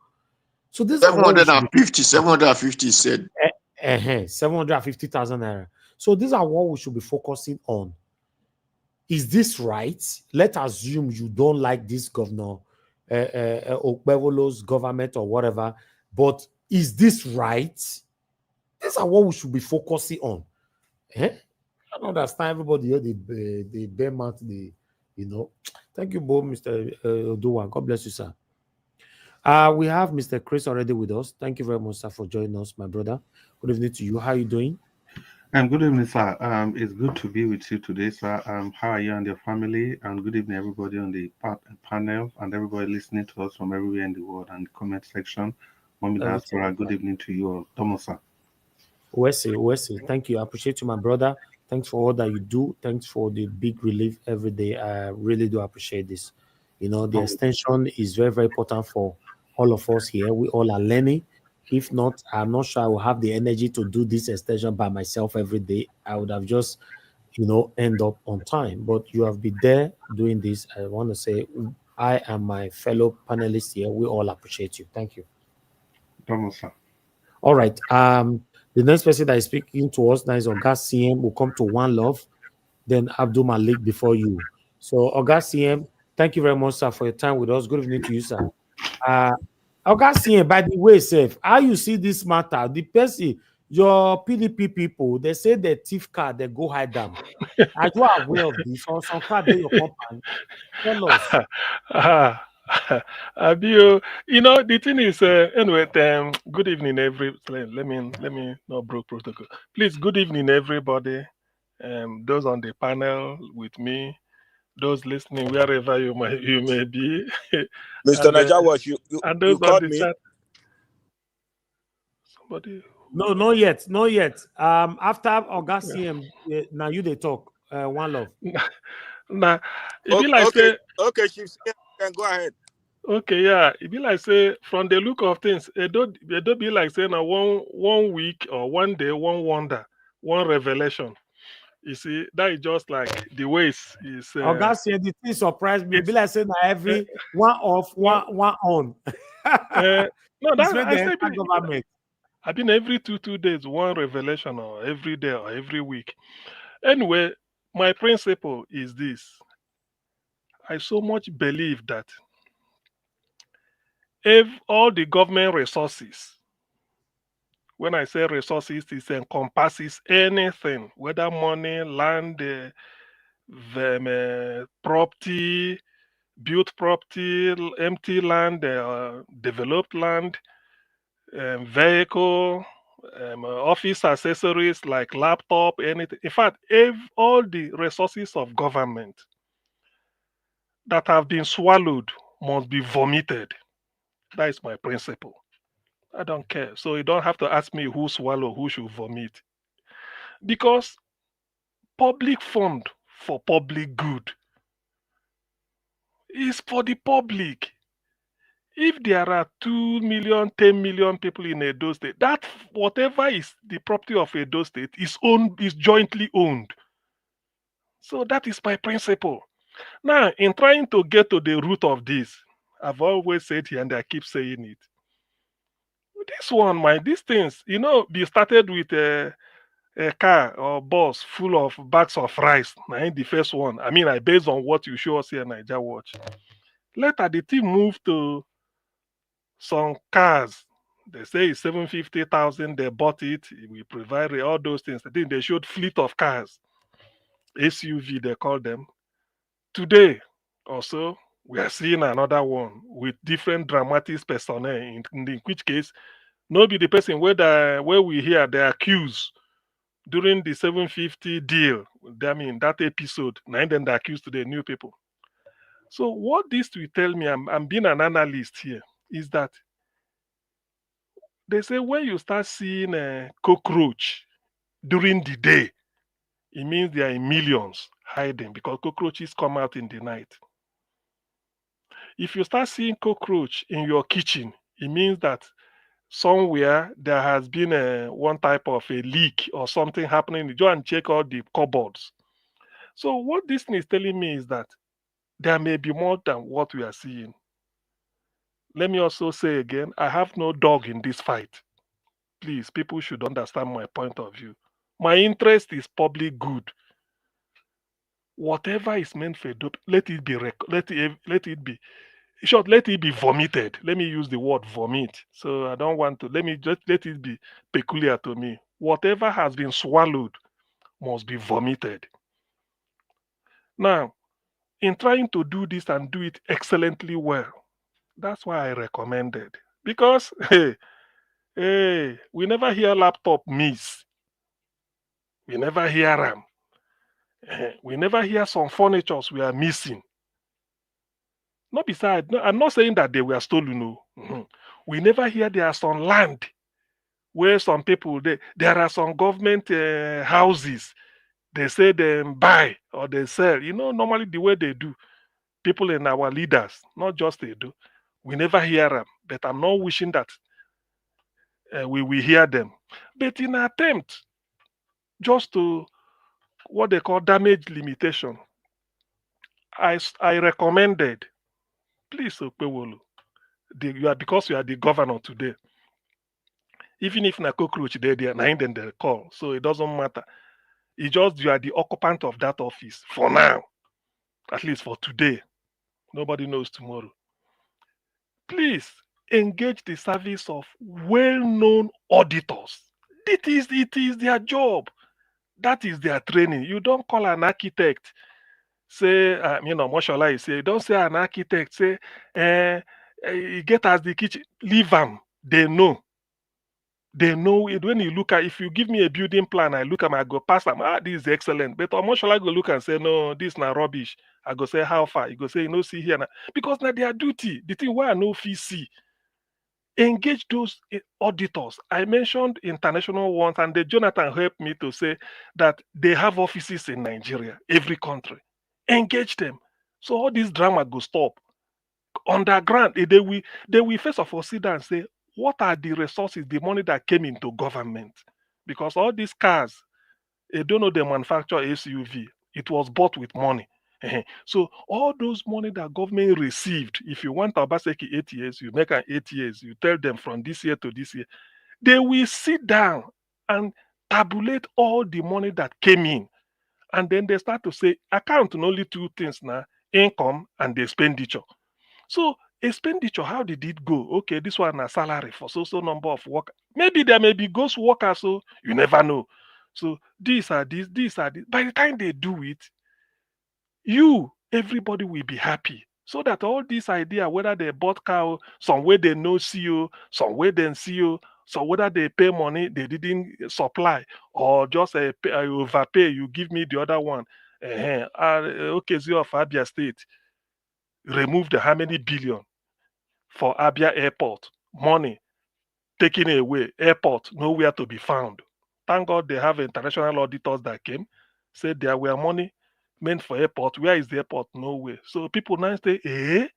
G: So this is
I: 750 said.
G: 750,000 naira. So these are what we should be focusing on. Is this right? Let's assume you don't like this governor Okpevolo's government or whatever, but is this right? These are what we should be focusing on. I don't understand everybody here, the bear mouth, you know. Thank you, both, Mr. Oduwa. God bless you, sir. We have Mr. Chris already with us. Thank you very much, sir, for joining us, my brother. Good evening to you. How are you doing?
B: Good evening, sir. It's good to be with you today, sir. How are you and your family? And good evening, everybody on the panel and everybody listening to us from everywhere in the world and the comment section. Mommy Diaspora, good evening to you all. Thomas, sir.
G: Wesley, thank you. I appreciate you, my brother. Thanks for all that you do. Thanks for the big relief every day. I really do appreciate this. You know, the extension is very, very important for all of us here. We all are learning. If not, I'm not sure I will have the energy to do this extension by myself every day. I would have just, you know, end up on time. But you have been there doing this. I want to say I and my fellow panelists here, we all appreciate you. Thank you.
B: Thomas, sir.
G: All right. The next person that is speaking to us now is Oga CM. Will come to One Love, then Abdul Malik before you. So Oga CM, thank you very much, sir, for your time with us. Good evening to you, sir. Oga CM, by the way, Seth, how you see this matter? The person, your PDP people, they say the thief car, they go hide them. Are you aware of this? Or some car they your company? Tell us.
J: Abio, you know the thing is anyway. Good evening, let me not broke protocol. Please, good evening, everybody. Those on the panel with me, those listening wherever you may be.
A: Mr. Naija, what you called me?
J: Chat. Somebody.
G: No, not yet. After Oga CM, now you they talk. One Love.
J: Nah, it be like say.
A: Okay, Chief, can go ahead.
J: Okay, yeah. It be like say from the look of things, it don't be like saying a one week or one day, one wonder, one revelation. You see, that is just like the ways is.
G: Oga CM, the thing surprised me. It be like saying every one off, one on.
J: No, that's
G: I say government.
J: I've been every two days, one revelation, or every day or every week. Anyway, my principle is this. I so much believe that if all the government resources, when I say resources, it encompasses anything, whether money, land, property, built property, empty land, developed land, vehicle, office accessories like laptop, anything. In fact, if all the resources of government that have been swallowed must be vomited. That is my principle. I don't care. So you don't have to ask me who swallow, who should vomit. Because public fund for public good is for the public. If there are 2 million, 10 million people in Edo State, that whatever is the property of Edo State is jointly owned. So that is my principle. Now, in trying to get to the root of this, I've always said here and I keep saying it. This one, these things, be started with a car or bus full of bags of rice. Now, the first one. I mean, based on what you show us here, Niger Watch. Later, the team moved to some cars. They say it's 750,000. They bought it. We provide all those things. I think they showed fleet of cars, SUV they call them. Today, also, we are seeing another one with different dramatic personnel. In which case, nobody the person where we hear they accused during the 750 deal. I mean that episode. Now then they accused to the new people. So what this will tell me, I'm being an analyst here, is that they say when you start seeing a cockroach during the day, it means there are in millions hiding because cockroaches come out in the night. If you start seeing cockroach in your kitchen, It means that somewhere there has been one type of a leak or something happening. You go and check all the cupboards. So what this thing is telling me is that there may be more than what we are seeing. Let me also say again, I have no dog in this fight. Please, people should understand my point of view. My interest is public good. Whatever is meant for dope, let it be let it be. In short, let it be vomited. Let me use the word vomit. So I don't want to. Let me just let it be peculiar to me. Whatever has been swallowed must be vomited. Now, in trying to do this and do it excellently well, that's why I recommended. Because hey, we never hear laptop miss. We never hear them. We never hear some furnitures we are missing. Not beside, no, I'm not saying that they were stolen. No. We never hear there are some land where some people, there are some government houses, they say they buy or they sell. You know, normally the way they do, people in our leaders, not just they do. We never hear them, but I'm not wishing that we will hear them. But in attempt just to what they call damage limitation, I recommended, please, Okpewolu, because you are the governor today. Even if na cockroach there, na him then they call. So it doesn't matter. It's just you are the occupant of that office for now, at least for today. Nobody knows tomorrow. Please engage the service of well-known auditors. It is their job. That is their training. You don't call an architect, say, Moshola, you say, don't say an architect, say, get us the kitchen, leave them. They know. They know it. When you look at, if you give me a building plan, I look at them, I go past them, this is excellent. But Moshola go look and say, no, this is not rubbish. I go say, how far? You go say, see here. Now. Because now their duty, the thing why I know fee see. Engage those auditors. I mentioned international ones, and the Jonathan helped me to say that they have offices in Nigeria, every country. Engage them. So all this drama go stop. Underground, they will first of all sit down and say, what are the resources, the money that came into government? Because all these cars, they don't know they manufacture SUV. It was bought with money. So all those money that government received, if you want Obaseki 8 years, you make an 8 years, you tell them from this year to this year, they will sit down and tabulate all the money that came in. And then they start to say, account on only two things now, income and the expenditure. So expenditure, how did it go? Okay, this one a salary for so number of workers. Maybe there may be ghost workers, so you never know. So these are these. By the time they do it, everybody will be happy. So that all this idea, whether they bought cow, some way they know CEO, some way they CEO, so whether they pay money they didn't supply, or just overpay, you give me the other one. Okay, Zio of Abia State removed how many billion for Abia Airport, money taken away, airport nowhere to be found. Thank God they have international auditors that came, said there were money meant for airport. Where is the airport? Nowhere. So people now say,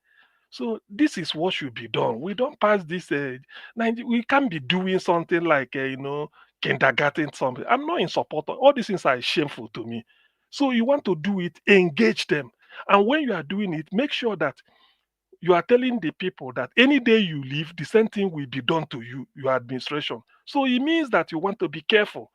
J: So this is what should be done. We don't pass this. We can't be doing something like, kindergarten something. I'm not in support of all these things. Are shameful to me. So you want to do it, engage them. And when you are doing it, make sure that you are telling the people that any day you leave, the same thing will be done to you, your administration. So it means that you want to be careful.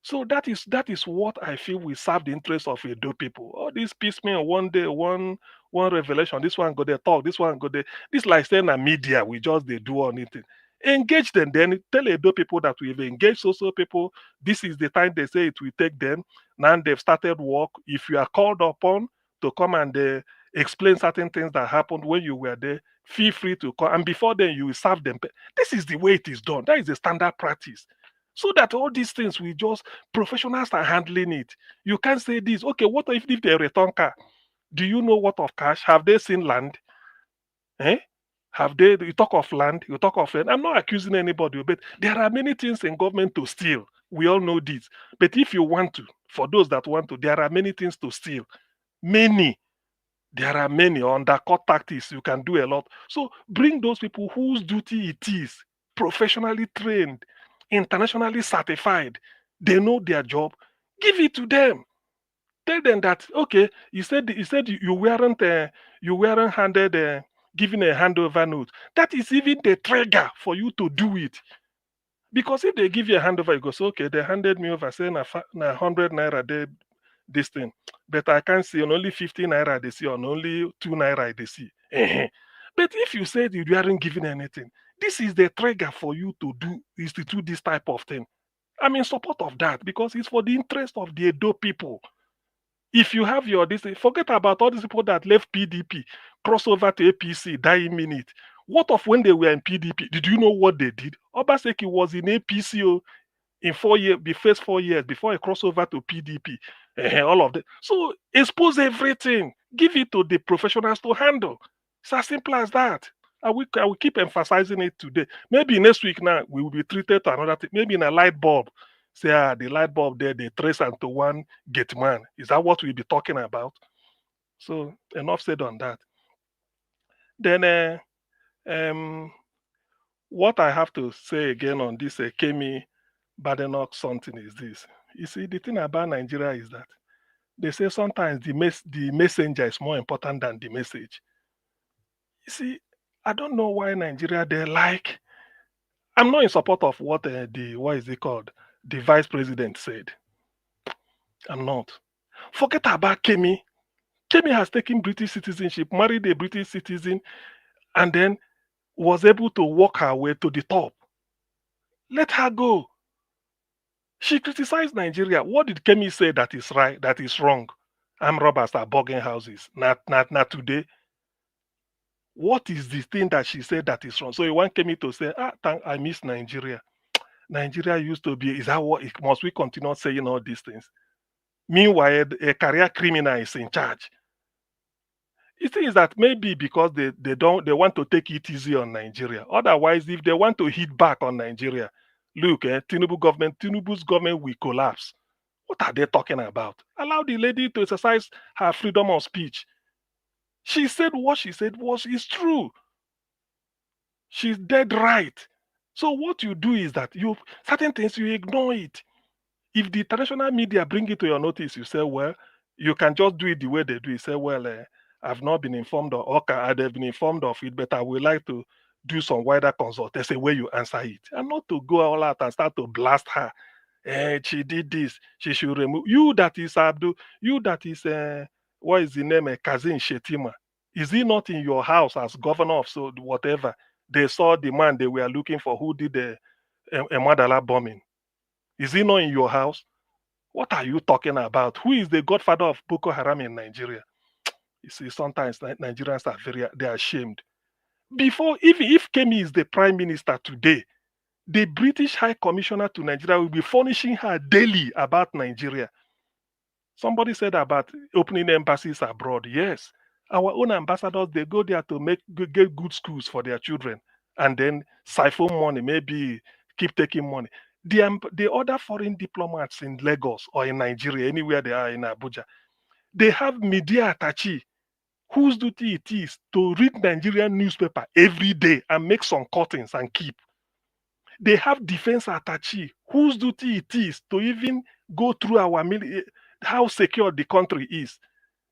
J: So that is what I feel will serve the interest of Edo people. All these piecemeal, one day, one revelation, this one go there talk, this one go there. This like saying a media, we just they do anything. Engage them, then tell Edo people that we've engaged social people. This is the time they say it will take them. Now they've started work. If you are called upon to come and explain certain things that happened when you were there, feel free to come. And before then, you will serve them. This is the way it is done. That is the standard practice. So that all these things we just professionals are handling it. You can't say this. Okay, what if they return car? Do you know what of cash? Have they seen land? Have they? You talk of land. You talk of land. I'm not accusing anybody, but there are many things in government to steal. We all know this. But if you want to, for those that want to, there are many things to steal. Many. There are many undercut tactics. You can do a lot. So bring those people whose duty it is, professionally trained, internationally certified. They know their job. Give it to them. Tell them that okay. You said you weren't handed given a handover note. That is even the trigger for you to do it. Because if they give you a handover, you go, so okay, they handed me over, say, na 100 naira, this thing. But I can't see on only 50 naira they see, on only 2 naira they see. But if you said you aren't given anything, this is the trigger for you to institute this type of thing. I'm in support of that because it's for the interest of the Edo people. If you have your this, forget about all these people that left PDP, cross over to APC, die in minute. What of when they were in PDP? Did you know what they did? Obaseki was in APC in 4 years, the first 4 years before I cross over to PDP. All of that. So expose everything. Give it to the professionals to handle. It's as simple as that. I will keep emphasizing it today. Maybe next week now we will be treated to another thing. Maybe in a light bulb. Say the light bulb there, they trace into one gate man. Is that what we'll be talking about? So enough said on that. Then what I have to say again on this Kemi Badenoch something is this. You see, the thing about Nigeria is that they say sometimes the messenger is more important than the message. You see, I don't know why Nigeria they like. I'm not in support of what what is it called? The vice president said. I'm not. Forget about Kemi. Kemi has taken British citizenship, married a British citizen, and then was able to walk her way to the top. Let her go. She criticized Nigeria. What did Kemi say that is right, that is wrong? Armed robbers are bugging houses. Not today. What is the thing that she said that is wrong? So you want Kemi to say, I miss Nigeria. Nigeria used to be, is that what, must we continue saying all these things? Meanwhile, a career criminal is in charge. It is that maybe because they want to take it easy on Nigeria. Otherwise, if they want to hit back on Nigeria, look, Tinubu's government will collapse. What are they talking about? Allow the lady to exercise her freedom of speech. She said what she said is true. She's dead right. So what you do is that certain things you ignore it. If the international media bring it to your notice, you say, well, you can just do it the way they do. You say, well, I've not been informed of, okay, I've been informed of it, but I would like to do some wider consult. There's a way you answer it. And not to go all out and start to blast her. She did this. She should remove. You that is Abdul, you that is, what is the name? Kazin Shetima. Is he not in your house as governor of so whatever? They saw the man they were looking for who did the Madala bombing. Is he not in your house? What are you talking about? Who is the godfather of Boko Haram in Nigeria? You see, sometimes Nigerians are they're ashamed. Before, even if Kemi is the prime minister today, the British High Commissioner to Nigeria will be furnishing her daily about Nigeria. Somebody said about opening embassies abroad. Yes, our own ambassadors, they go there to get good schools for their children and then siphon money, maybe keep taking money. The other foreign diplomats in Lagos or in Nigeria, anywhere they are in Abuja, they have media attaché whose duty it is to read Nigerian newspaper every day and make some cuttings and keep. They have defense attaché whose duty it is to even go through how secure the country is.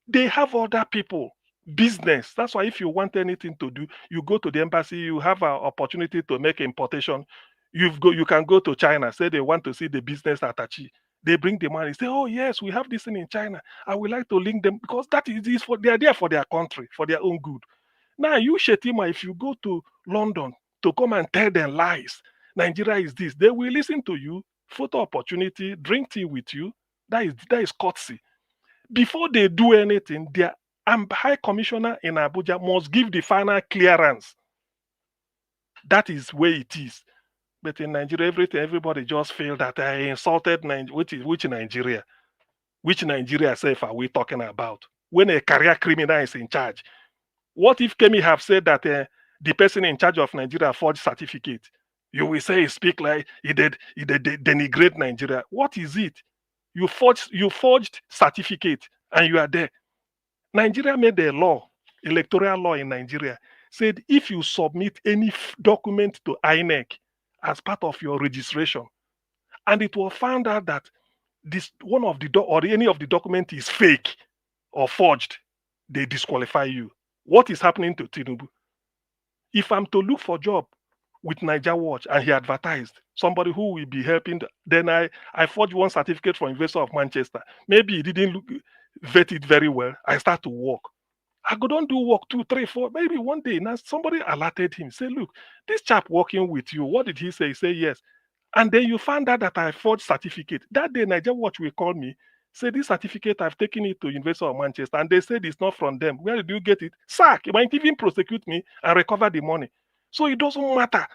J: They have other people, business. That's why if you want anything to do, you go to the embassy, you have an opportunity to make importation. You can go to China, say they want to see the business attaché. They bring the money, say, oh yes, we have this thing in China. I would like to link them because that is for they are there for their country, for their own good. Now you, Shetima, if you go to London to come and tell them lies, Nigeria is this, they will listen to you, photo opportunity, drink tea with you. That is courtesy. Before they do anything, their High Commissioner in Abuja must give the final clearance. That is where it is. But in Nigeria, everybody just feel that I insulted Nigeria. Which Nigeria? Which Nigeria self are we talking about? When a career criminal is in charge. What if Kemi have said that the person in charge of Nigeria forged certificate? You will say he speak like he denigrate Nigeria. What is it? You forged certificate and you are there. Nigeria made a law, electoral law in Nigeria, said if you submit any document to INEC as part of your registration, and it was found out that this one of the or any of the document is fake or forged, they disqualify you. What is happening to Tinubu? If I'm to look for job with Niger Watch and he advertised somebody who will be helping, then I forged one certificate from University of Manchester. Maybe he didn't vet it very well. I start to work. I go don't do work 2, 3, 4. Maybe one day now somebody alerted him. Say, look, this chap working with you. What did he say? He say yes. And then you found out that I forged certificate. That day, Niger Watch will call me. Say this certificate, I've taken it to University of Manchester, and they said it's not from them. Where did you get it? Sack. You might even prosecute me and recover the money. So it doesn't matter.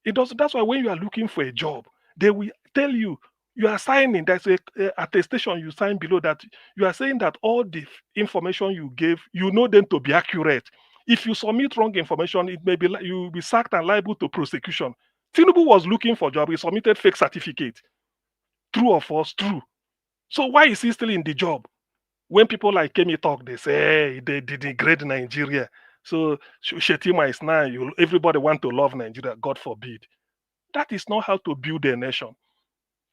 J: It doesn't. That's why when you are looking for a job, they will tell you you are signing. There's a attestation you sign below that you are saying that all the information you gave, you know them to be accurate. If you submit wrong information, it may be you will be sacked and liable to prosecution. Tinubu was looking for a job. He submitted fake certificate. True or false? True. So why is he still in the job? When people like Kemi talk, they say, hey, they degrade Nigeria. So Shetima is now, everybody want to love Nigeria, God forbid. That is not how to build a nation.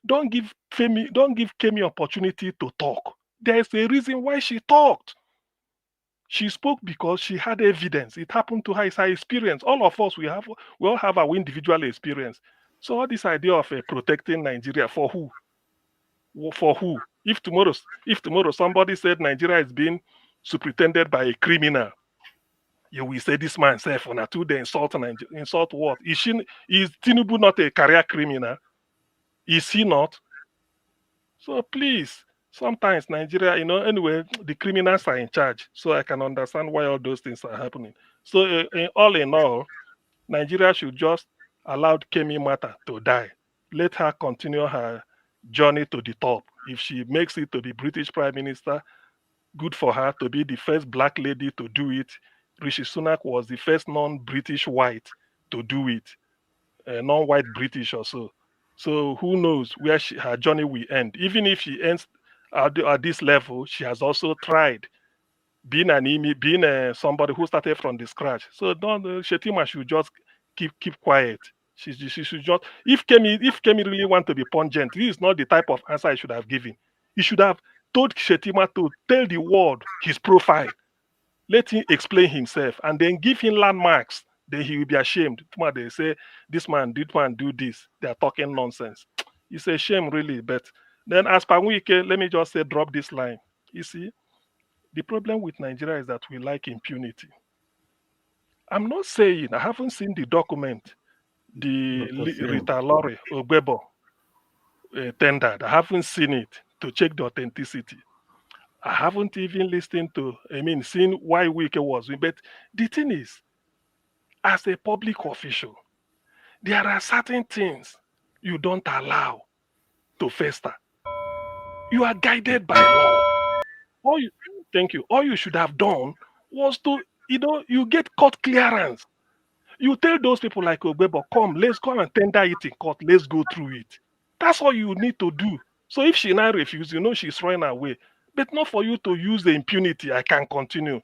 J: Don't give Kemi opportunity to talk. There is a reason why she talked. She spoke because she had evidence. It happened to her. It's her experience. All of us, we all have our individual experience. So all this idea of protecting Nigeria, for who? For who? If tomorrow somebody said Nigeria is being superintended by a criminal, you will say this man self on a 2 day insult what? Is Tinubu not a career criminal? Is he not? So please, sometimes Nigeria, anyway, the criminals are in charge. So I can understand why all those things are happening. So in all, Nigeria should just allow Kemi Mata to die. Let her continue her journey to the top. If she makes it to be British Prime Minister, good for her to be the first black lady to do it. Rishi Sunak was the first non-British white to do it, non-white British or so. So who knows where her journey will end. Even if she ends at this level, she has also tried being somebody who started from the scratch. So Shetima should just keep quiet. She should just if Kemi really want to be pungent, this is not the type of answer I should have given. He should have told Shetima to tell the world his profile. Let him explain himself and then give him landmarks. Then he will be ashamed. They say this man did do this. They are talking nonsense. It's a shame, really. But then as per Wike, let me just say drop this line. You see, the problem with Nigeria is that we like impunity. I'm not saying I haven't seen the document, the Rita Lorry Ogbebo tendered. I haven't seen it to check the authenticity. I haven't even listened to, seen why Wike was. But the thing is, as a public official, there are certain things you don't allow to fester. You are guided by law. Thank you. All you should have done was to, you get court clearance. You tell those people like Ogbebo, let's come and tender it in court. Let's go through it. That's all you need to do. So if she now refuses, she's running away. But not for you to use the impunity. I can continue.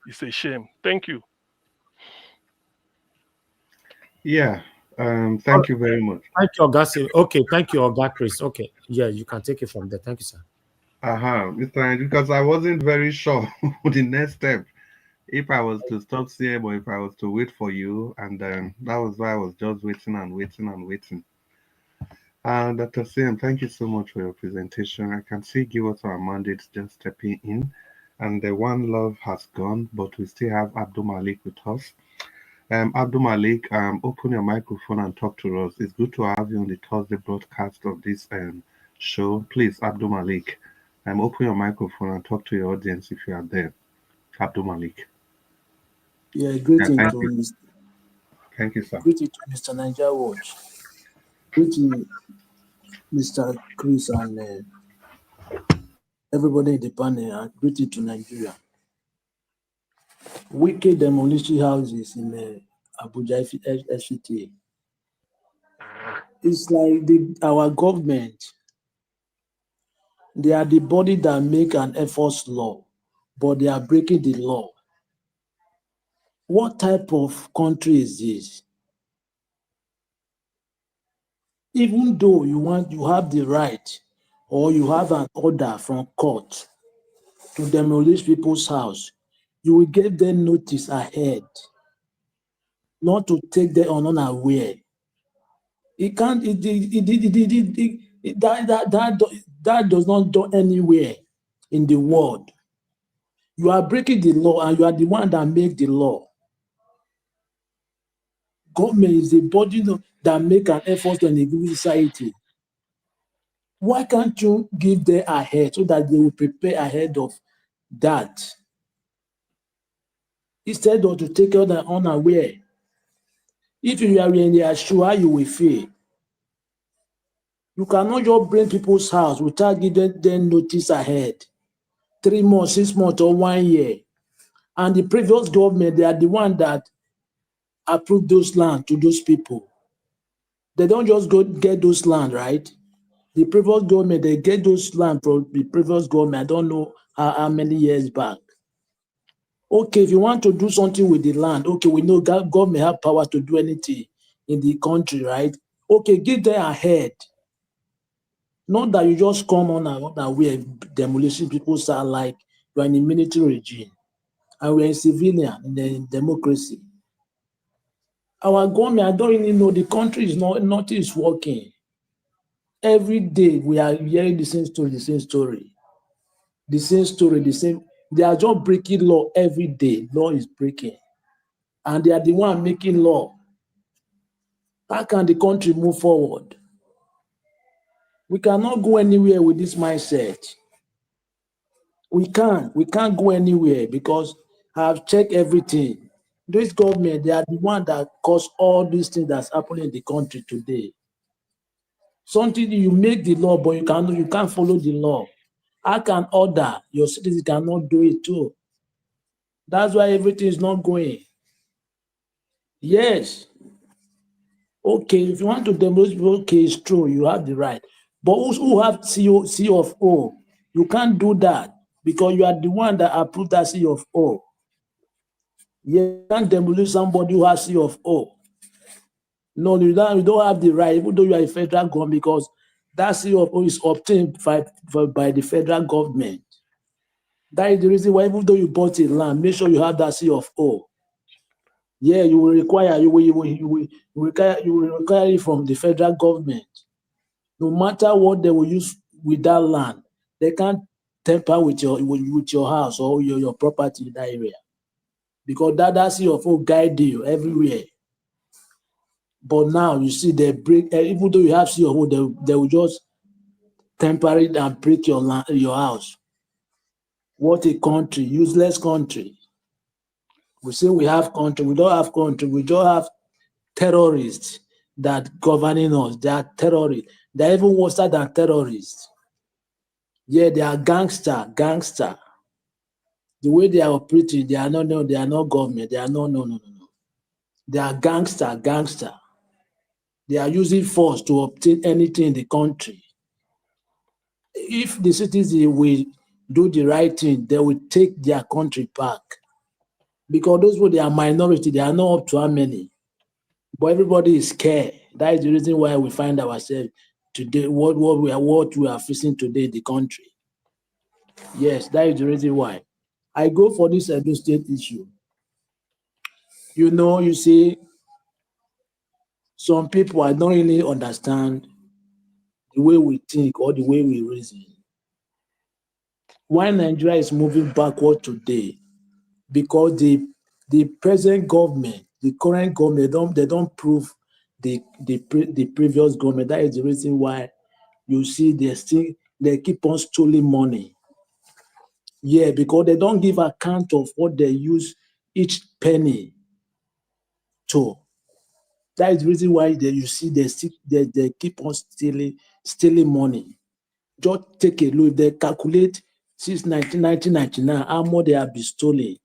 J: It's a shame. Thank you.
B: Yeah. Thank you very much.
F: Thank you, Oga. Okay, thank you, Oga Chris. Okay, yeah, you can take it from there. Thank you, sir.
B: Mr. Because I wasn't very sure the next step. If I was to stop CM or if I was to wait for you, and that was why I was just waiting and waiting and waiting. Dr. CM, thank you so much for your presentation. I can see Giwata and Mandates just stepping in, and the One Love has gone, but we still have Abdul Malik with us. Abdul Malik, open your microphone and talk to us. It's good to have you on the Thursday broadcast of this show. Please, Abdul Malik, open your microphone and talk to your audience if you are there. Abdul Malik.
K: Yeah, greeting to Mr.
B: Thank you, sir.
K: Greeting to Mr. Niger Watch. Greeting Mr. Chris and everybody in the panel. And greeting to Nigeria. Wicked demolition houses in Abuja FCT. It's like our government. They are the body that make an enforce law. but they are breaking the law. What type of country is this? Even though you have the right or you have an order from court to demolish people's house, you will give them notice ahead, not to take them unaware. It can't. That does not do anywhere in the world. You are breaking the law, and you are the one that make the law. Government is the body that make an effort on a given society. Why can't you give them ahead so that they will prepare ahead of that? Instead of to take them unaware. If you are in their shoe, how you will feel? You cannot just bring people's house without giving them notice ahead. 3 months, 6 months, or 1 year. And the previous government, they are the one that approved those land to those people. They don't just go get those land, right? The previous government, they get those land from the previous government. I don't know how many years back. Okay, if you want to do something with the land, okay, we know government have power to do anything in the country, right? Okay, give them ahead. Not that you just come on and we are demolishing people sound like you are in a military regime and we are in civilian in a democracy. Our government, I don't really know, the country is nothing is working. Every day we are hearing the same story, the same story. The same story, the same. They are just breaking law every day. Law is breaking. And they are the one making law. How can the country move forward? We cannot go anywhere with this mindset. We can't go anywhere because I've checked everything. This government, they are the one that caused all these things that's happening in the country today. Something you make the law, but you can't follow the law. I can order, your citizens cannot do it too. That's why everything is not going. Yes. Okay, if you want to demolish, okay, it's true, you have the right. But who have C of O? You can't do that because you are the one that approved that C of O. You can't demolish somebody who has C of O. No, you don't have the right, even though you are a federal government, because that C of O is obtained by the federal government. That is the reason why, even though you bought a land, make sure you have that C of O. Yeah, you will require it from the federal government. No matter what they will use with that land, they can't tamper with your house or your property in that area. Because that C of O guide you everywhere. But now you see they break, even though you have C of O, they will just tamper it and break your house. What a country, useless country. We say we have country, we don't have country, we just have terrorists that governing us. They are terrorists. They are even worse than terrorists. Yeah, they are gangster. The way they are operating, they are not government. They are no. They are gangster. They are using force to obtain anything in the country. If the citizens will do the right thing, they will take their country back. Because those who they are minority, they are not up to how many. But everybody is scared. That is the reason why we find ourselves today, what we are facing today in the country. Yes, that is the reason why. I go for this Edo State issue. You see, some people, I don't really understand the way we think or the way we reason. Why Nigeria is moving backward today? Because the present government, the current government, they don't prove the previous government. That is the reason why you see they keep on stealing money. Yeah, because they don't give account of what they use each penny to. That is the reason why you see they keep on stealing money. Just take a look. If they calculate since 1999 how much they have been stolen.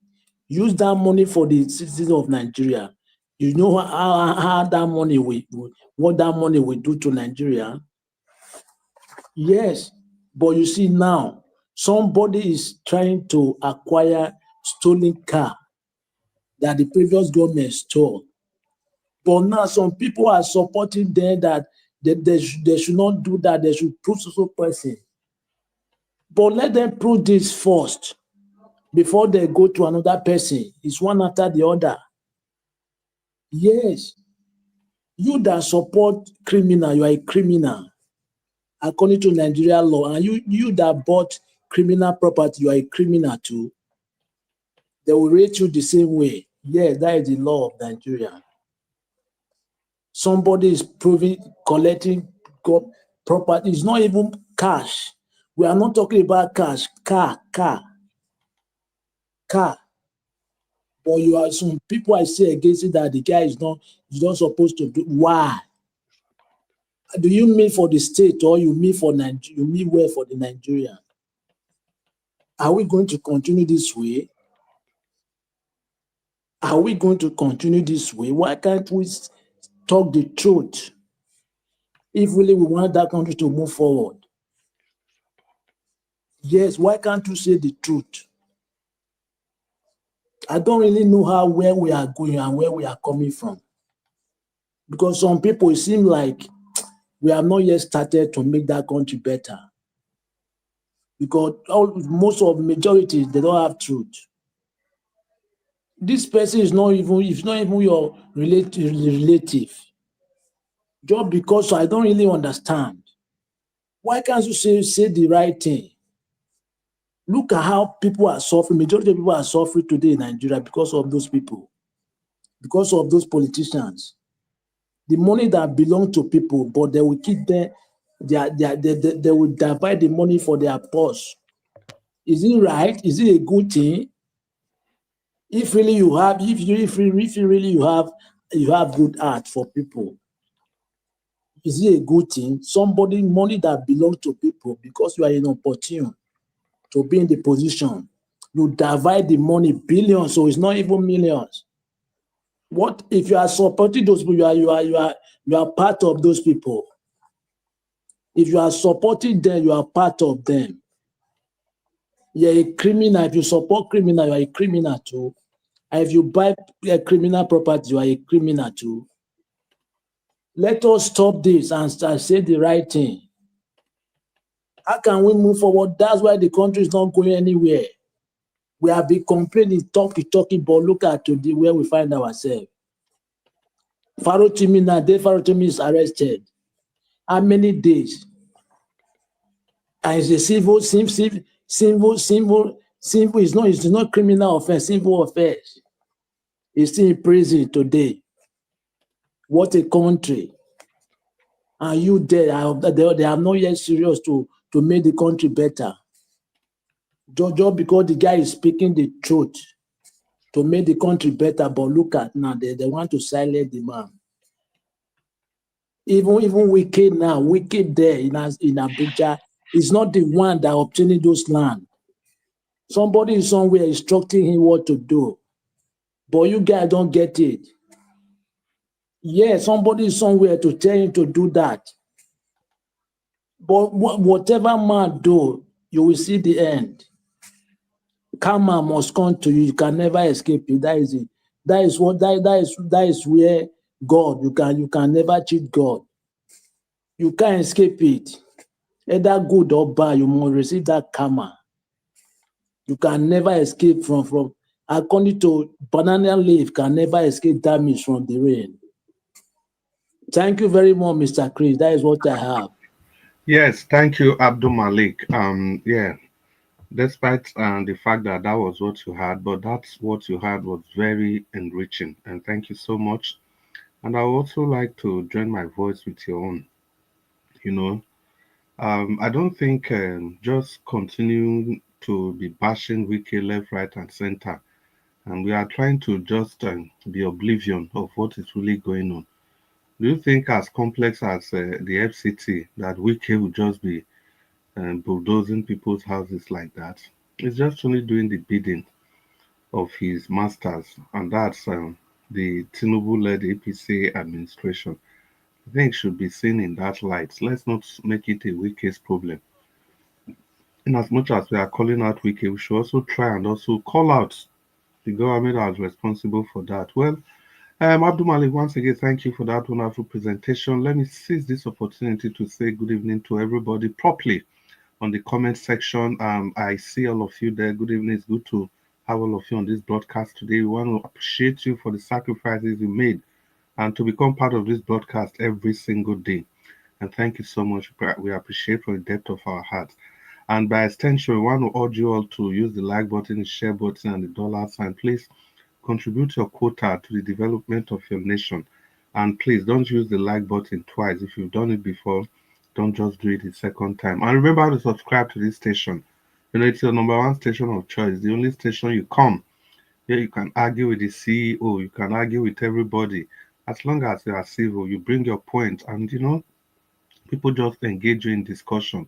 K: Use that money for the citizens of Nigeria. You know how that money what that money will do to Nigeria? Yes, but you see now, Somebody is trying to acquire stolen car that the previous government stole. But now some people are supporting them that they should not do that. They should prove so person. But let them prove this first before they go to another person. It's one after the other. Yes. You that support criminal, you are a criminal according to Nigerian law. And you that bought criminal property, you are a criminal too. They will rate you the same way. Yes, that is the law of Nigeria. Somebody is collecting property. It's not even cash. We are not talking about cash. Car. But you are some people I say against it that the guy is not supposed to do. Why? Do you mean for the state or you mean for Nigeria? You mean where for the Nigerian? Are we going to continue this way? Are we going to continue this way? Why can't we talk the truth? If really we want that country to move forward. Yes, why can't you say the truth? I don't really know where we are going and where we are coming from. Because some people, it seem like we have not yet started to make that country better. Because most of the majority, they don't have truth. This person is not even your relative. Just because I don't really understand. Why can't you say the right thing? Look at how people are suffering. Majority of people are suffering today in Nigeria because of those people, because of those politicians. The money that belongs to people, but they will keep them, they will divide the money for their purse. Is it right? Is it a good thing? If really you have, if you really you have good heart for people, is it a good thing? Somebody money that belongs to people because you are in opportune to be in the position, you divide the money billions, so it's not even millions. What if you are supporting those people? You are part of those people. If you are supporting them, you are part of them. You're a criminal. If you support criminal, you are a criminal too. And if you buy a criminal property, you are a criminal too. Let us stop this and say the right thing. How can we move forward? That's why the country is not going anywhere. We have been complaining, talking, but look at today where we find ourselves. Farotimi is arrested. How many days? And it's a civil, it's not criminal offense, civil offense. He's still in prison today. What a country. And you there, they are not yet serious to make the country better. Just because the guy is speaking the truth to make the country better, but look at now, they want to silence the man. Even Wicked now, Wicked there in Abuja is not the one that obtaining those land. Somebody is somewhere instructing him what to do. But you guys don't get it. Yeah, somebody is somewhere to tell him to do that. But whatever man do, you will see the end. Karma must come to you. You can never escape it. That is it. That is where God, you can never cheat God. You can't escape it. Either good or bad, you must receive that karma. You can never escape from according to banana leaf, can never escape damage from the rain. Thank you very much, Mr. Chris. That is what I have.
B: Yes, thank you, Abdul Malik. Yeah, despite the fact that that was what you had, but that's what you had was very enriching, and thank you so much. And I would also like to join my voice with your own. You know, I don't think just continue to be bashing Wiki left, right, and center, and we are trying to just be oblivion of what is really going on. Do you think, as complex as the FCT, that Wiki will just be bulldozing people's houses like that? It's just only doing the bidding of his masters, and that's the Tinubu-led APC administration. I think should be seen in that light. Let's not make it a Wiki's problem. in as much as we are calling out Wiki, we should also try and also call out the government as responsible for that. Well, Abdul Malik, once again, thank you for that wonderful presentation. Let me seize this opportunity to say good evening to everybody properly on the comment section. I see all of you there. Good evening. It's good to have all of you on this broadcast today. We want to appreciate you for the sacrifices you made and to become part of this broadcast every single day. And thank you so much. We appreciate from the depth of our hearts. And by extension, we want to urge you all to use the like button, the share button, and the dollar sign. Please contribute your quota to the development of your nation. And please don't use the like button twice. If you've done it before, don't just do it the second time. And remember to subscribe to this station. You know, it's your number one station of choice, the only station you come. Here you can argue with the CEO, you can argue with everybody. As long as you are civil, you bring your point, and people just engage you in discussion.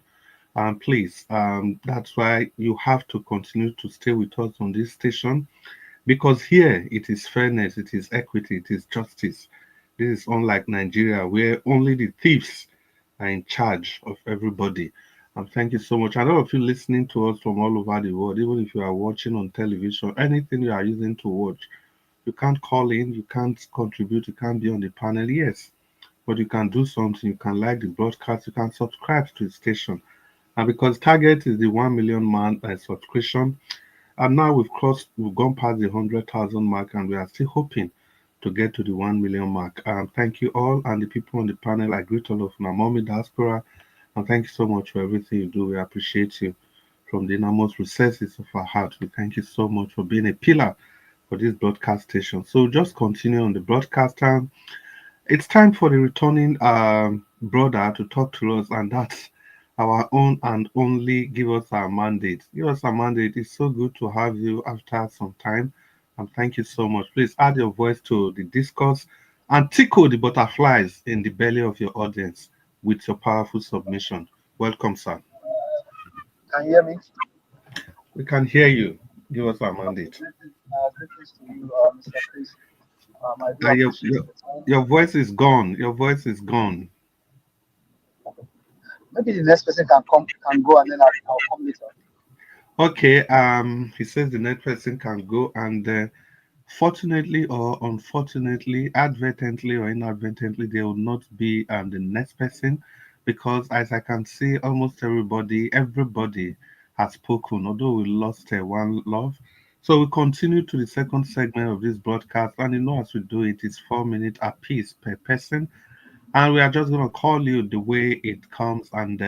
B: And please, that's why you have to continue to stay with us on this station because here it is fairness, it is equity, it is justice. This is unlike Nigeria, where only the thieves are in charge of everybody. And thank you so much. And all of you listening to us from all over the world, even if you are watching on television, anything you are using to watch, you can't call in, you can't contribute, you can't be on the panel. Yes, but you can do something. You can like the broadcast, you can subscribe to the station. And because target is the 1 million man subscription, and now we've gone past the 100,000 mark, and we are still hoping to get to the 1 million mark. Thank you all, and the people on the panel. I greet all of Namomi Diaspora, and thank you so much for everything you do. We appreciate you from the innermost recesses of our heart. We thank you so much for being a pillar for this broadcast station. So just continue on the broadcast. It's time for the returning brother to talk to us, and that's our own and only give us our mandate. Give us our mandate. It's so good to have you after some time. And thank you so much. Please add your voice to the discourse and tickle the butterflies in the belly of your audience with your powerful submission. Welcome, sir.
M: Can you hear me?
B: We can hear you. Give us our mandate.
M: Greetings to you, Mr. Chris. I do
B: Your,
M: appreciate
B: your,
M: the time.
B: your voice is gone. Your voice is gone.
M: Maybe the next person can go, and then I'll come later.
B: Okay, he says the next person can go, and fortunately or unfortunately, advertently or inadvertently, there will not be the next person because, as I can see, almost everybody has spoken, although we lost one love. So we continue to the second segment of this broadcast, and as we do it, it's 4 minutes apiece per person, and we are just going to call you the way it comes, and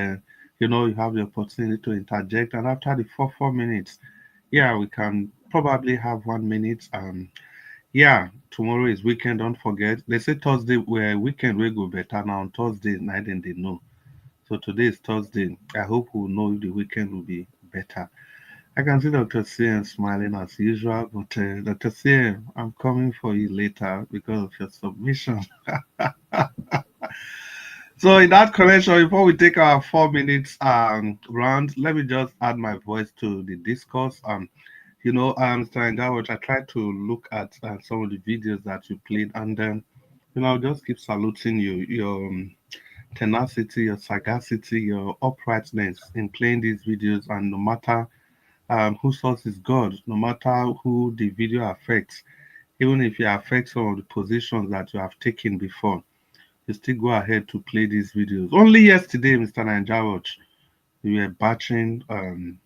B: you have the opportunity to interject, and after the 4 minutes, yeah, we can probably have 1 minute. Yeah, tomorrow is weekend. Don't forget. They say Thursday where weekend will go better now. On Thursday night, and they know. So today is Thursday. I hope we'll know if the weekend will be better. I can see Dr. CM smiling as usual, but Dr. CM, I'm coming for you later because of your submission. So in that connection, before we take our 4 minutes round, let me just add my voice to the discourse. Mr. Which I tried to look at some of the videos that you played, and then, I'll just keep saluting you, your tenacity, your sagacity, your uprightness in playing these videos, and no matter whose source is God, no matter who the video affects, even if it affects some of the positions that you have taken before, you still go ahead to play these videos. Only yesterday, Mr. Watch, you were batching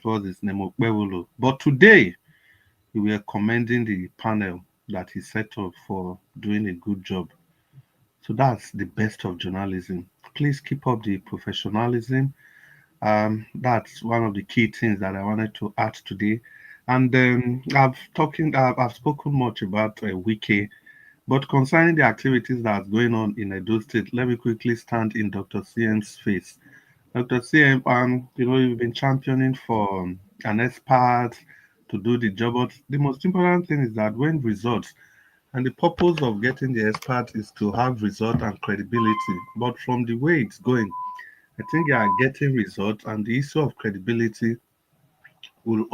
B: towards this Nemo Kwewolo, but today, we were commending the panel that he set up for doing a good job. So that's the best of journalism. Please keep up the professionalism. That's one of the key things that I wanted to add today. And I've spoken much about Wiki, but concerning the activities that's going on in Edo State, let me quickly stand in Dr. CM's face. Dr. CM, you've been championing for an expert to do the job, but the most important thing is that when results, and the purpose of getting the expert is to have result and credibility. But from the way it's going, I think you are getting results, and the issue of credibility will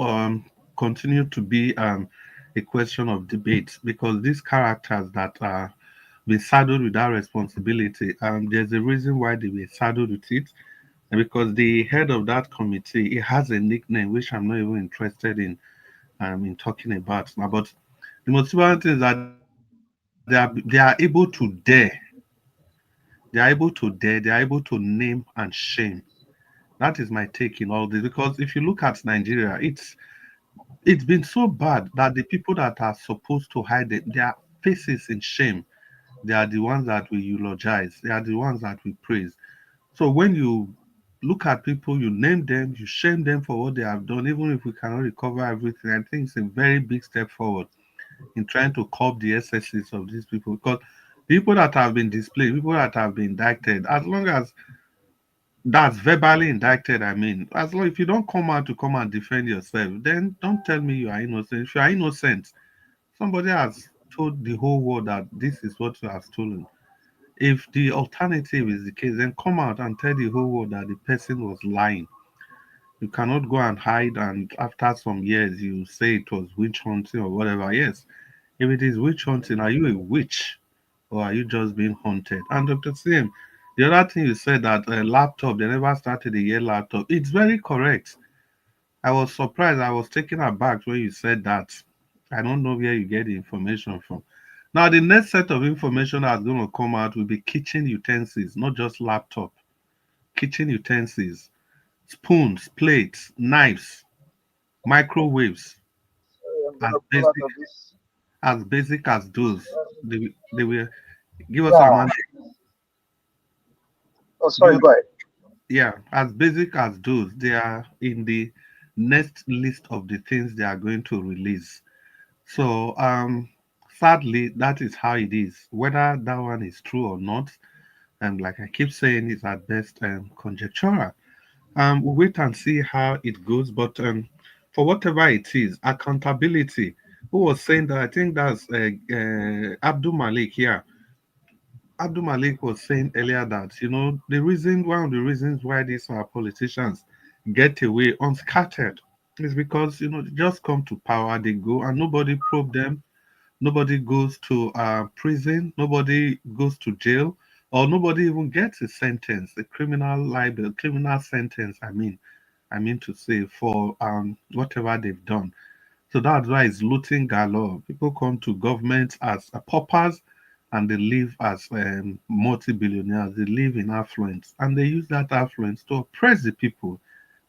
B: continue to be a question of debate because these characters that are been saddled with that responsibility, there's a reason why they were saddled with it. because the head of that committee, it has a nickname which I'm not even interested in talking about now. But the most important thing is that they are able to dare, they are able to name and shame. That is my take in all this. Because if you look at Nigeria, it's been so bad that the people that are supposed to hide their faces in shame, they are the ones that we eulogize. They are the ones that we praise. So when you look at people, you name them, you shame them for what they have done, even if we cannot recover everything, I think it's a very big step forward in trying to curb the excesses of these people. Because people that have been displayed, people that have been indicted, as long as that's verbally indicted, I mean, as long if you don't come out to come and defend yourself, then don't tell me you are innocent. If you are innocent, somebody has told the whole world that this is what you have stolen. If the alternative is the case, then come out and tell the whole world that the person was lying. You cannot go and hide and after some years you say it was witch hunting or whatever. Yes, if it is witch hunting, are you a witch or are you just being haunted? And Dr. Sim, the other thing you said that a laptop, they never started a year laptop. It's very correct. I was surprised. I was taken aback when you said that. I don't know where you get the information from. Now, the next set of information that's going to come out will be kitchen utensils, not just laptop. Kitchen utensils, spoons, plates, knives, microwaves,
M: I'm
B: as
M: gonna pull out
B: basic
M: of this.
B: as those. They will give us
M: Yeah.
B: Armand.
M: Oh,
B: Give
M: sorry.
B: us,
M: Go ahead.
B: yeah, as basic as those. They are in the next list of the things they are going to release. So, sadly, that is how it is. Whether that one is true or not, and like I keep saying, it's at best conjectural. We'll wait and see how it goes. But for whatever it is, accountability. Who was saying that? I think that's Abdul Malik. Yeah, Abdul Malik was saying earlier that one of the reasons why these our politicians get away unscattered is because they just come to power, they go, and nobody probe them. Nobody goes to prison. Nobody goes to jail, or nobody even gets a sentence, a criminal sentence. I mean to say for whatever they've done. So that's why it's looting galore. People come to government as paupers, and they live as multi-billionaires. They live in affluence, and they use that affluence to oppress the people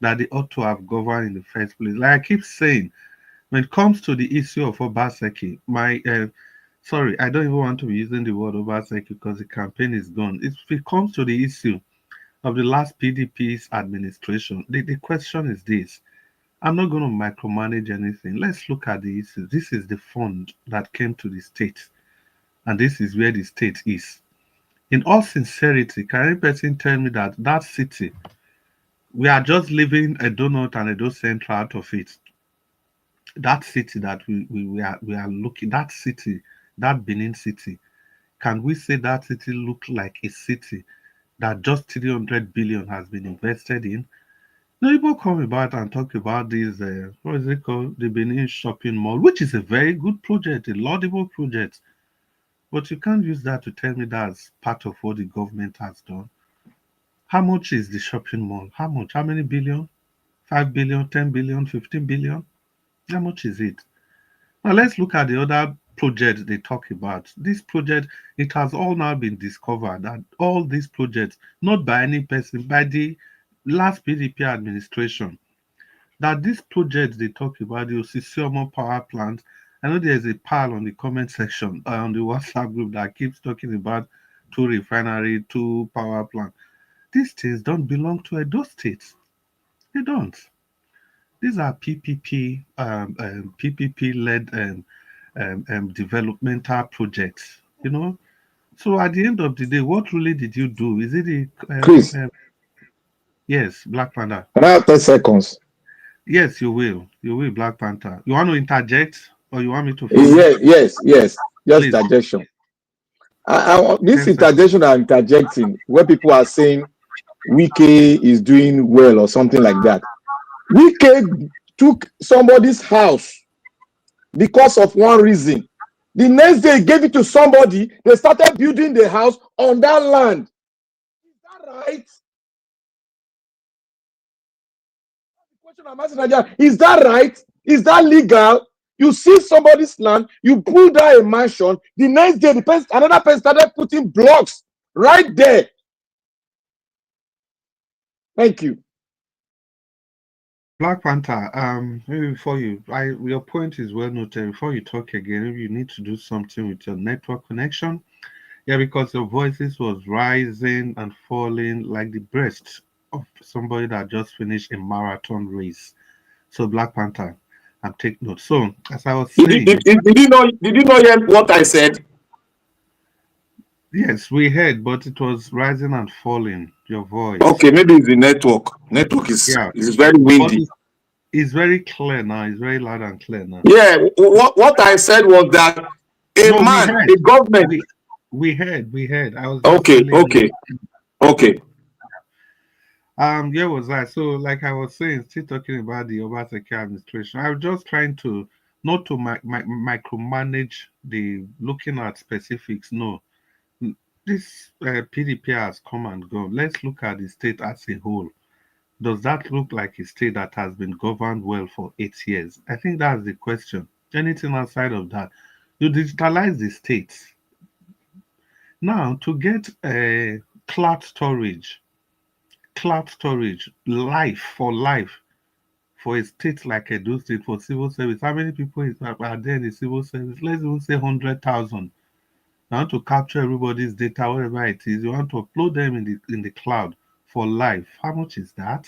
B: that they ought to have governed in the first place. Like I keep saying, when it comes to the issue of Obaseki, sorry, I don't even want to be using the word Obaseki because the campaign is gone. If it comes to the issue of the last PDP's administration, the question is this. I'm not going to micromanage anything. Let's look at the issue. This is the fund that came to the state, and this is where the state is. In all sincerity, can any person tell me that that city, we are just leaving a donut and a do central out of it? That city that we are looking, that city, that Benin city, can we say that city look like a city that just 300 billion has been invested in? No, people come about and talk about this, what is it called? The Benin shopping mall, which is a very good project, a laudable project. But you can't use that to tell me that's part of what the government has done. How much is the shopping mall? How much? How many billion? 5 billion, 10 billion, 15 billion? How much is it? Now let's look at the other projects they talk about. This project, it has all now been discovered that all these projects, not by any person, by the last PDP administration, that these projects they talk about, the Osisiomo power plant. I know there's a pile on the comment section on the WhatsApp group that keeps talking about two refinery, two power plant. These things don't belong to Edo State. They don't. These are PPP led developmental projects. So at the end of the day, what really did you do? Is it the
V: Chris,
B: yes, Black Panther?
V: can I have 10 seconds?
B: Yes, you will. You will, Black Panther. You want to interject or you want me to finish?
V: Yeah, yes. Just
B: Please,
V: interjection. This
B: 10 seconds.
V: interjection I'm interjecting, where people are saying Wike is doing well or something like that. Wike took somebody's house because of one reason. The next day, he gave it to somebody. They started building the house on that land. Is that right? Is that right? Is that legal? You see somebody's land, you pull down a mansion, the next day another person started putting blocks right there. Thank you.
B: Black Panther, maybe before your point is well noted. Before you talk again, maybe you need to do something with your network connection. Yeah, because your voices was rising and falling like the breast of somebody that just finished a marathon race. So Black Panther, I'm taking note. So as I was saying,
H: Did you not hear what I said?
B: yes, we heard, but it was rising and falling. Your voice.
H: Okay, maybe it's the network. Network is very windy.
B: It's very clear now. It's very loud and clear now.
H: Yeah, what I said was that a government.
B: We heard. I was
H: Okay.
B: Yeah, was that so? Like I was saying, still talking about the Obaseki administration. I was just trying to not to micromanage the looking at specifics. No, this PDP has come and gone. Let's look at the state as a whole. Does that look like a state that has been governed well for 8 years? I think that's the question. Anything outside of that, you digitalize the states. Now, to get a cloud storage, life for a state like Edo State for civil service, how many people are there in the civil service? Let's even say 100,000. You want to capture everybody's data, whatever it is. You want to upload them in the cloud for life. How much is that?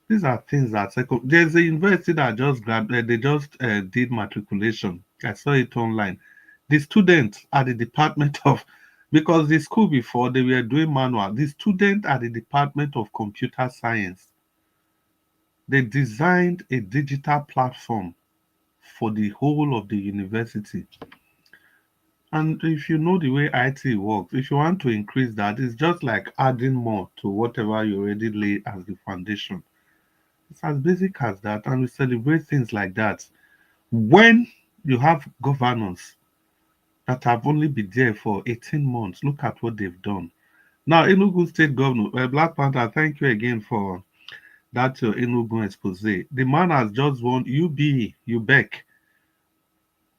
B: These are things that there's a university that just did matriculation. I saw it online. The students at the Department of, because the school before they were doing manual, the student at the Department of Computer Science, they designed a digital platform for the whole of the university. And if you know the way IT works, if you want to increase that, it's just like adding more to whatever you already laid as the foundation. It's as basic as that, and we celebrate things like that. When you have governors that have only been there for 18 months, look at what they've done. Now, Enugu State Governor, Black Panther, thank you again for that Enugu expose. The man has just won UBEC,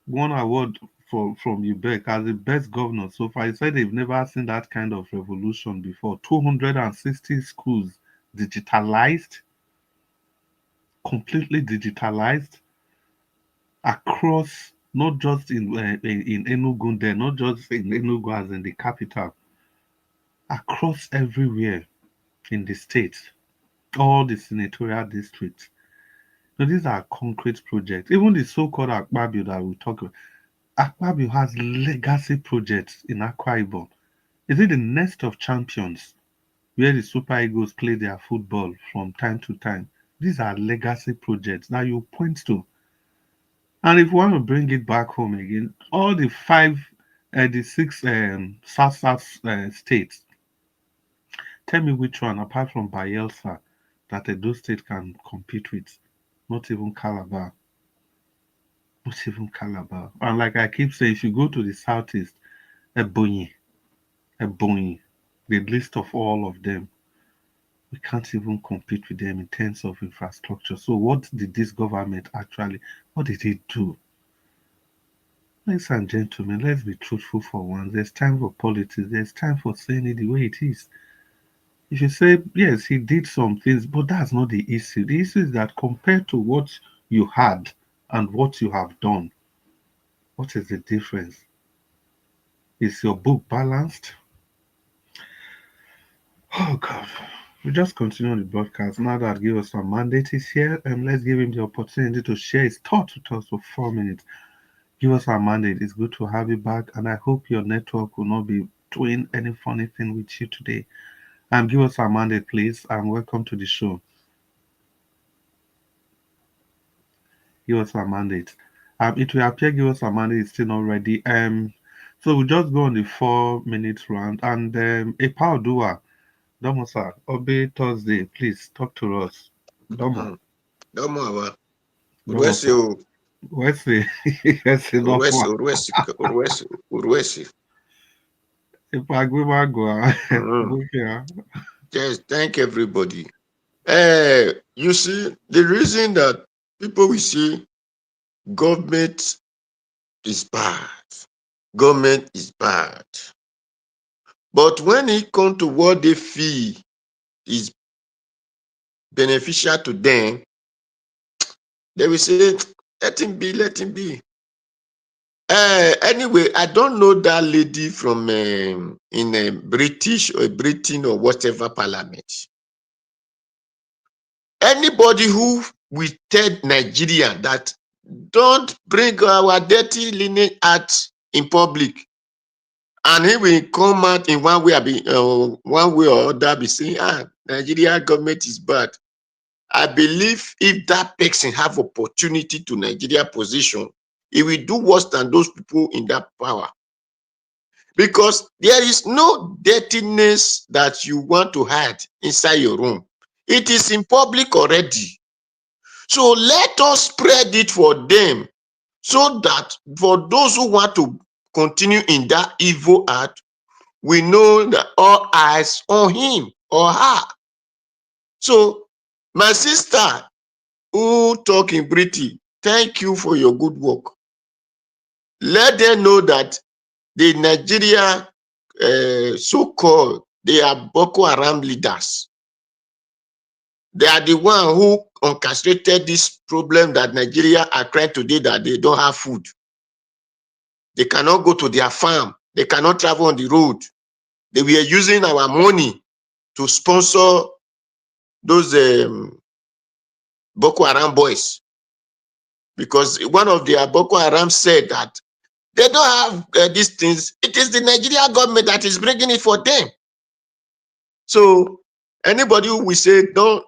B: one award from UBEC as the best governor so far. He said they've never seen that kind of revolution before. 260 schools digitalized, completely digitalized across, not just in Enugu there, not just in Enugu as in the capital, across everywhere in the state, all the senatorial districts. So these are concrete projects. Even the so-called Akpabio that we talk about, Akpabio has legacy projects in Akwa Ibom. Is it the Nest of Champions where the Super Eagles play their football from time to time? These are legacy projects that you point to. And if you want to bring it back home again, all the six South states, tell me which one, apart from Bayelsa, that Edo State can compete with. Not even Calabar. Not even Calabar. And like I keep saying, if you go to the southeast, Ebonyi, the list of all of them, we can't even compete with them in terms of infrastructure. So what did this government actually, what did it do? Ladies and gentlemen, let's be truthful for once. There's time for politics. There's time for saying it the way it is. If you say, yes, he did some things, but that's not the issue. The issue is that compared to what you had and what you have done, what is the difference? Is your book balanced? Oh, God. We just continue on the broadcast. Now that give us some mandate is here, and let's give him the opportunity to share his thoughts with us for 4 minutes. Give us our mandate. It's good to have you back, and I hope your network will not be doing any funny thing with you today. Give us our mandate, please, and welcome to the show. Give us our mandate. It will appear give us our mandate is still not ready. So we'll just go on the 4 minute round, and a power doer, Domo sir, Obey Thursday, please talk to us. Domo.
I: Domo,
B: Urwesi. Urwesi. Yes,
I: Urwesi. Yes, thank everybody You see, the reason that people will say government is bad, government is bad, but when it comes to what they feel is beneficial to them, they will say, let him be, let him be. Anyway, I don't know that lady from in a British or Britain or whatever parliament. Anybody who will tell Nigeria that don't bring our dirty linen out in public, and he will come out in one way or other, be saying, Nigeria government is bad. I believe if that person have opportunity to Nigeria position, he will do worse than those people in that power. Because there is no dirtiness that you want to hide inside your room. It is in public already. So let us spread it for them, so that for those who want to continue in that evil act, we know that all eyes on him or her. So my sister who talk in British, thank you for your good work. Let them know that the Nigeria so-called, they are Boko Haram leaders. They are the one who orchestrated this problem that Nigeria are crying today that they don't have food. They cannot go to their farm. They cannot travel on the road. They were using our money to sponsor those Boko Haram boys. Because one of their Boko Haram said that they don't have these things. It is the Nigeria government that is bringing it for them. So anybody who will say don't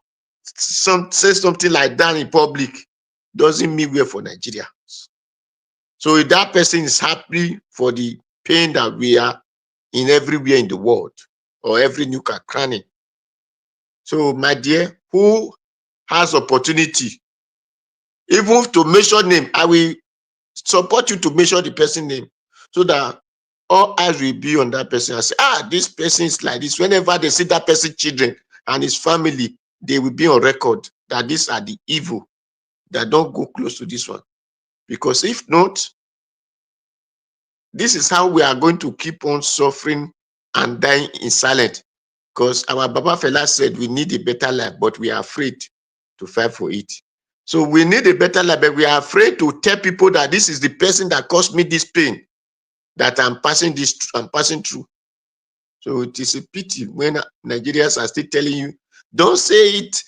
I: say something like that in public doesn't mean well for Nigeria. So if that person is happy for the pain that we are in everywhere in the world, or every nook and cranny. So my dear, who has opportunity, even to mention name, I will support you to mention the person name, so that all eyes will be on that person and say, this person is like this. Whenever they see that person's children and his family, they will be on record that these are the evil, that don't go close to this one. Because if not, this is how we are going to keep on suffering and dying in silence. Because our Baba Fela said we need a better life, but we are afraid to fight for it. So we need a better life, but we are afraid to tell people that this is the person that caused me this pain, that I'm passing through. So it is a pity when Nigerians are still telling you, don't say it.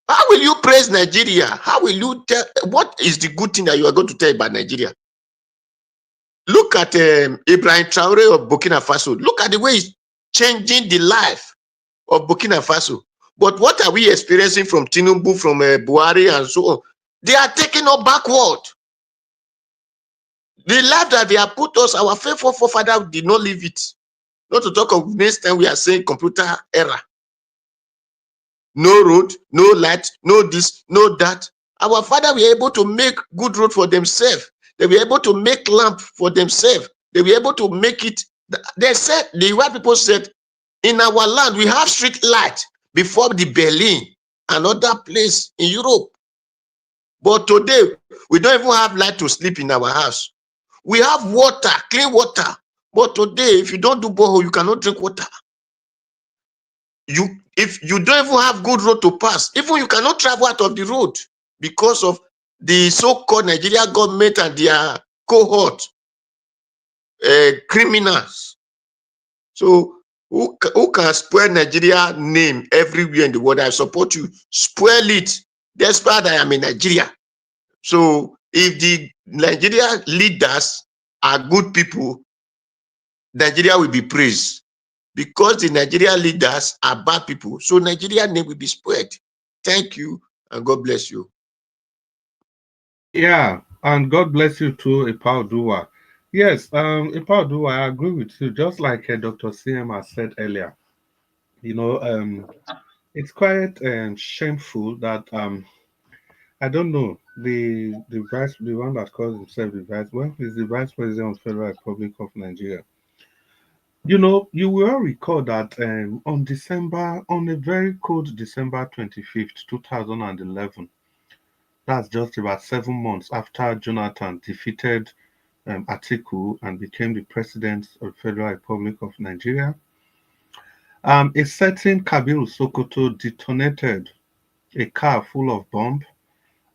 I: How will you praise Nigeria? How will you tell? What is the good thing that you are going to tell about Nigeria? Look at Ibrahim Traore of Burkina Faso. Look at the way he's changing the life of Burkina Faso. But what are we experiencing from Tinubu, from Buhari, and so on? They are taking us backward. The life that they have put us, our faithful forefather did not live it. Not to talk of next time we are saying computer era. No road, no light, no this, no that. Our father were able to make good road for themselves. They were able to make lamp for themselves. They were able to make it. They said, the white people said, in our land, we have street light before the Berlin and other place in Europe. But today, we don't even have light to sleep in our house. We have water, clean water. But today, if you don't do borehole, you cannot drink water. If you don't even have good road to pass, even you cannot travel out of the road because of the so-called Nigeria government and their cohort criminals. So who can spoil Nigeria name everywhere in the world? I support you. Spoil it, despite I am in Nigeria. So if the Nigeria leaders are good people, Nigeria will be praised. Because the Nigeria leaders are bad people, so Nigeria name will be spoiled. Thank you, and God bless you.
B: Yeah, and God bless you too, Ipaudua. Yes, Ipaudua, I agree with you. Just like Dr. CM has said earlier, it's quite shameful that I don't know the one that calls himself the vice. Well, he's the vice president of the Federal Republic of Nigeria. You know, you will recall that on a very cold December 25th, 2011, that's just about 7 months after Jonathan defeated Atiku and became the president of the Federal Republic of Nigeria, a certain Kabiru Sokoto detonated a car full of bomb,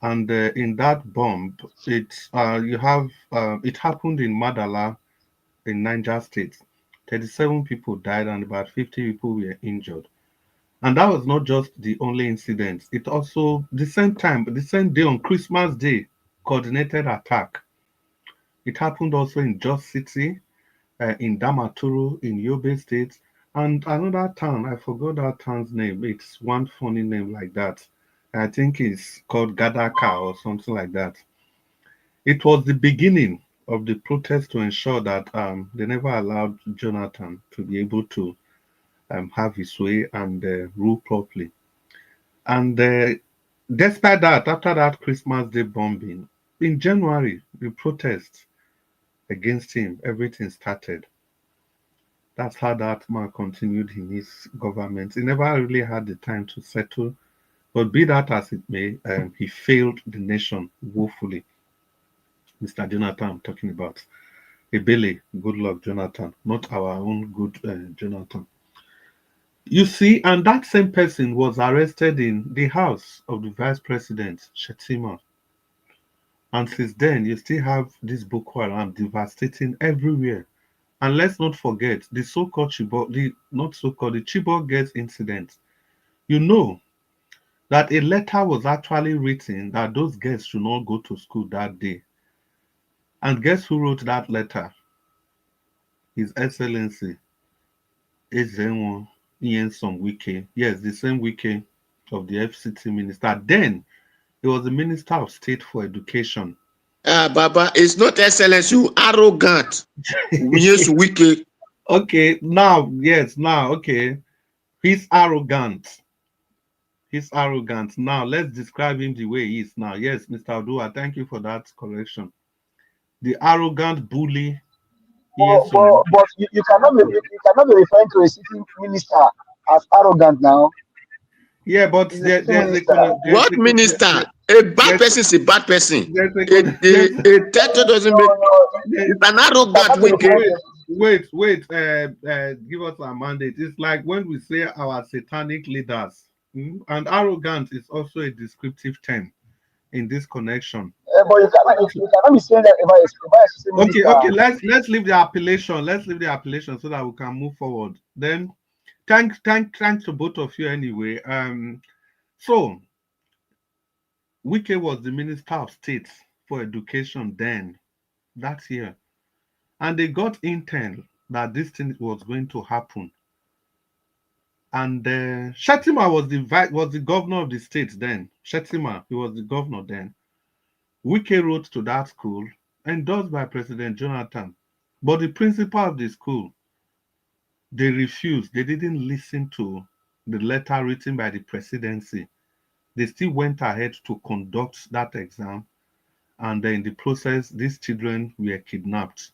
B: and in that bomb, it happened in Madala in Niger State. 37 people died and about 50 people were injured. And that was not just the only incident. It also, the same day on Christmas Day, coordinated attack. It happened also in Jos City, in Damaturu, in Yobe State, and another town. I forgot that town's name. It's one funny name like that. I think it's called Gadaka or something like that. It was the beginning of the protest to ensure that they never allowed Jonathan to be able to have his way and rule properly. And despite that, after that Christmas Day bombing, in January, the protest against him, everything started. That's how that man continued in his government. He never really had the time to settle, but be that as it may, he failed the nation woefully. Mr. Jonathan, I'm talking about. Ebele, good luck, Jonathan, not our own good Jonathan. You see, and that same person was arrested in the house of the vice president, Shetima. And since then, you still have this Boko Haram devastating everywhere. And let's not forget the so-called Chibok, the not so-called the Chibok girls incident. You know that a letter was actually written that those girls should not go to school that day. And guess who wrote that letter? His Excellency Ezenwo Nyesom Wike. Yes, the same Wike of the FCT minister. Then he was the Minister of State for Education.
I: Baba, it's not excellence, you arrogant. Yes, wicked.
B: Okay, now, yes, now, okay. He's arrogant. He's arrogant. Now, let's describe him the way he is now. Yes, Mr. Odua, thank you for that correction. The arrogant bully.
M: But you cannot you cannot be referring to a sitting minister as arrogant now.
B: Yeah, but
M: there's
I: what minister? A bad person is a bad person. A title doesn't make. It's an arrogant wicked.
B: Wait. Give us a mandate. It's like when we say our satanic leaders, and arrogant is also a descriptive term in this connection.
M: But you cannot be saying that about a sitting minister.
B: Okay. Let's leave the appellation. Let's leave the appellation so that we can move forward. Then, thanks to both of you anyway. So Wike was the Minister of State for Education then, that year. And they got intel that this thing was going to happen. And Shetima was the governor of the state then. Shetima, he was the governor then. Wike wrote to that school, endorsed by President Jonathan. But the principal of the school, they refused. They didn't listen to the letter written by the presidency. They still went ahead to conduct that exam. And in the process, these children were kidnapped.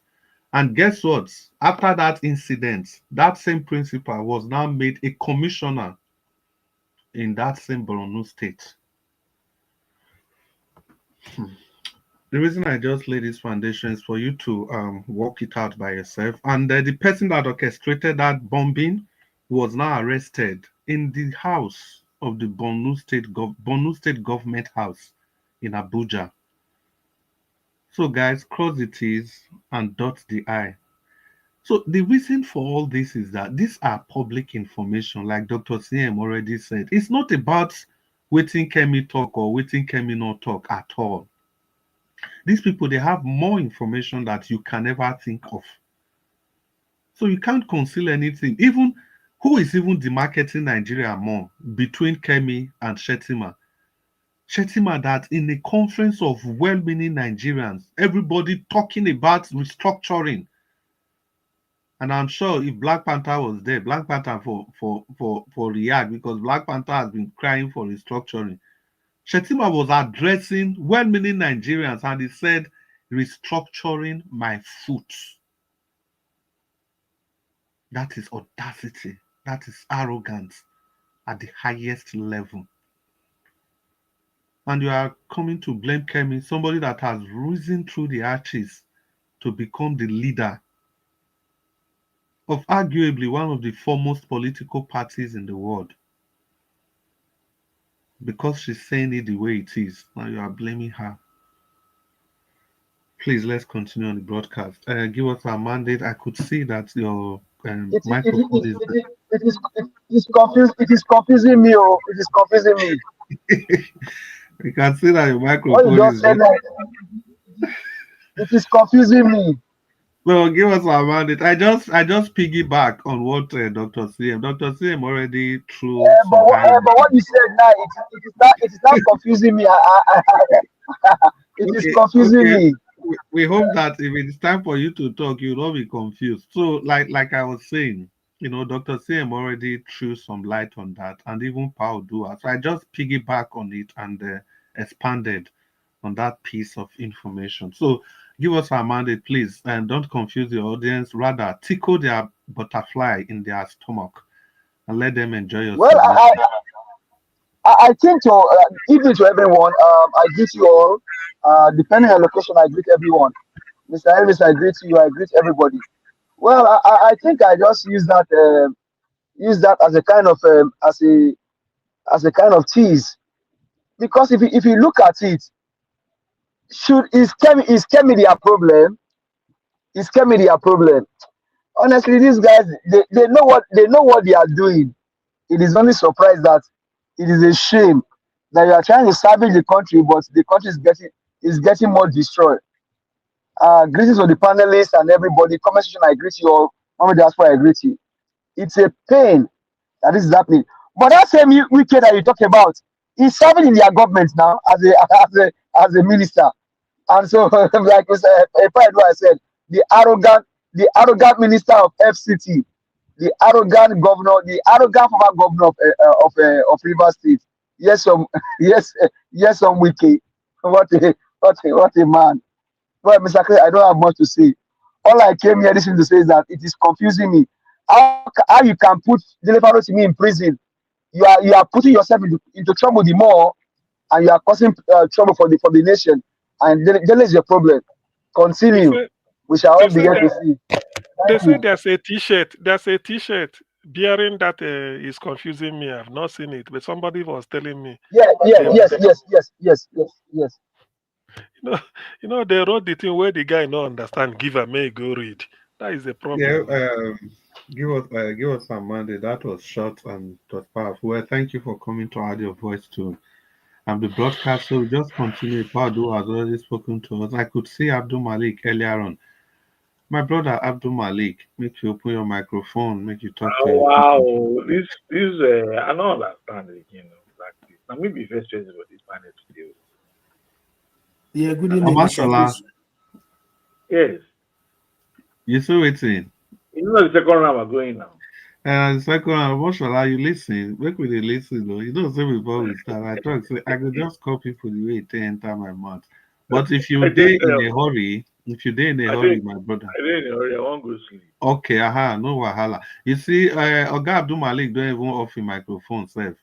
B: And guess what? After that incident, that same principal was now made a commissioner in that same Borno state. The reason I just laid this foundation is for you to work it out by yourself. And the person that orchestrated that bombing was now arrested in the house of the Borno State government house in Abuja. So guys, cross the T's and dot the I. So the reason for all this is that these are public information, like Dr. CM already said. It's not about waiting Kemi talk or waiting Kemi not talk at all. These people, they have more information that you can never think of. So you can't conceal anything. Even who is even demarketing Nigeria more between Kemi and Shetima? Shetima, that in a conference of well-meaning Nigerians, everybody talking about restructuring. And I'm sure if Black Panther was there, Black Panther for react, because Black Panther has been crying for restructuring. Shetima was addressing well-meaning Nigerians and he said, restructuring my foot. That is audacity. That is arrogance at the highest level. And you are coming to blame Kemi, somebody that has risen through the arches to become the leader of arguably one of the foremost political parties in the world. Because she's saying it the way it is, now you are blaming her. Please, let's continue on the broadcast. Give us our mandate. I could see that your microphone is.
M: It is confusing me. Oh, it is confusing me.
B: You can see that your
M: What you
B: microphone
M: just
B: is.
M: said, it is confusing me.
B: So give us our mandate. I just piggyback on what Dr. CM. Dr. CM already threw some highlights.
M: But what you said now, it is not confusing me. It is confusing
B: Okay.
M: me.
B: We hope that if it's time for you to talk, you'll not be confused. So, like I was saying, Dr. CM already threw some light on that, and even Paul Dua. So I just piggyback on it and expanded on that piece of information. So give us our mandate, please, and don't confuse the audience. Rather, tickle their butterfly in their stomach and let them enjoy your
M: Well,
B: submission.
M: I think to evening to everyone. I greet you all. Depending on location, I greet everyone. Mr. Elvis, I greet you. I greet everybody. Well, I think I just use that as a kind of as a kind of tease, because if you look at it, is Kemi their problem? Is Kemi their problem? Honestly, these guys, they know what they are doing. It is only surprise that it is a shame that you are trying to salvage the country, but the country is getting more destroyed. Greetings to the panelists and everybody. Comment section, I greet you all. Mama Diaspora, I greet you. It's a pain that this is happening. But that same wicked that you talk about, he's serving in their government now as a minister. And so, like Mr. I said, the arrogant minister of FCT, the arrogant governor, the arrogant former governor of Rivers State. Yes, some wiki. What a man. Well, Mr. Clay, I don't have much to say. All I came here listening to say is that it is confusing me. How you can put Delefaro to me in prison? You are putting yourself into trouble the more, and you are causing trouble for the nation. And then is your problem. Continue. We shall all begin to see.
J: They say there's a T-shirt. There's a T-shirt bearing that is confusing me. I've not seen it, but somebody was telling me.
M: Yes.
J: They wrote the thing where the guy no understand. Give a may go read. That is the problem.
B: Give us some Monday. That was short and it was powerful. Well, thank you for coming to add your voice to the broadcast. So we just continue. Padu has already spoken to us. I could see Abdul Malik earlier on. My brother Abdul Malik, make you open your microphone, make you talk to your
T: Wow, this I don't understand it, like this. Now maybe first for this panel today.
K: Yeah, good evening, Mr. Chris.
T: Yes.
B: You still waiting?
T: You know the second round we're going now.
B: The second round, Mashallah, you listen. Make we listen though. You don't say before we start. I try to say I could just call people the way they enter my mouth. But if you day in a hurry, my brother.
T: I didn't in a hurry, I won't go sleep.
B: Okay, no wahala. You see, Oga Abdul Malik don't even off your microphone, self.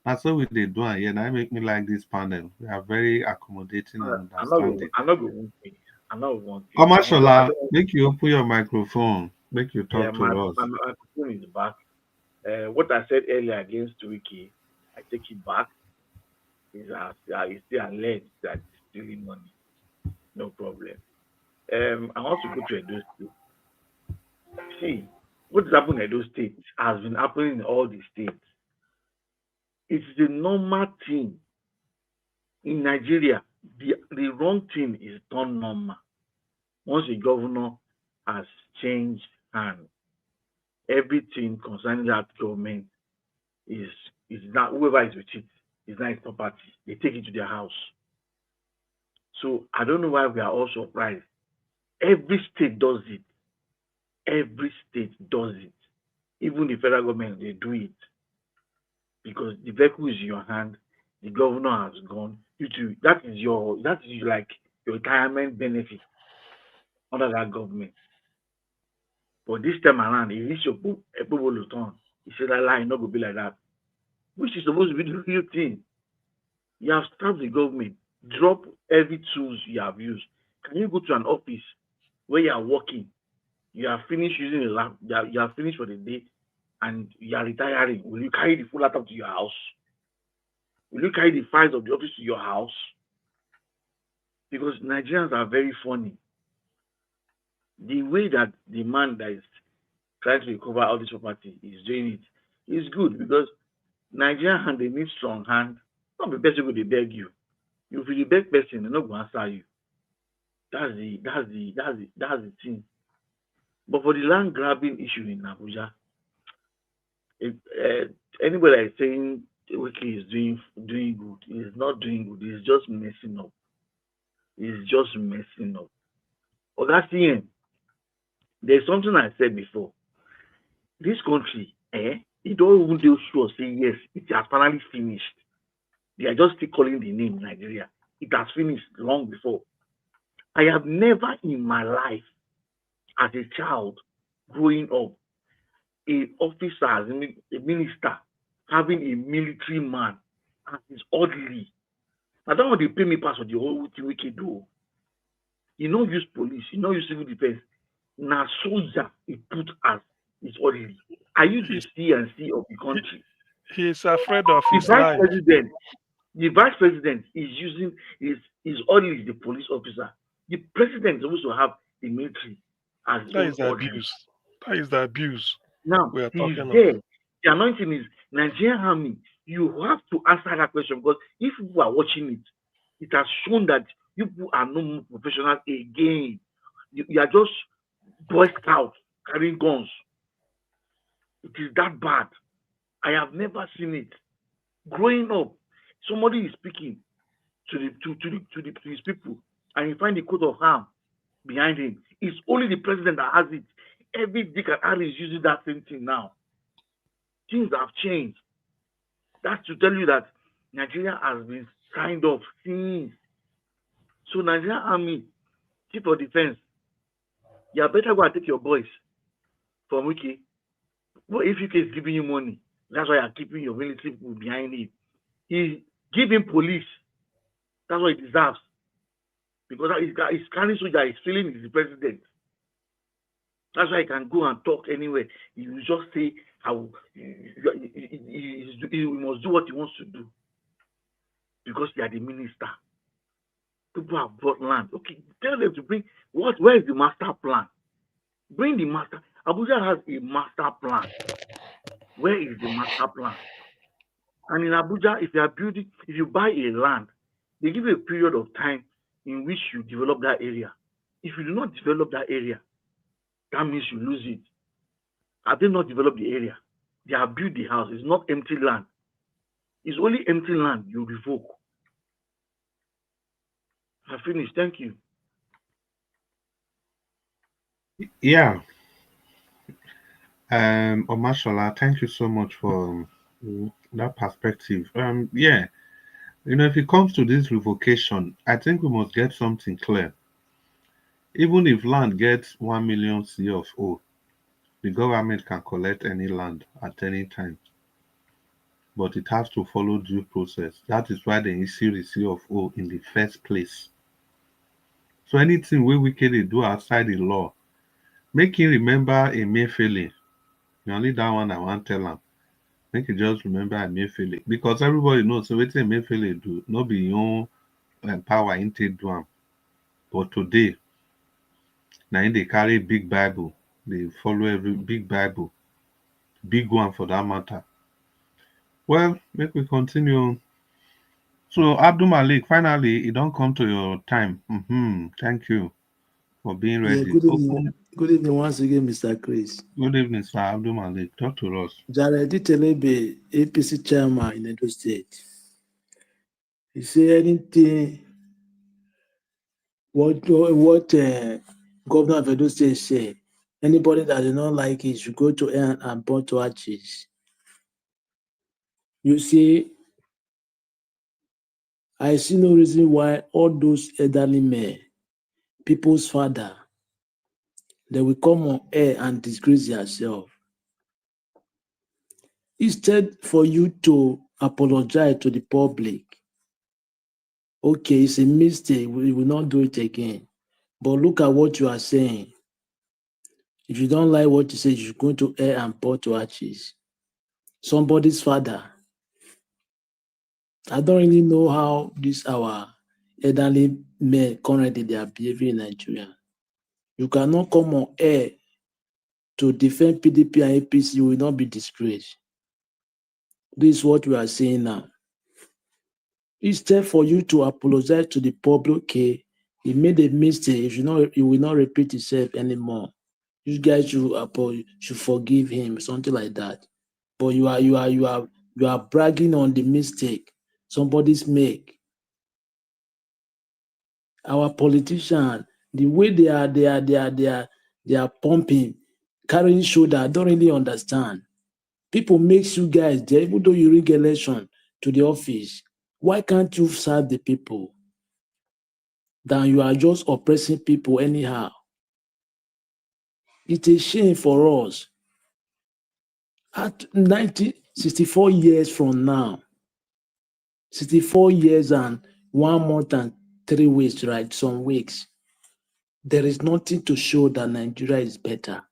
B: That's what we they do here. Now make me like this panel. We are very accommodating and understanding.
T: I'm not going to.
B: Oh, Mashallah, make you open your microphone. Make you talk to us.
T: My microphone is back. What I said earlier against Wiki, I take it back. It's still alleged that it's stealing money. No problem. I want to go to Edo State. See, what is happening in Edo State has been happening in all the states. It's the normal thing. In Nigeria, the wrong thing is done normal. Once a governor has changed hands, everything concerning that government is not, whoever is with it is not his property. They take it to their house. So I don't know why we are all surprised. Every state does it. Every state does it. Even the federal government, they do it. Because the vehicle is in your hand, the governor has gone. That is like your retirement benefit under that government. But this time around, if it's your people will turn, he said that lie not gonna be like that. Which is supposed to be the real thing. You have staffed the government, drop every tools you have used. Can you go to an office where you are working? You are finished using the lap, you are finished for the day, and you are retiring. Will you carry the full laptop to your house? Will you carry the files of the office to your house? Because Nigerians are very funny. The way that the man that is trying to recover all this property is doing it is good, because Nigerian, they need strong hand. Not the person will beg you. If you beg person, they're not going to answer you. That's the thing. But for the land grabbing issue in Abuja, anybody that is saying Wike is doing good, is not doing good. He's just messing up. He's just messing up. Augustine, there's something I said before. This country, it don't even do sure say yes, it has finally finished. They are just still calling the name Nigeria. It has finished long before. I have never in my life, as a child, growing up, a officer, a minister, having a military man as his orderly. I don't want to pay me pass for the whole thing we can do. You don't use police, you don't use civil defense. Now soldier, he put as his orderly. I used to see and see of the country.
J: He is afraid of his life.
T: The vice president is using his orderly, the police officer. The president is supposed to have the military as
J: that is abuse. That is the abuse.
T: Now
J: we are talking
T: there.
J: about.
T: The anointing is Nigerian army. You have to answer that question, because if people are watching it, it has shown that you people are no more professional again. You are just Boy Scouts carrying guns. It is that bad. I have never seen it. Growing up, somebody is speaking to his people, and you find the coat of arms behind him. It's only the president that has it. Every Dick and Harry is using that same thing now. Things have changed. That's to tell you that Nigeria has been signed off since. So Nigerian army, chief of defense, you better go and take your boys from Wike. Well, if Wike is giving you money, that's why you're keeping your military people behind him. He's giving police. That's what he deserves. Because he's carrying soldier, he's feeling he's the president. That's why he can go and talk anywhere. He will just say how he must do what he wants to do. Because they are the minister. People have bought land. Okay, tell them to bring where is the master plan? Bring the master. Abuja has a master plan. Where is the master plan? And in Abuja, if you buy a land, they give you a period of time in which you develop that area. If you do not develop that area, that means you lose it. Have they not developed the area? They have built the house. It's not empty land. It's only empty land you revoke. I finished. Thank you.
B: Yeah. Omashola, thank you so much for that perspective. Yeah. If it comes to this revocation, I think we must get something clear. Even if land gets 1 million CFO, the government can collect any land at any time. But it has to follow due process. That is why they issue the CFO in the first place. So anything we can do outside the law, make him remember Emefiele. Only that one I want to tell him. Make you just remember Emefiele. Because everybody knows so what Emefiele do, not be your own power into do am. But today, now they carry big Bible. They follow every big Bible. Big one for that matter. Well, make we continue. So Abdul Malik, finally, it don't come to your time. Thank you for being ready.
K: Yeah, good evening. Good evening once again, Mr. Chris.
B: Good evening, Sir Abdul Malik. Talk to us.
K: Jared Telebe, APC chairman in Edo State. He said anything what Governor of Edo State said, anybody that does not like it should go to hell and burn to ashes. You see, I see no reason why all those elderly men, people's father, They will come on air and disgrace yourself. Instead for you to apologize to the public, okay, it's a mistake, we will not do it again. But look at what you are saying. If you don't like what you say, you're going to air and pour to ashes. Somebody's father. I don't really know how this our elderly men currently they are behaving in Nigeria. You cannot come on air to defend PDP and APC, you will not be disgraced. This is what we are saying now. Instead for you to apologize to the public, okay, he made a mistake. He will not repeat himself anymore. You guys should forgive him, something like that. But you are bragging on the mistake somebody's make. Our politicians, the way they are pumping, carrying shoulder, I don't really understand. People make you guys there, even though you rig election to the office. Why can't you serve the people? Then you are just oppressing people anyhow. It's a shame for us. At 64 years from now, 64 years and 1 month and 3 weeks, right? Some weeks, there is nothing to show that Nigeria is better.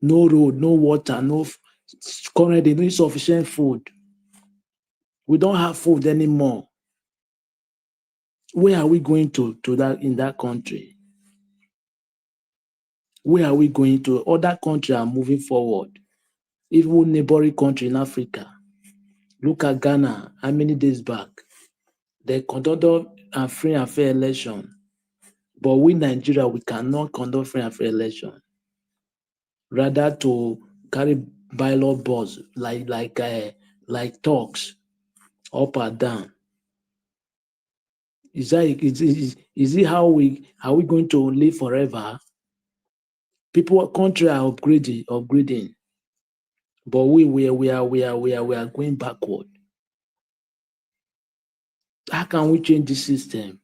K: No road, no water, currently no insufficient food. We don't have food anymore. Where are we going to that in that country? Where are we going to? Other countries are moving forward. Even neighboring country in Africa. Look at Ghana. How many days back? They conducted a free and fair election. But we Nigeria, we cannot conduct free and fair election. Rather to carry ballot boards like talks up and down. Is it how we going to live forever? People, country are upgrading, but we are going backward. How can we change this system?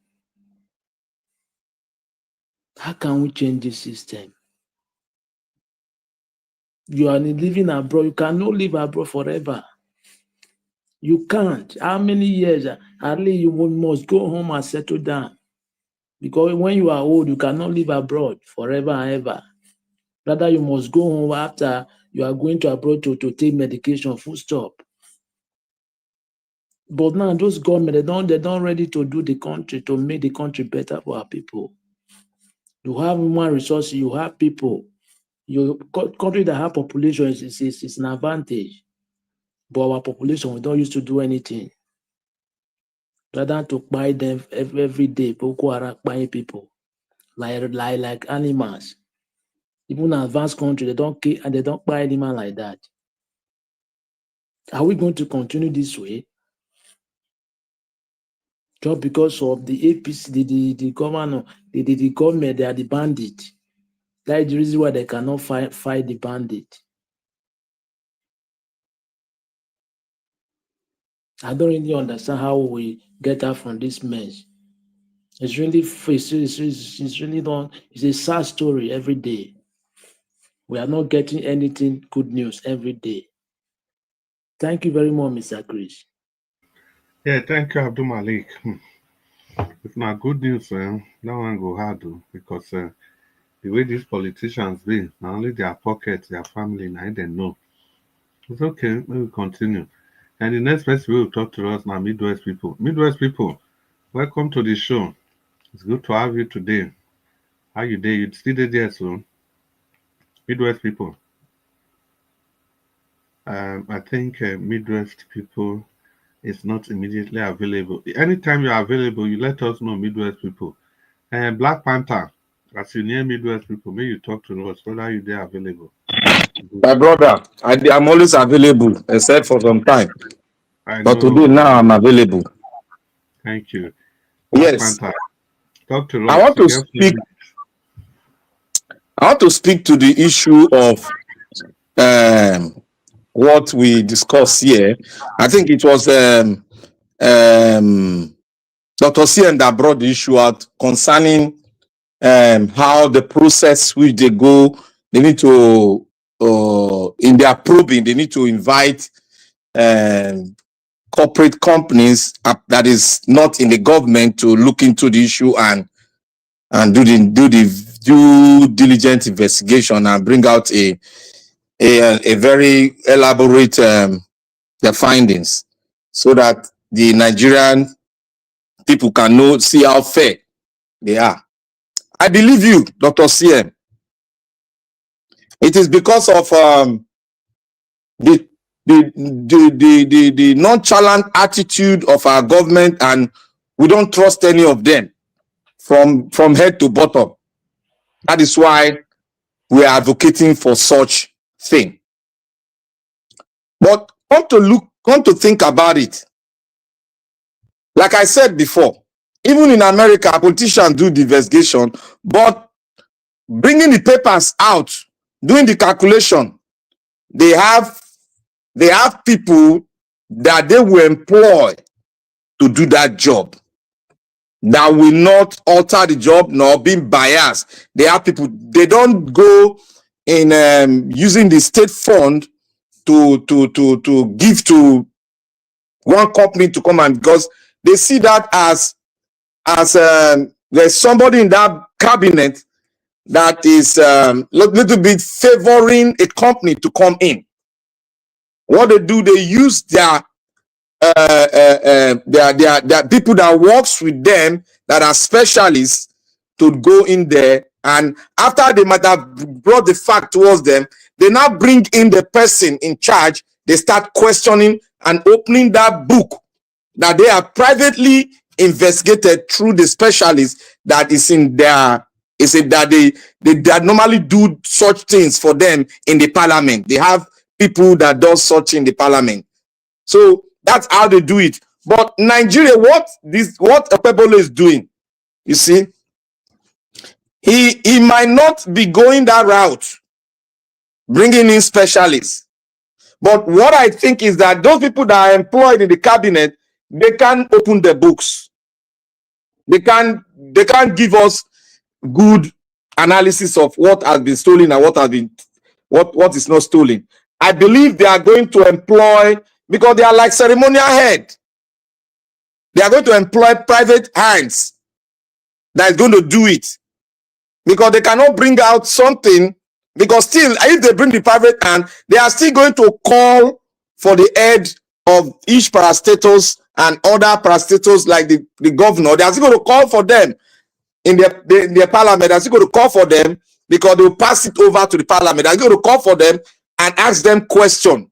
K: How can we change this system? You are living abroad. You cannot live abroad forever. You can't. How many years? At least you must go home and settle down. Because when you are old, you cannot live abroad forever and ever. Rather, you must go home after you are going to abroad to take medication, full stop. But now those government, they're not ready to do the country, to make the country better for our people. You have human resources, you have people. Your country that have population is an advantage. But our population, we don't used to do anything. Rather than to buy them every day, Boko Haram buying people like animals. Even in advanced country, they don't kill and they don't buy animals like that. Are we going to continue this way? Just because of the APC, the governor, the government, they are the bandit. That is the reason why they cannot fight the bandit. I don't really understand how we get out from this mess. It's really it's a sad story every day. We are not getting anything good news every day. Thank you very much, Mr. Chris.
B: Yeah, thank you, Abdul Malik. It's not good news, that one go hard though, because the way these politicians be, not only their pockets, their family, now they know. It's okay, we will continue. And the next person will talk to us now, Midwest people. Midwest people, welcome to the show. It's good to have you today. How you day? You still there soon? Midwest people. I think Midwest people is not immediately available. Anytime you are available, you let us know, Midwest people. Black Panther, as you near Midwest people, may you talk to us whether you there available.
H: My brother, I'm always available, except for some time. But today, now I'm available.
B: Thank you. Black
H: Yes.
B: Panther, talk to us.
H: I want to speak to the issue of what we discussed here. I think it was Dr. Cien that brought the issue out concerning how the process which they go, they need to, in their probing, they need to invite corporate companies that is not in the government to look into the issue and do the due diligent investigation and bring out a very elaborate their findings, so that the Nigerian people can see how fair they are. I believe you, Dr. CM. It is because of the nonchalant attitude of our government, and we don't trust any of them from head to bottom. That is why we are advocating for such thing. But come to think about it. Like I said before, even in America, politicians do the investigation, but bringing the papers out, doing the calculation, they have people that they will employ to do that job, that will not alter the job nor be biased. They have people, they don't go in using the state fund to give to one company to come, and because they see that as there's somebody in that cabinet that is little bit favoring a company to come in. What they do, they use their people that works with them that are specialists to go in there, and after they might have brought the fact towards them, they now bring in the person in charge. They start questioning and opening that book that they are privately investigated through the specialists that is in their, is it that they normally do such things for them in the parliament. They have people that does such in the parliament. So that's how they do it. But Nigeria, what Okpebholo is doing, you see, he might not be going that route, bringing in specialists. But what I think is that those people that are employed in the cabinet, they can open the books. They can give us good analysis of what has been stolen and what is not stolen. I believe they are going to employ, because they are like ceremonial head, they are going to employ private hands that is going to do it, because they cannot bring out something, because still, if they bring the private hand, they are still going to call for the head of each parastatus and other parastatus like the governor. They are still going to call for them in their parliament. They are still going to call for them, because they will pass it over to the parliament. They are going to call for them and ask them questions,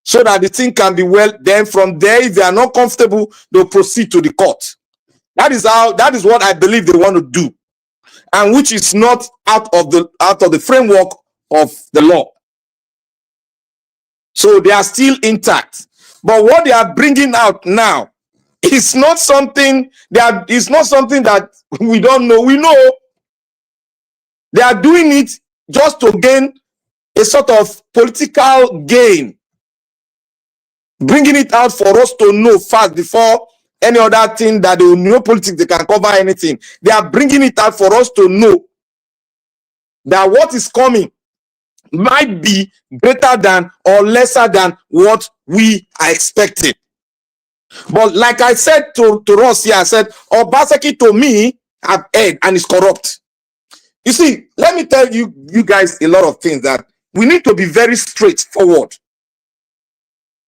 H: so that the thing can be well. Then from there, if they are not comfortable, they'll proceed to the court. That is what I believe they want to do, and which is not out of the framework of the law. So they are still intact. But what they are bringing out now is not something that we don't know. We know they are doing it just to gain a sort of political gain, bringing it out for us to know fast before any other thing that they will know politics, they can cover anything. They are bringing it out for us to know that what is coming might be greater than or lesser than what we are expecting. But like I said to Ross here, I said, Obaseki to me have heard and is corrupt. You see, let me tell you guys a lot of things that we need to be very straightforward.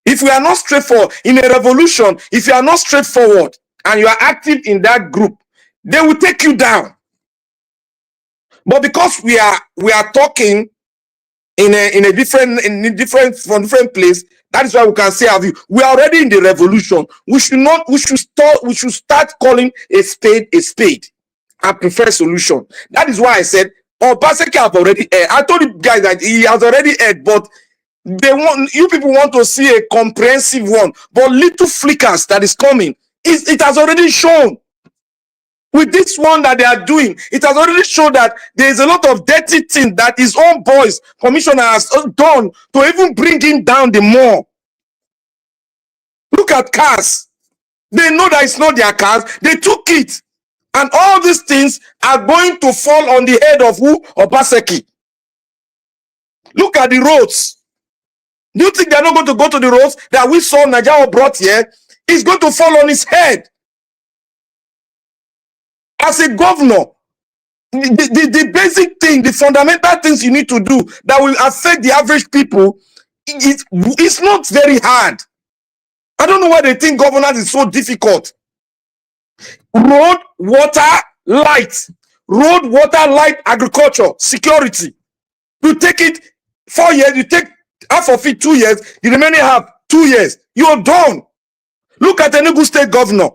H: If we are not straightforward in a revolution, if you are not straightforward and you are active in that group, they will take you down. But because we are talking in a different place, that is why we can say our view. We are already in the revolution. We should start calling a spade and prefer solution. That is why I said, Obaseki have already aired. I told you guys that he has already aired, but you people want to see a comprehensive one, but little flickers that is coming. It has already shown. With this one that they are doing, it has already shown that there is a lot of dirty things that his own boys, commissioner, has done to even bring him down the more. Look at cars. They know that it's not their cars. They took it.
V: And all these things are going to fall on the head of who? Obaseki. Look at the roads. Do you think they're not going to go to the roads that we saw Nigeria brought here? It's going to fall on his head. As a governor, the basic thing, the fundamental things you need to do that will affect the average people, it's not very hard. I don't know why they think governance is so difficult. Road, water, light. Road, water, light, agriculture, security. You take it 4 years, you take half of it 2 years, the remaining half 2 years. You're done. Look at the Enugu state governor.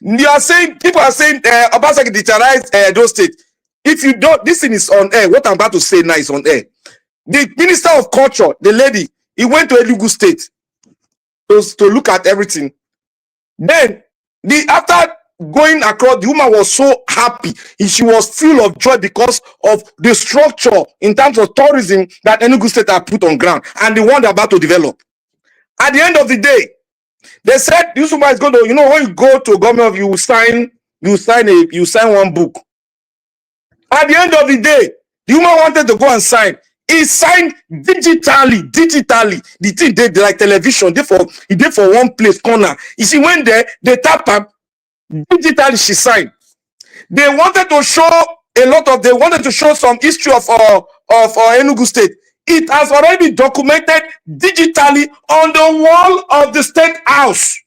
V: You are saying, people are saying, Obaseki digitalized those states. If you don't, this thing is on air. What I'm about to say now is on air. The Minister of Culture, the lady, he went to Enugu state to look at everything. Then, after going across, the woman was so happy. She was full of joy because of the structure in terms of tourism that Enugu state have put on ground and the one they're about to develop. At the end of the day, they said this woman is going to, you know, when you go to government, you sign one book. At the end of the day, the woman wanted to go and sign. He signed digitally. The thing did like television. He did for one place corner. You see, when they tap up digitally, she signed. They wanted to show they wanted to show some history of Enugu State. It has already been documented digitally on the wall of the State House.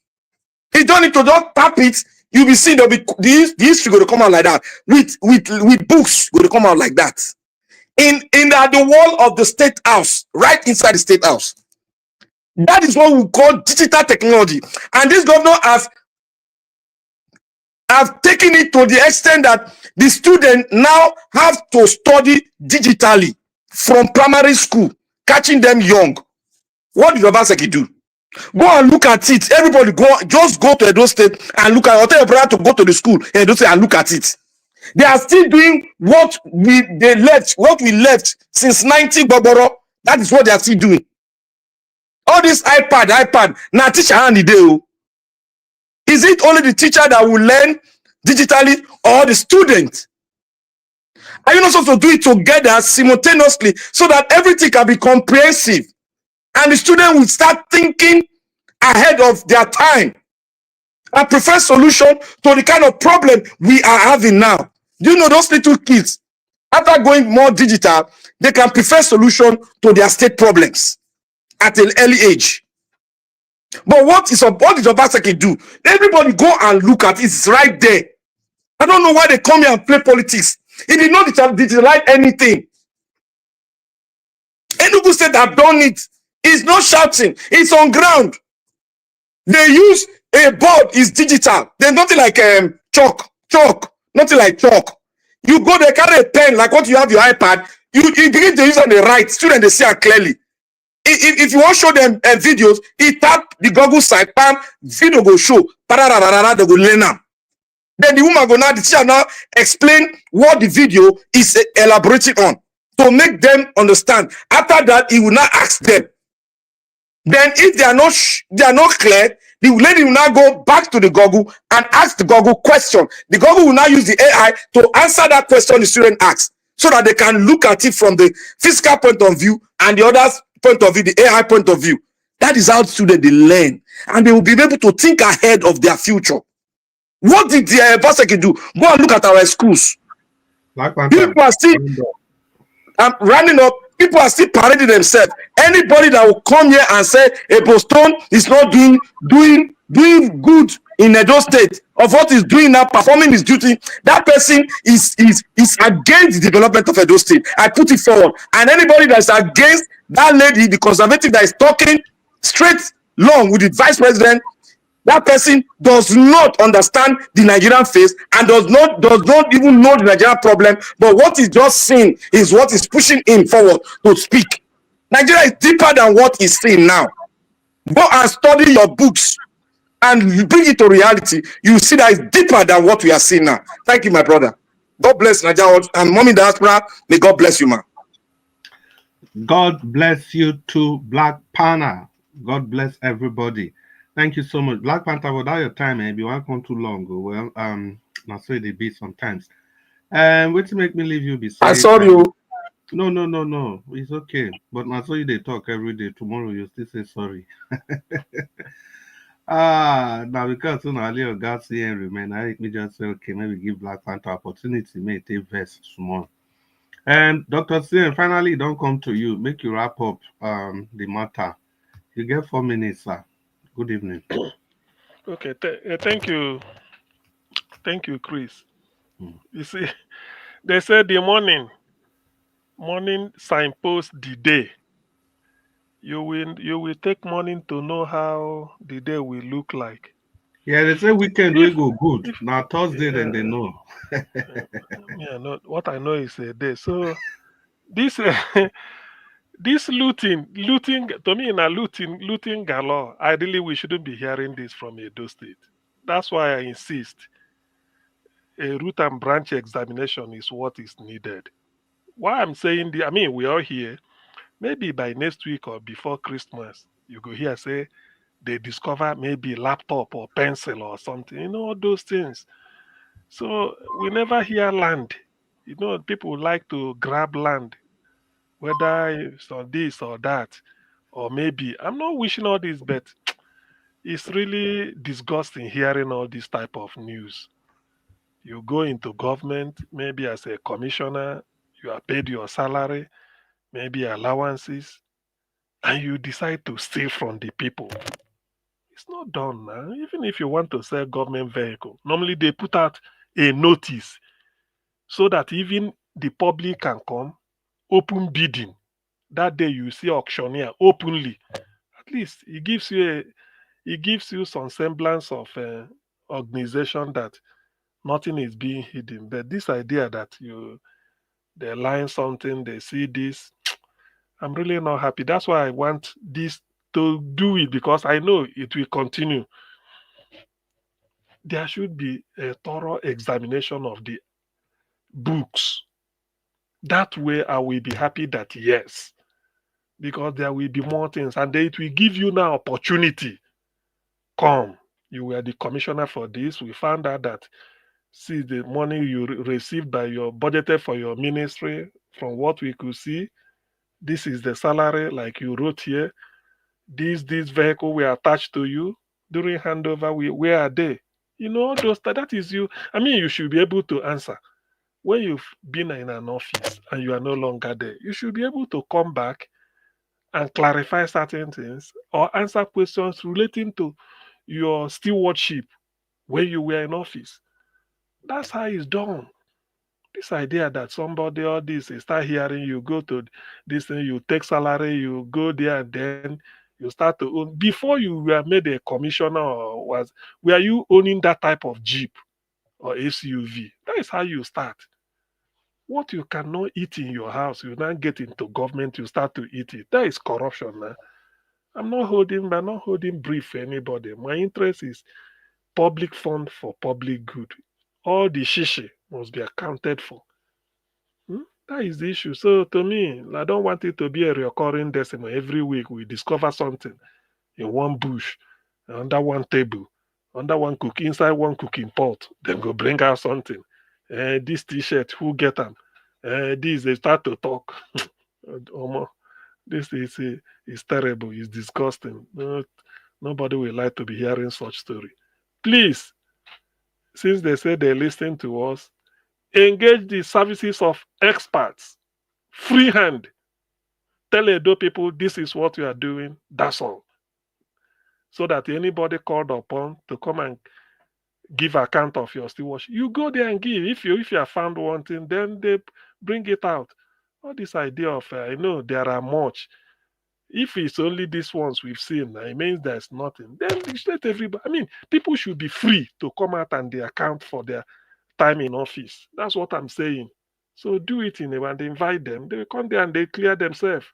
V: You don't need to just tap it. You'll be seeing the history going to come out like that. With books going to come out like that. In the wall of the State House, right inside the State House. That is what we call digital technology. And this governor have taken it to the extent that the students now have to study digitally from primary school, catching them young. What did Obaseki do? Go and look at it. Everybody just go to Edo State and look at it. Or tell your brother to go to the school in Edo State and look at it. They are still doing what we left since 90 Boboro. That is what they are still doing. All this iPad. Now teacher hand the day. Is it only the teacher that will learn digitally or the student? Are you not supposed to do it together simultaneously so that everything can be comprehensive and the student will start thinking ahead of their time and prefer solution to the kind of problem we are having now? Do you know those little kids, after going more digital, they can prefer solution to their state problems at an early age? But what did Obaseki do? Everybody go and look at it. It's right there. I don't know why they come here and play politics. He did not digitalize anything. Enugu State have done it. It's not shouting. It's on ground. They use a board. It's digital. There's nothing like chalk. Nothing like chalk. You go there, carry a pen like what you have your iPad. You begin to use on the right. Students, they see it clearly. If you want to show them videos, he tap the Google side, bam, video go show. They go learn them. Then the woman go now, the teacher now explain what the video is elaborating on to make them understand. After that, he will now ask them. Then if they are not clear, the lady will now go back to the Google and ask the Google question. The Google will now use the AI to answer that question the student asks, so that they can look at it from the physical point of view and the other's point of view, the AI point of view. That is how students they learn, and they will be able to think ahead of their future. What did the Obaseki do? Go and look at our schools. People are still running up. People are still parading themselves. Anybody that will come here and say a Boston is not doing good in Edo State of what he's doing now, performing his duty, that person is against the development of Edo State. I put it forward. And anybody that is against that lady, the conservative that is talking straight long with the vice president, that person does not understand the Nigerian face and does not even know the Nigerian problem. But what he's just seeing is what is pushing him forward to speak. Nigeria is deeper than what he's seeing now. Go and study your books and bring it to reality. You see that it's deeper than what we are seeing now. Thank you, my brother. God bless Nigeria and Mommy Diaspora. May God bless you, man.
B: God bless you too, Black Panther. God bless everybody. Thank you so much. Black Panther, without your time, maybe you won't come too long. Well, Now so they be sometimes. What make me leave you be
V: I
B: say
V: saw you.
B: no. It's okay. But now so you they talk every day. Tomorrow you still say sorry. Now because soon Ali or Garcia and remain, I make me just say okay, maybe give Black Panther opportunity, may take verse small. And Dr. Sien, finally don't come to you. Make you wrap up the matter. You get 4 minutes, sir. Good evening.
J: Okay, thank you, Chris. You see, they said the morning signpost the day. You will take morning to know how the day will look like.
B: Yeah, they say weekend
J: If
B: will go good.
J: if
B: Now Thursday, then they
J: yeah,
B: know.
J: yeah, no, what I know is a day. So this this looting to me na looting galore. Ideally, we shouldn't be hearing this from Edo State. That's why I insist a root and branch examination is what is needed. Why I'm saying I mean, we are here. Maybe by next week or before Christmas, you go hear say they discover maybe laptop or pencil or something. All those things. So we never hear land. People like to grab land, whether it's on this or that, or maybe I'm not wishing all this, but it's really disgusting hearing all this type of news. You go into government, maybe as a commissioner, you are paid your salary, maybe allowances, and you decide to steal from the people. It's not done now. Even if you want to sell government vehicle, normally they put out a notice so that even the public can come, open bidding. That day you see auctioneer openly. At least it gives you some semblance of organization that nothing is being hidden. But this idea that they're lying something, they see this, I'm really not happy. That's why I want this to do it, because I know it will continue. There should be a thorough examination of the books. That way I will be happy that yes, because there will be more things, and then it will give you now opportunity. Come, you were the commissioner for this. We found out that see the money you received by your budgeted for your ministry. From what we could see, this is the salary, like you wrote here. This vehicle were attached to you during handover. Where are they? All those that is you. I mean, you should be able to answer when you've been in an office and you are no longer there. You should be able to come back and clarify certain things or answer questions relating to your stewardship when you were in office. That's how it's done. This idea that somebody all this they start hearing you go to this thing, you take salary, you go there, and then you start to own. Before you were made a commissioner, or were you owning that type of jeep or SUV? That is how you start. What you cannot eat in your house, you now get into government, you start to eat it. That is corruption now. I'm not holding brief for anybody. My interest is public fund for public good. All the shishi must be accounted for. That is the issue. So to me, I don't want it to be a recurring decimal. Every week we discover something in one bush, under one table, under one cook, inside one cooking pot. Then go bring out something. This T-shirt, who get them? This they start to talk. This is terrible. It's disgusting. Nobody will like to be hearing such story. Please, since they say they listen to us, engage the services of experts. Free hand. Tell Edo people this is what you are doing. That's all. So that anybody called upon to come and give account of your stewardship, you go there and give. If you are found wanting, then they bring it out. All this idea of I know there are much. If it's only these ones we've seen, it means there's nothing. Then let everybody. I mean, people should be free to come out and they account for their time in office. That's what I'm saying. So do it in a way and invite them. They come there and they clear themselves.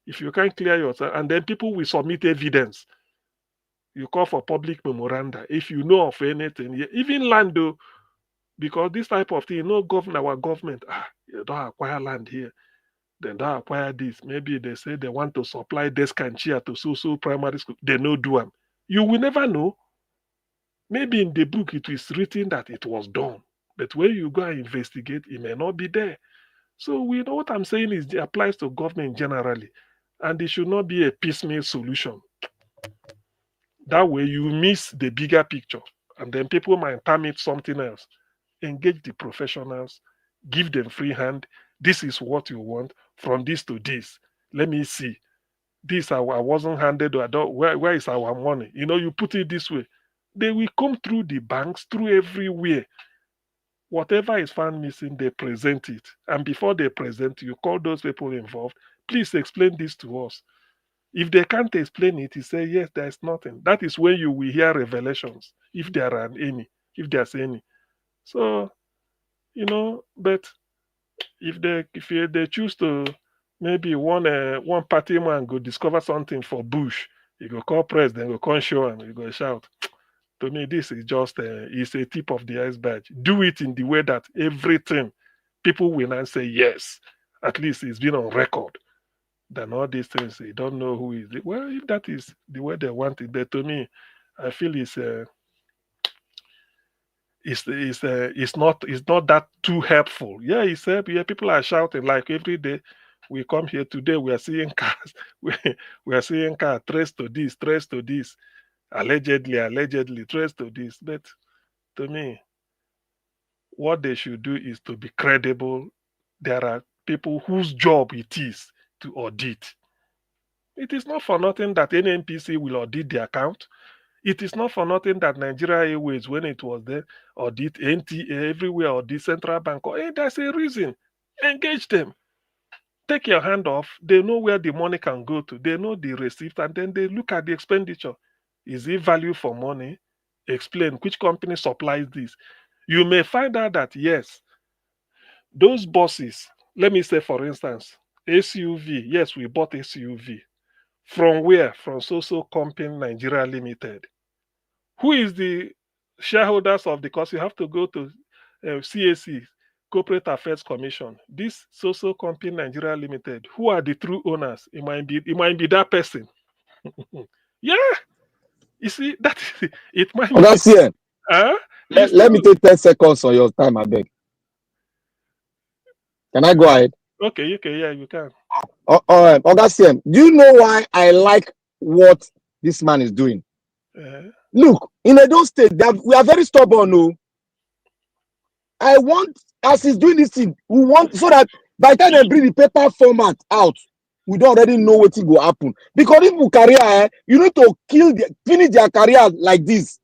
J: If you can't clear yourself, and then people will submit evidence. You call for public memoranda. If you know of anything, even land though, because this type of thing, our government, you don't acquire land here. Then don't acquire this. Maybe they say they want to supply desk and chair to so primary school. They no do them. You will never know. Maybe in the book it is written that it was done. But when you go and investigate, it may not be there. So we know what I'm saying is it applies to government generally. And it should not be a piecemeal solution. That way you miss the bigger picture. And then people might term it something else. Engage the professionals, give them free hand. This is what you want from this to this. Let me see. This I wasn't handed, or I don't, where is our money? You put it this way. They will come through the banks, through everywhere. Whatever is found missing, they present it. And before they present, you call those people involved. Please explain this to us. If they can't explain it, you say, yes, there's nothing. That is when you will hear revelations, if there are any, if there's any. So, but if they choose to, maybe one party man go discover something for Bush, he go call press, then go come show him, he go shout. To me, this is just it's a tip of the iceberg. Do it in the way that everything people will not say yes. At least it's been on record. Then all these things, they don't know who is it. Well, if that is the way they want it, but to me, I feel it's not that too helpful. Yeah, it's yeah, people are shouting like every day. We come here today, we are seeing cars, we are seeing cars traced to this, allegedly traced to this. But to me, what they should do is to be credible. There are people whose job it is to audit. It is not for nothing that NNPC will audit the account. It is not for nothing that Nigeria Airways, when it was there, audit NTA everywhere, audit Central Bank. There's a reason. Engage them. Take your hand off. They know where the money can go to. They know the receipt, and then they look at the expenditure. Is it value for money? Explain which company supplies this. You may find out that, yes, those buses, let me say, for instance, SUV. Yes, we bought SUV. From where? From so company Nigeria Limited. Who is the shareholders of the, because you have to go to CAC, Corporate Affairs Commission. This so company Nigeria Limited. Who are the true owners? It might be that person. Yeah. You see, that it might be.
V: That's it.
J: Huh?
V: Let me take 10 seconds on your time, I beg. Can I go ahead?
J: Okay, yeah, you can.
V: All right, Augustine, do you know why I like what this man is doing? Look, in Edo State, we are very stubborn. No, I want, as he's doing this thing, we want so that by the time they bring the paper format out, we don't already know what will happen. Because if you career, you need to finish their career like this.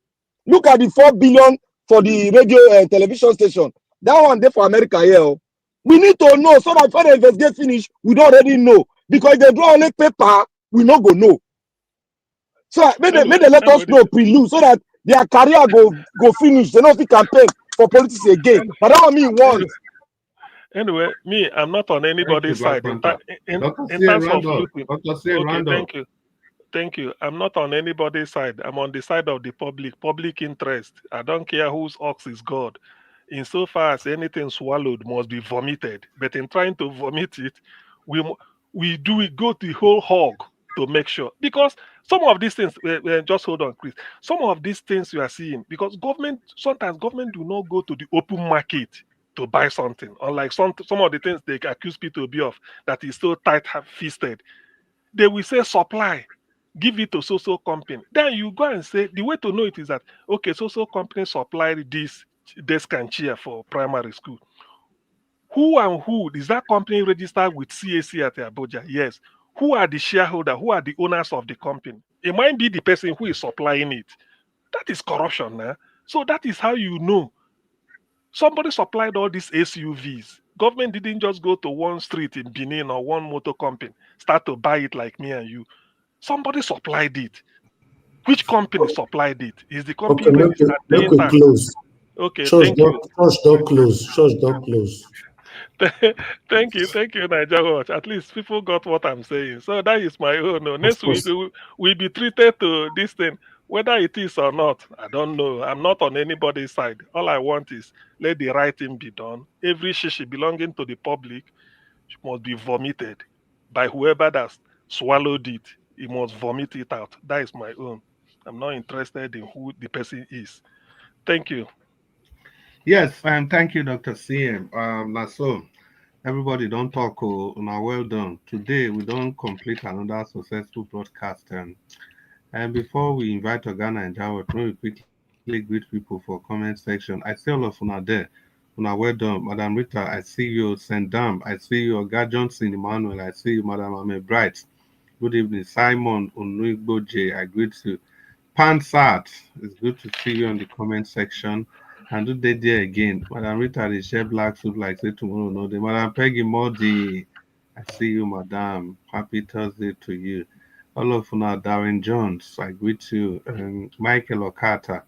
V: Look at the 4 billion for the radio television station. That one there for America here. We need to know so that when the investigation finish, we don't already know. Because they draw only paper, we not go know. So may they let us know prelude so that their career go finish. They don't campaign for politics again. But that what me want.
J: Anyway, me, I'm not on anybody's side. In terms of looking, okay, thank you. I'm not on anybody's side. I'm on the side of the public interest. I don't care whose ox is God. Insofar as anything swallowed must be vomited. But in trying to vomit it, we go the whole hog to make sure. Because some of these things, just hold on, Chris. Some of these things you are seeing, because sometimes government do not go to the open market to buy something. Unlike some of the things they accuse P2B of that is so tight-fisted. They will say supply, give it to so company. Then you go and say, the way to know it is that, okay, so company supplied this desk and chair for primary school. Who and who is that company registered with CAC at Abuja? Yes. Who are the shareholders? Who are the owners of the company? It might be the person who is supplying it. That is corruption. So that is how you know. Somebody supplied all these SUVs. Government didn't just go to one street in Benin or one motor company, start to buy it like me and you. Somebody supplied it. Which company supplied it? Is the company registered?
F: Make it close.
J: Okay,
F: thank you. Church don't close.
J: Thank you, Nigeria. At least people got what I'm saying. So that is my own. Next week we'll be treated to this thing, whether it is or not. I don't know. I'm not on anybody's side. All I want is let the right thing be done. Every shishi belonging to the public must be vomited by whoever that swallowed it. He must vomit it out. That is my own. I'm not interested in who the person is. Thank you.
B: Yes, thank you, Dr. CM. Now so everybody don't talk. Oh, now well done. Today we don't complete another successful broadcast. And before we invite Organa and Jawad, we quickly greet people for comment section. I see all of una there. Una well done. Madam Rita, I see you. Sendam, I see you. Oga Johnson Emmanuel, I see you. Madam Ame Bright. Good evening. Simon Onuigbo J, I greet you. Pansat, it's good to see you on the comment section. And do they there again? Madam Rita, they share black soup like say tomorrow, no day. Madam Peggy Modi, I see you, Madam. Happy Thursday to you. All of now, Darren Jones, I greet you. Michael Okata,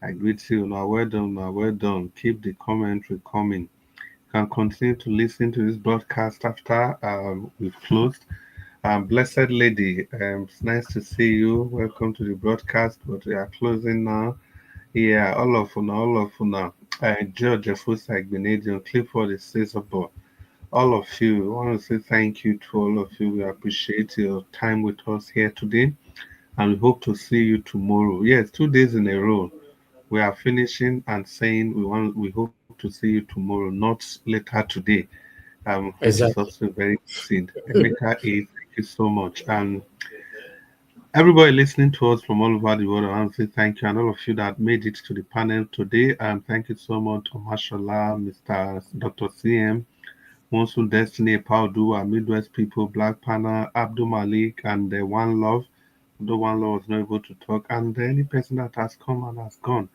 B: I greet you. Now, well done, now, well done. Keep the commentary coming. You can continue to listen to this broadcast after we've closed. Blessed lady, it's nice to see you. Welcome to the broadcast, but we are closing now. Yeah, all of una. George Efusa Igbinedion, Clifford is Cesar, all of you. I want to say thank you to all of you. We appreciate your time with us here today, and we hope to see you tomorrow. Yes, 2 days in a row. We are finishing and saying we hope to see you tomorrow, not later today. Which is
G: Exactly.
B: also very good. Emeka A, thank you so much. And everybody listening to us from all over the world, I want to say thank you. And all of you that made it to the panel today, thank you so much, Mashallah, Mr. Dr. CM, Monsoon Destiny, Paudu, our Midwest people, Black Panel, Abdul Malik, and One Love. Although One Love was not able to talk, and any person that has come and has gone.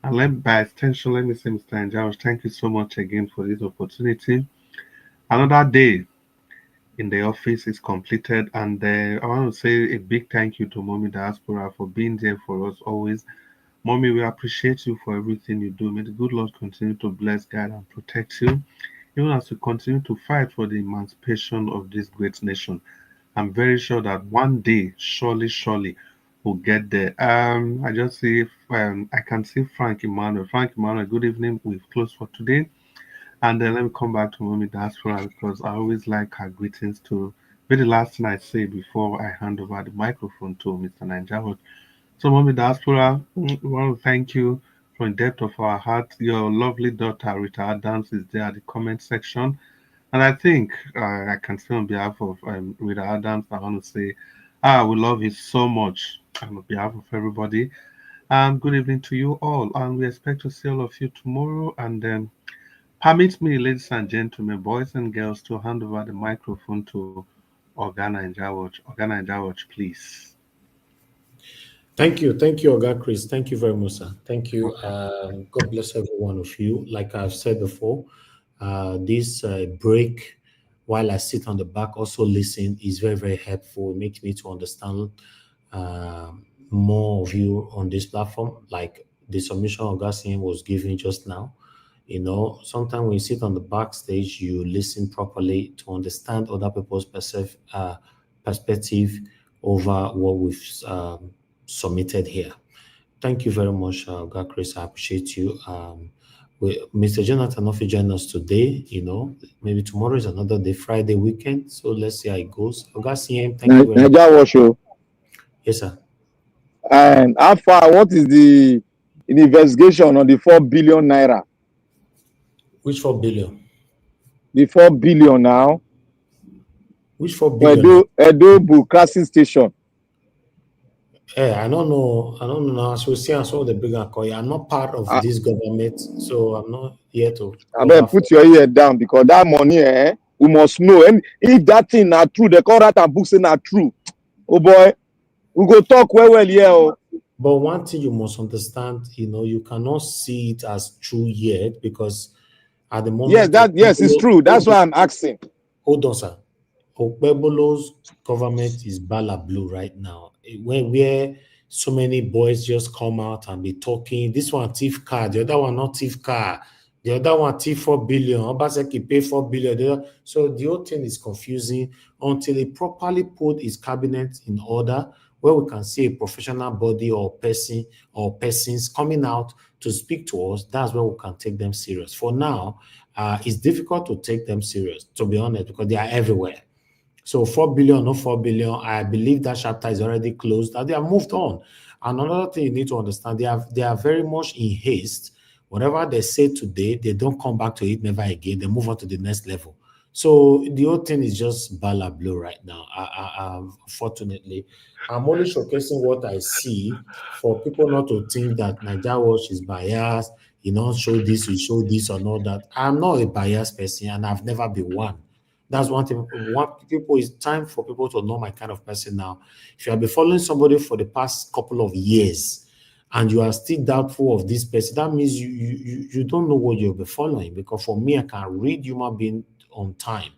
B: And by extension, let me say, Mr. Anjaros, thank you so much again for this opportunity. Another day in the office is completed, and I want to say a big thank you to Mommy Diaspora for being there for us always. Mommy, we appreciate you for everything you do. May the good Lord continue to bless, guide, and protect you, even as we continue to fight for the emancipation of this great nation. I'm very sure that one day, surely, we'll get there. I just see, I can see Frank Emmanuel. Frank Emmanuel, good evening. We've closed for today. And then let me come back to Mommy Diaspora because I always like her greetings to be the last thing I say before I hand over the microphone to Mr. Nanjawat. So, Mommy Diaspora, we want to thank you from the depth of our heart. Your lovely daughter, Rita Adams, is there at the comment section. And I think I can say on behalf of Rita Adams, I want to say, we love you so much. And on behalf of everybody, good evening to you all. And we expect to see all of you tomorrow. And then permit me, ladies and gentlemen, boys and girls, to hand over the microphone to Organa and Jawaj. Organa and Jawaj, please.
G: Thank you, Oga Chris. Thank you very much, sir. Thank you. God bless every one of you. Like I've said before, this break, while I sit on the back, also listen, is very, very helpful. It makes me to understand more of you on this platform, like the submission Augustine was giving just now. You know, sometimes when you sit on the backstage, you listen properly to understand other people's perspective over what we've submitted here. Thank you very much, God Chris. I appreciate you. Mr. Jonathan Ofi joined us today. You know, maybe tomorrow is another day, Friday weekend. So let's see how it goes. CM, thank you very much. Yes, sir.
V: And how far? What is the investigation on the 4 billion naira?
G: Which 4 billion?
V: The 4 billion now.
G: Which 4 billion?
V: Edo Bukasi Station.
G: I don't know. Now. As we see, I saw the bigger call. I'm not part of this government, so I'm not here to.
V: I better put your ear down because that money, we must know. And if that thing not true, the correct and books not true. Oh boy, we go talk well here. Oh.
G: But one thing you must understand, you know, you cannot see it as true yet because at the moment.
V: Yes, it's true. That's why I'm asking.
G: Hold on, sir. Okpebolo's government is bala blue right now. Where so many boys just come out and be talking. This one thief car, the other one not thief car, the other one thief 4 billion. Obaseki pay 4 billion. So the whole thing is confusing until he properly put his cabinet in order, where we can see a professional body or person or persons coming out to speak to us. That's where we can take them serious. For now, it's difficult to take them serious, to be honest, because they are everywhere. So 4 billion, not 4 billion, I believe that chapter is already closed and they have moved on. And another thing you need to understand, they are very much in haste Whatever they say today, they don't come back to it never again. They move on to the next level. So the whole thing is just bala blue right now. Unfortunately, I'm only showcasing what I see for people not to think that Nigeria Watch is biased. You know, show this, you show this, or not that. I'm not a biased person, and I've never been one. That's one thing. It's time for people to know my kind of person now. If you have been following somebody for the past couple of years, and you are still doubtful of this person, that means you don't know what you'll be following. Because for me, I can read human being on time.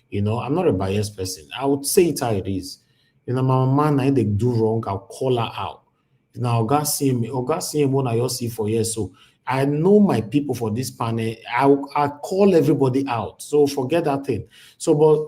G: You know, I'm not a biased person. I would say it how it is. You know, my man, I they do wrong, I'll call her out. Now, God see him when I just see for years. So I know my people for this panel. I call everybody out. So forget that thing. So, but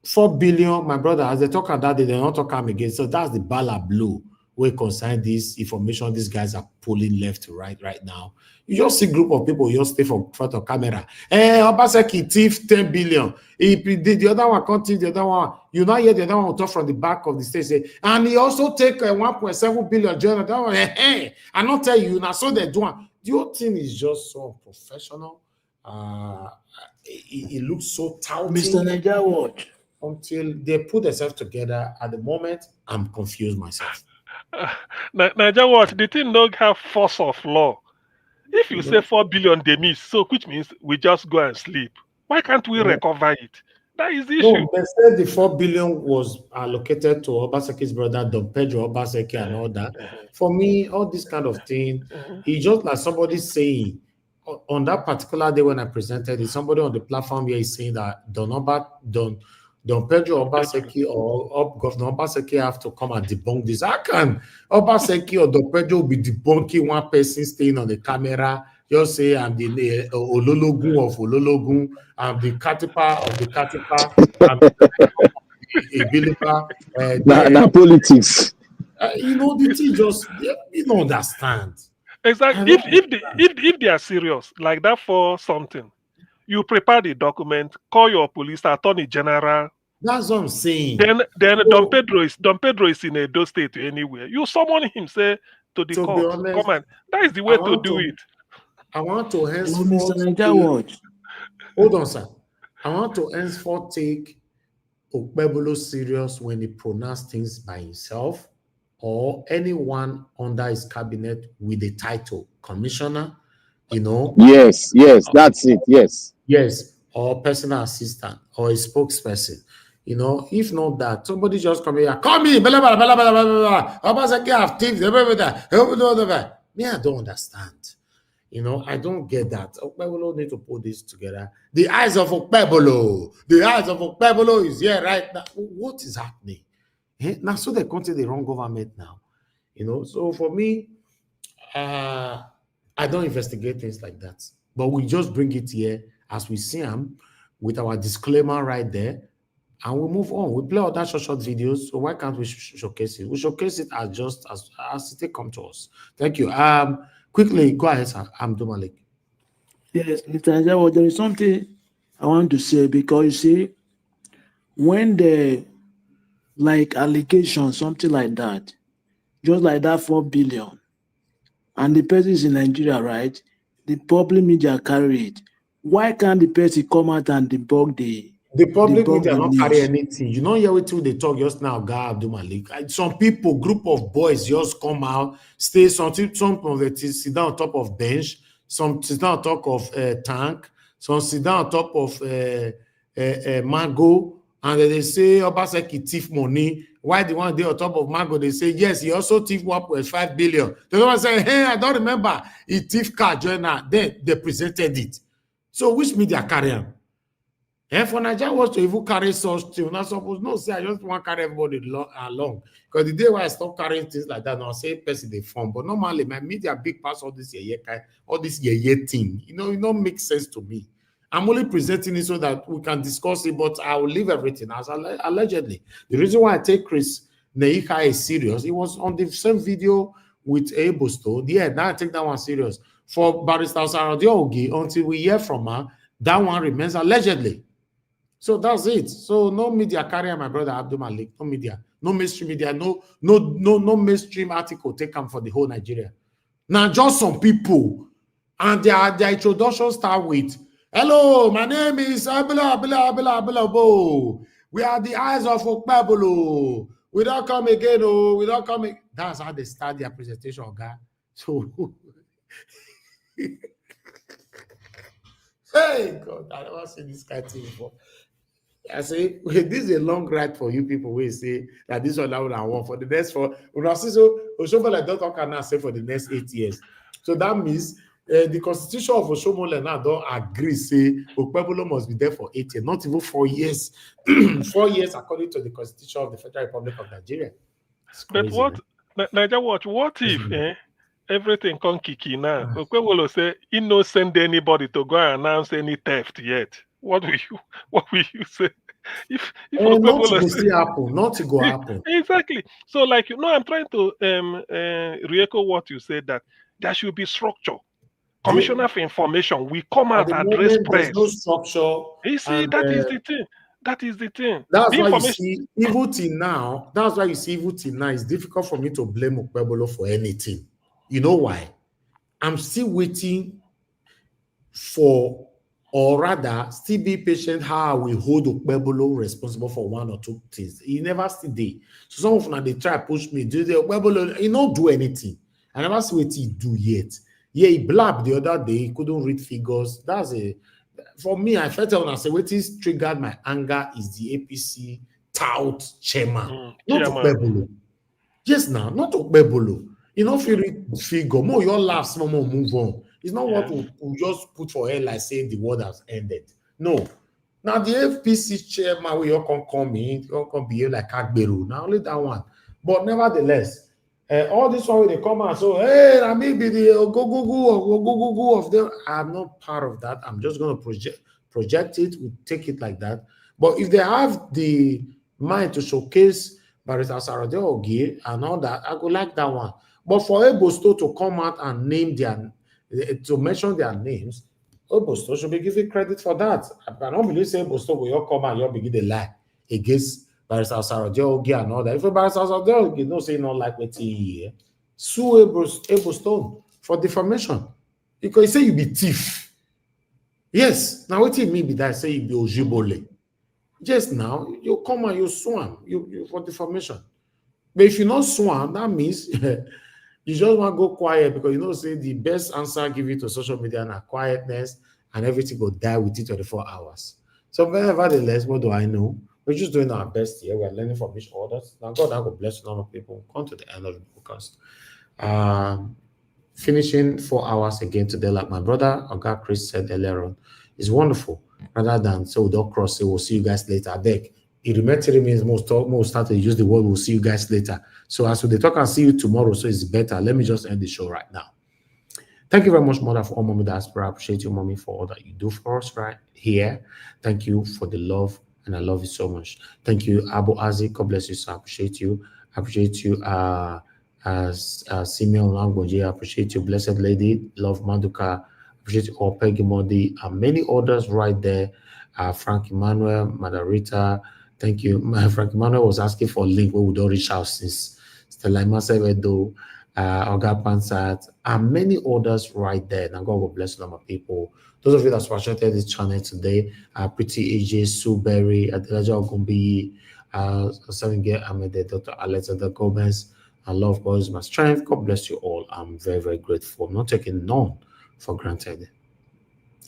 G: 4 billion, my brother, as they talk about that, they don't talk about again. So that's the bala blue. We concern this information these guys are pulling left to right now. You just see a group of people, you just stay for front of camera. Obaseki thief 10 billion. The other one can't thief the other one. You now hear the other one talk from the back of the stage. Say, and he also take 1.7 billion journal. That one, I not tell you now. So they do. The whole thing is just so professional. It looks so touting.
K: Mr. Nigeria Watch.
G: Until they put themselves together. At the moment, I'm confused myself.
J: Nigeria Watch, the thing don't have force of law. If you say 4 billion they miss, so which means we just go and sleep. Why can't we recover it? That is the issue.
G: No, they said the 4 billion was allocated to Obaseki's brother, Don Pedro Obaseki, and all that. For me, all this kind of thing, it's just like somebody saying, on that particular day when I presented it, somebody on the platform here is saying that Don Pedro Obaseki or Governor Obaseki have to come and debunk this. How can Obaseki or Don Pedro be debunking one person staying on the camera? Just say I'm the Olologun of Olologun, I'm the Katipa of the Katipa, I'm a believer.
V: Now politics.
G: You know, the thing just, you don't understand.
J: Exactly. If they are serious, like that for something, you prepare the document, call your police attorney general.
G: That's what I'm saying.
J: Then Don Pedro is in Edo State anywhere. You summon him, say to the court.
G: Honest,
J: come on. That is the way to do it.
G: I want to henceforth.
K: Mr. Nigeria Watch.
G: Hold on, sir. I want to henceforth take Okpebolo serious when he pronounced things by himself or anyone under his cabinet with the title commissioner, you know.
V: Yes, that's it.
G: Yes, or personal assistant or a spokesperson. You know, if not that, somebody just come here, call me, blah, blah, blah, blah, blah, blah, blah. Me, I don't understand. You know, I don't get that. Okpebolo need to put this together. The eyes of Okpebolo is here right now. What is happening? Now, so they contain the wrong government now. You know, so for me, I don't investigate things like that. But we just bring it here as we see them with our disclaimer right there. And we move on. We play all that short videos. So why can't we showcase it? We showcase it as it come to us. Thank you. Quickly, go ahead, sir. I'm Domalik.
K: Yes, Mr. Nigeria, there is something I want to say because you see, when the like allegation, something like that, just like that 4 billion, and the person is in Nigeria, right? The public media carry it. Why can't the person come out and debunk
G: the public media not carry anything? You know, hear what they talk just now, Guy Abdul Malik. Some people, group of boys just come out, stay some of it sit down on top of bench, some sit down on top of tank, some sit down on top of Mango, and they say Obaseki thief money. Why the one day on top of Mango, they say, yes, he also thief 1.5 billion. The other one say, hey, I don't remember, he thief car joiner. Then they presented it. So which media carry him? And for Nigeria was to even carry such things, not supposed no say I just want to carry everybody along. Because the day when I stop carrying things like that, now I say person they form. But normally my media big pass all this yeye thing. You know, it don't make sense to me. I'm only presenting it so that we can discuss it, but I will leave everything as allegedly. The reason why I take Chris Neika is serious, it was on the same video with Ebosto. Yeah, now I take that one serious. For Barrister Saradiogi, until we hear from her, that one remains allegedly. So that's it. So no media carrier, my brother Abdul Malik. No media, no mainstream media, no mainstream article take them for the whole Nigeria. Now just some people
F: And their introduction start with, hello, my name is Abela, Bo. We are the eyes of Okpebolo. We don't come again, oh, we don't come again. That's how they start their presentation, guy. So, hey, God, I never seen this kind of thing before. I say, this is a long ride for you people. We say that this one, that one, I want for the next for Oshomola don't can now say for the next 8 years. So that means the constitution of Oshomola now don't agree. Say Okpebolo must be there for 8 years, not even 4 years. 4 years according to the constitution of the Federal Republic of Nigeria.
J: But what, Niger Watch? What if everything come kiki now? Okpebolo say he no send anybody to go and announce any theft yet. What will you say? If
F: not to go see happen, not to go happen.
J: Exactly. So, like, I'm trying to re-echo what you said, that there should be structure. Commissioner for Information, we come out and address press.
F: There's no structure.
J: You see, that is the thing. That is the thing.
F: That's why you see, even till now, it's difficult for me to blame Okpebolo for anything. You know why? I'm still waiting for, or rather, still be patient how we hold Okpebolo responsible for one or two things. He never still did. So some of them, they try to push me. Do the Okpebolo, he don't do anything. I never see what he do yet. Yeah, he blabbed the other day. He couldn't read figures. For me, I felt when I say what is triggered my anger is the APC tout chairman. Not Okpebolo. Yes, now, not Okpebolo. You know, if you read figure, more your laughs, more move on. It's not what we just put for air like say the war has ended. No. Now the FPC chairman will come in, you can behave like Agberu. Now only that one. But nevertheless, all this one they come out, so hey, I may be the go of them. I'm not part of that. I'm just gonna project it, we take it like that. But if they have the mind to showcase Barrister Sarode Ogie and all that, I would like that one. But for Ebosto to come out and name to mention their names, Ebosto should be given credit for that. I cannot believe say Ebosto will you come and you begin to lie against Barrister Sarode Ogie and all that. If Barrister Sarode Ogie no say not like what he sue Ebosto for defamation because he say you be thief. Yes, now what he mean be that say you be ojibole. Just now you come and you sue you for defamation. But if you not sue, that means you just want to go quiet because you know, say the best answer give you to social media and quietness and everything will die within 24 hours. So, nevertheless, what do I know? We're just doing our best here. We are learning from each other. Now, God, I will bless normal people. Come to the end of the podcast. Finishing 4 hours again today, like my brother Oga Chris said earlier on, is wonderful. Rather than so we don't cross, say we'll see you guys later. I beg. Elementary means most start to use the word we'll see you guys later. So as we talk and see you tomorrow, so it's better. Let me just end the show right now. Thank you very much, Mother, for all Mommy Diaspora. I appreciate you, Mommy, for all that you do for us right here. Thank you for the love, and I love you so much. Thank you, Abu Azi. God bless you, sir. I appreciate you. I appreciate you, Simeon Langboje. I appreciate you, Blessed Lady. Love Manduka. I appreciate you all, Peggy Modi, and many others right there. Frank Emmanuel, Madarita. Thank you. Frank Emmanuel was asking for a link where we don't reach out since Stella Masevedo, Oga Pansat, and many others right there. Now God will bless them, people. Those of you that supported this channel today, Pretty AJ, Sue Berry, Adelaja Ogumbi, Savingay Amede, Dr. Alexander Gomez, and love God is my strength. God bless you all. I'm very, very grateful. I'm not taking none for granted.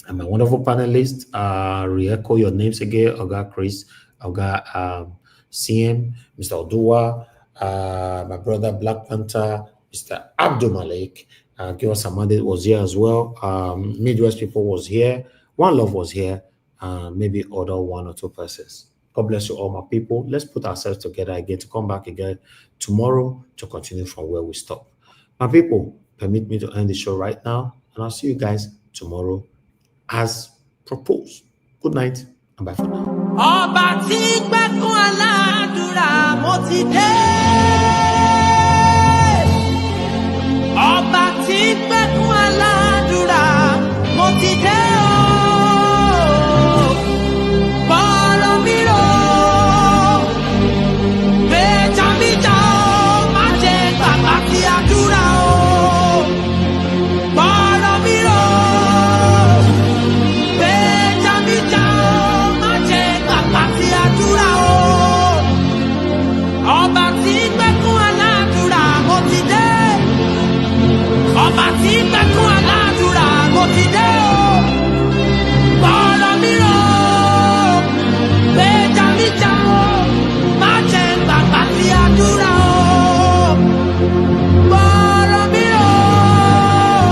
F: And my wonderful panelists, re-echo your names again, Oga Chris, Oga CM, Mr. Odua, my brother Black Panther, Mr. Abdul Malik, Giwa Samade was here as well. Midwest people was here. One Love was here. Maybe other one or two persons. God bless you all, my people. Let's put ourselves together again to come back again tomorrow to continue from where we stop. My people, permit me to end the show right now, and I'll see you guys tomorrow as proposed. Good night and bye for now.
N: Ọba tí gbẹ́kún aládùúrà mo ti dé. Ọba tí gbẹ́kún aládùúrà mo ti dé o. Bọ́rọ̀ mi rò, gbèjà mi jà o, má jẹ́ gbàgbà tí àdúrà o. Bọ́rọ̀ mi rò. aládùúrà o. Ọba tí gbẹ́kún aládùúrà mo ti dé. Ọba tí gbẹ́kún aládùúrà mo ti dé o. Bọ́ọ̀lù mi rò ó, gbèjà mi jà o. Má jẹ́ gbàgbà tí àdúrà o. Bọ́ọ̀lù mi rò ó,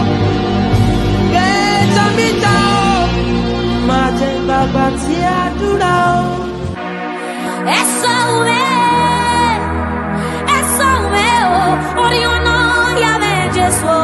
N: gbèjà mi jà o. Má jẹ́ gbàgbà tí àdúrà o.
O: Ẹ sọ òwe o, orí ọ̀nà yàrá Jésù.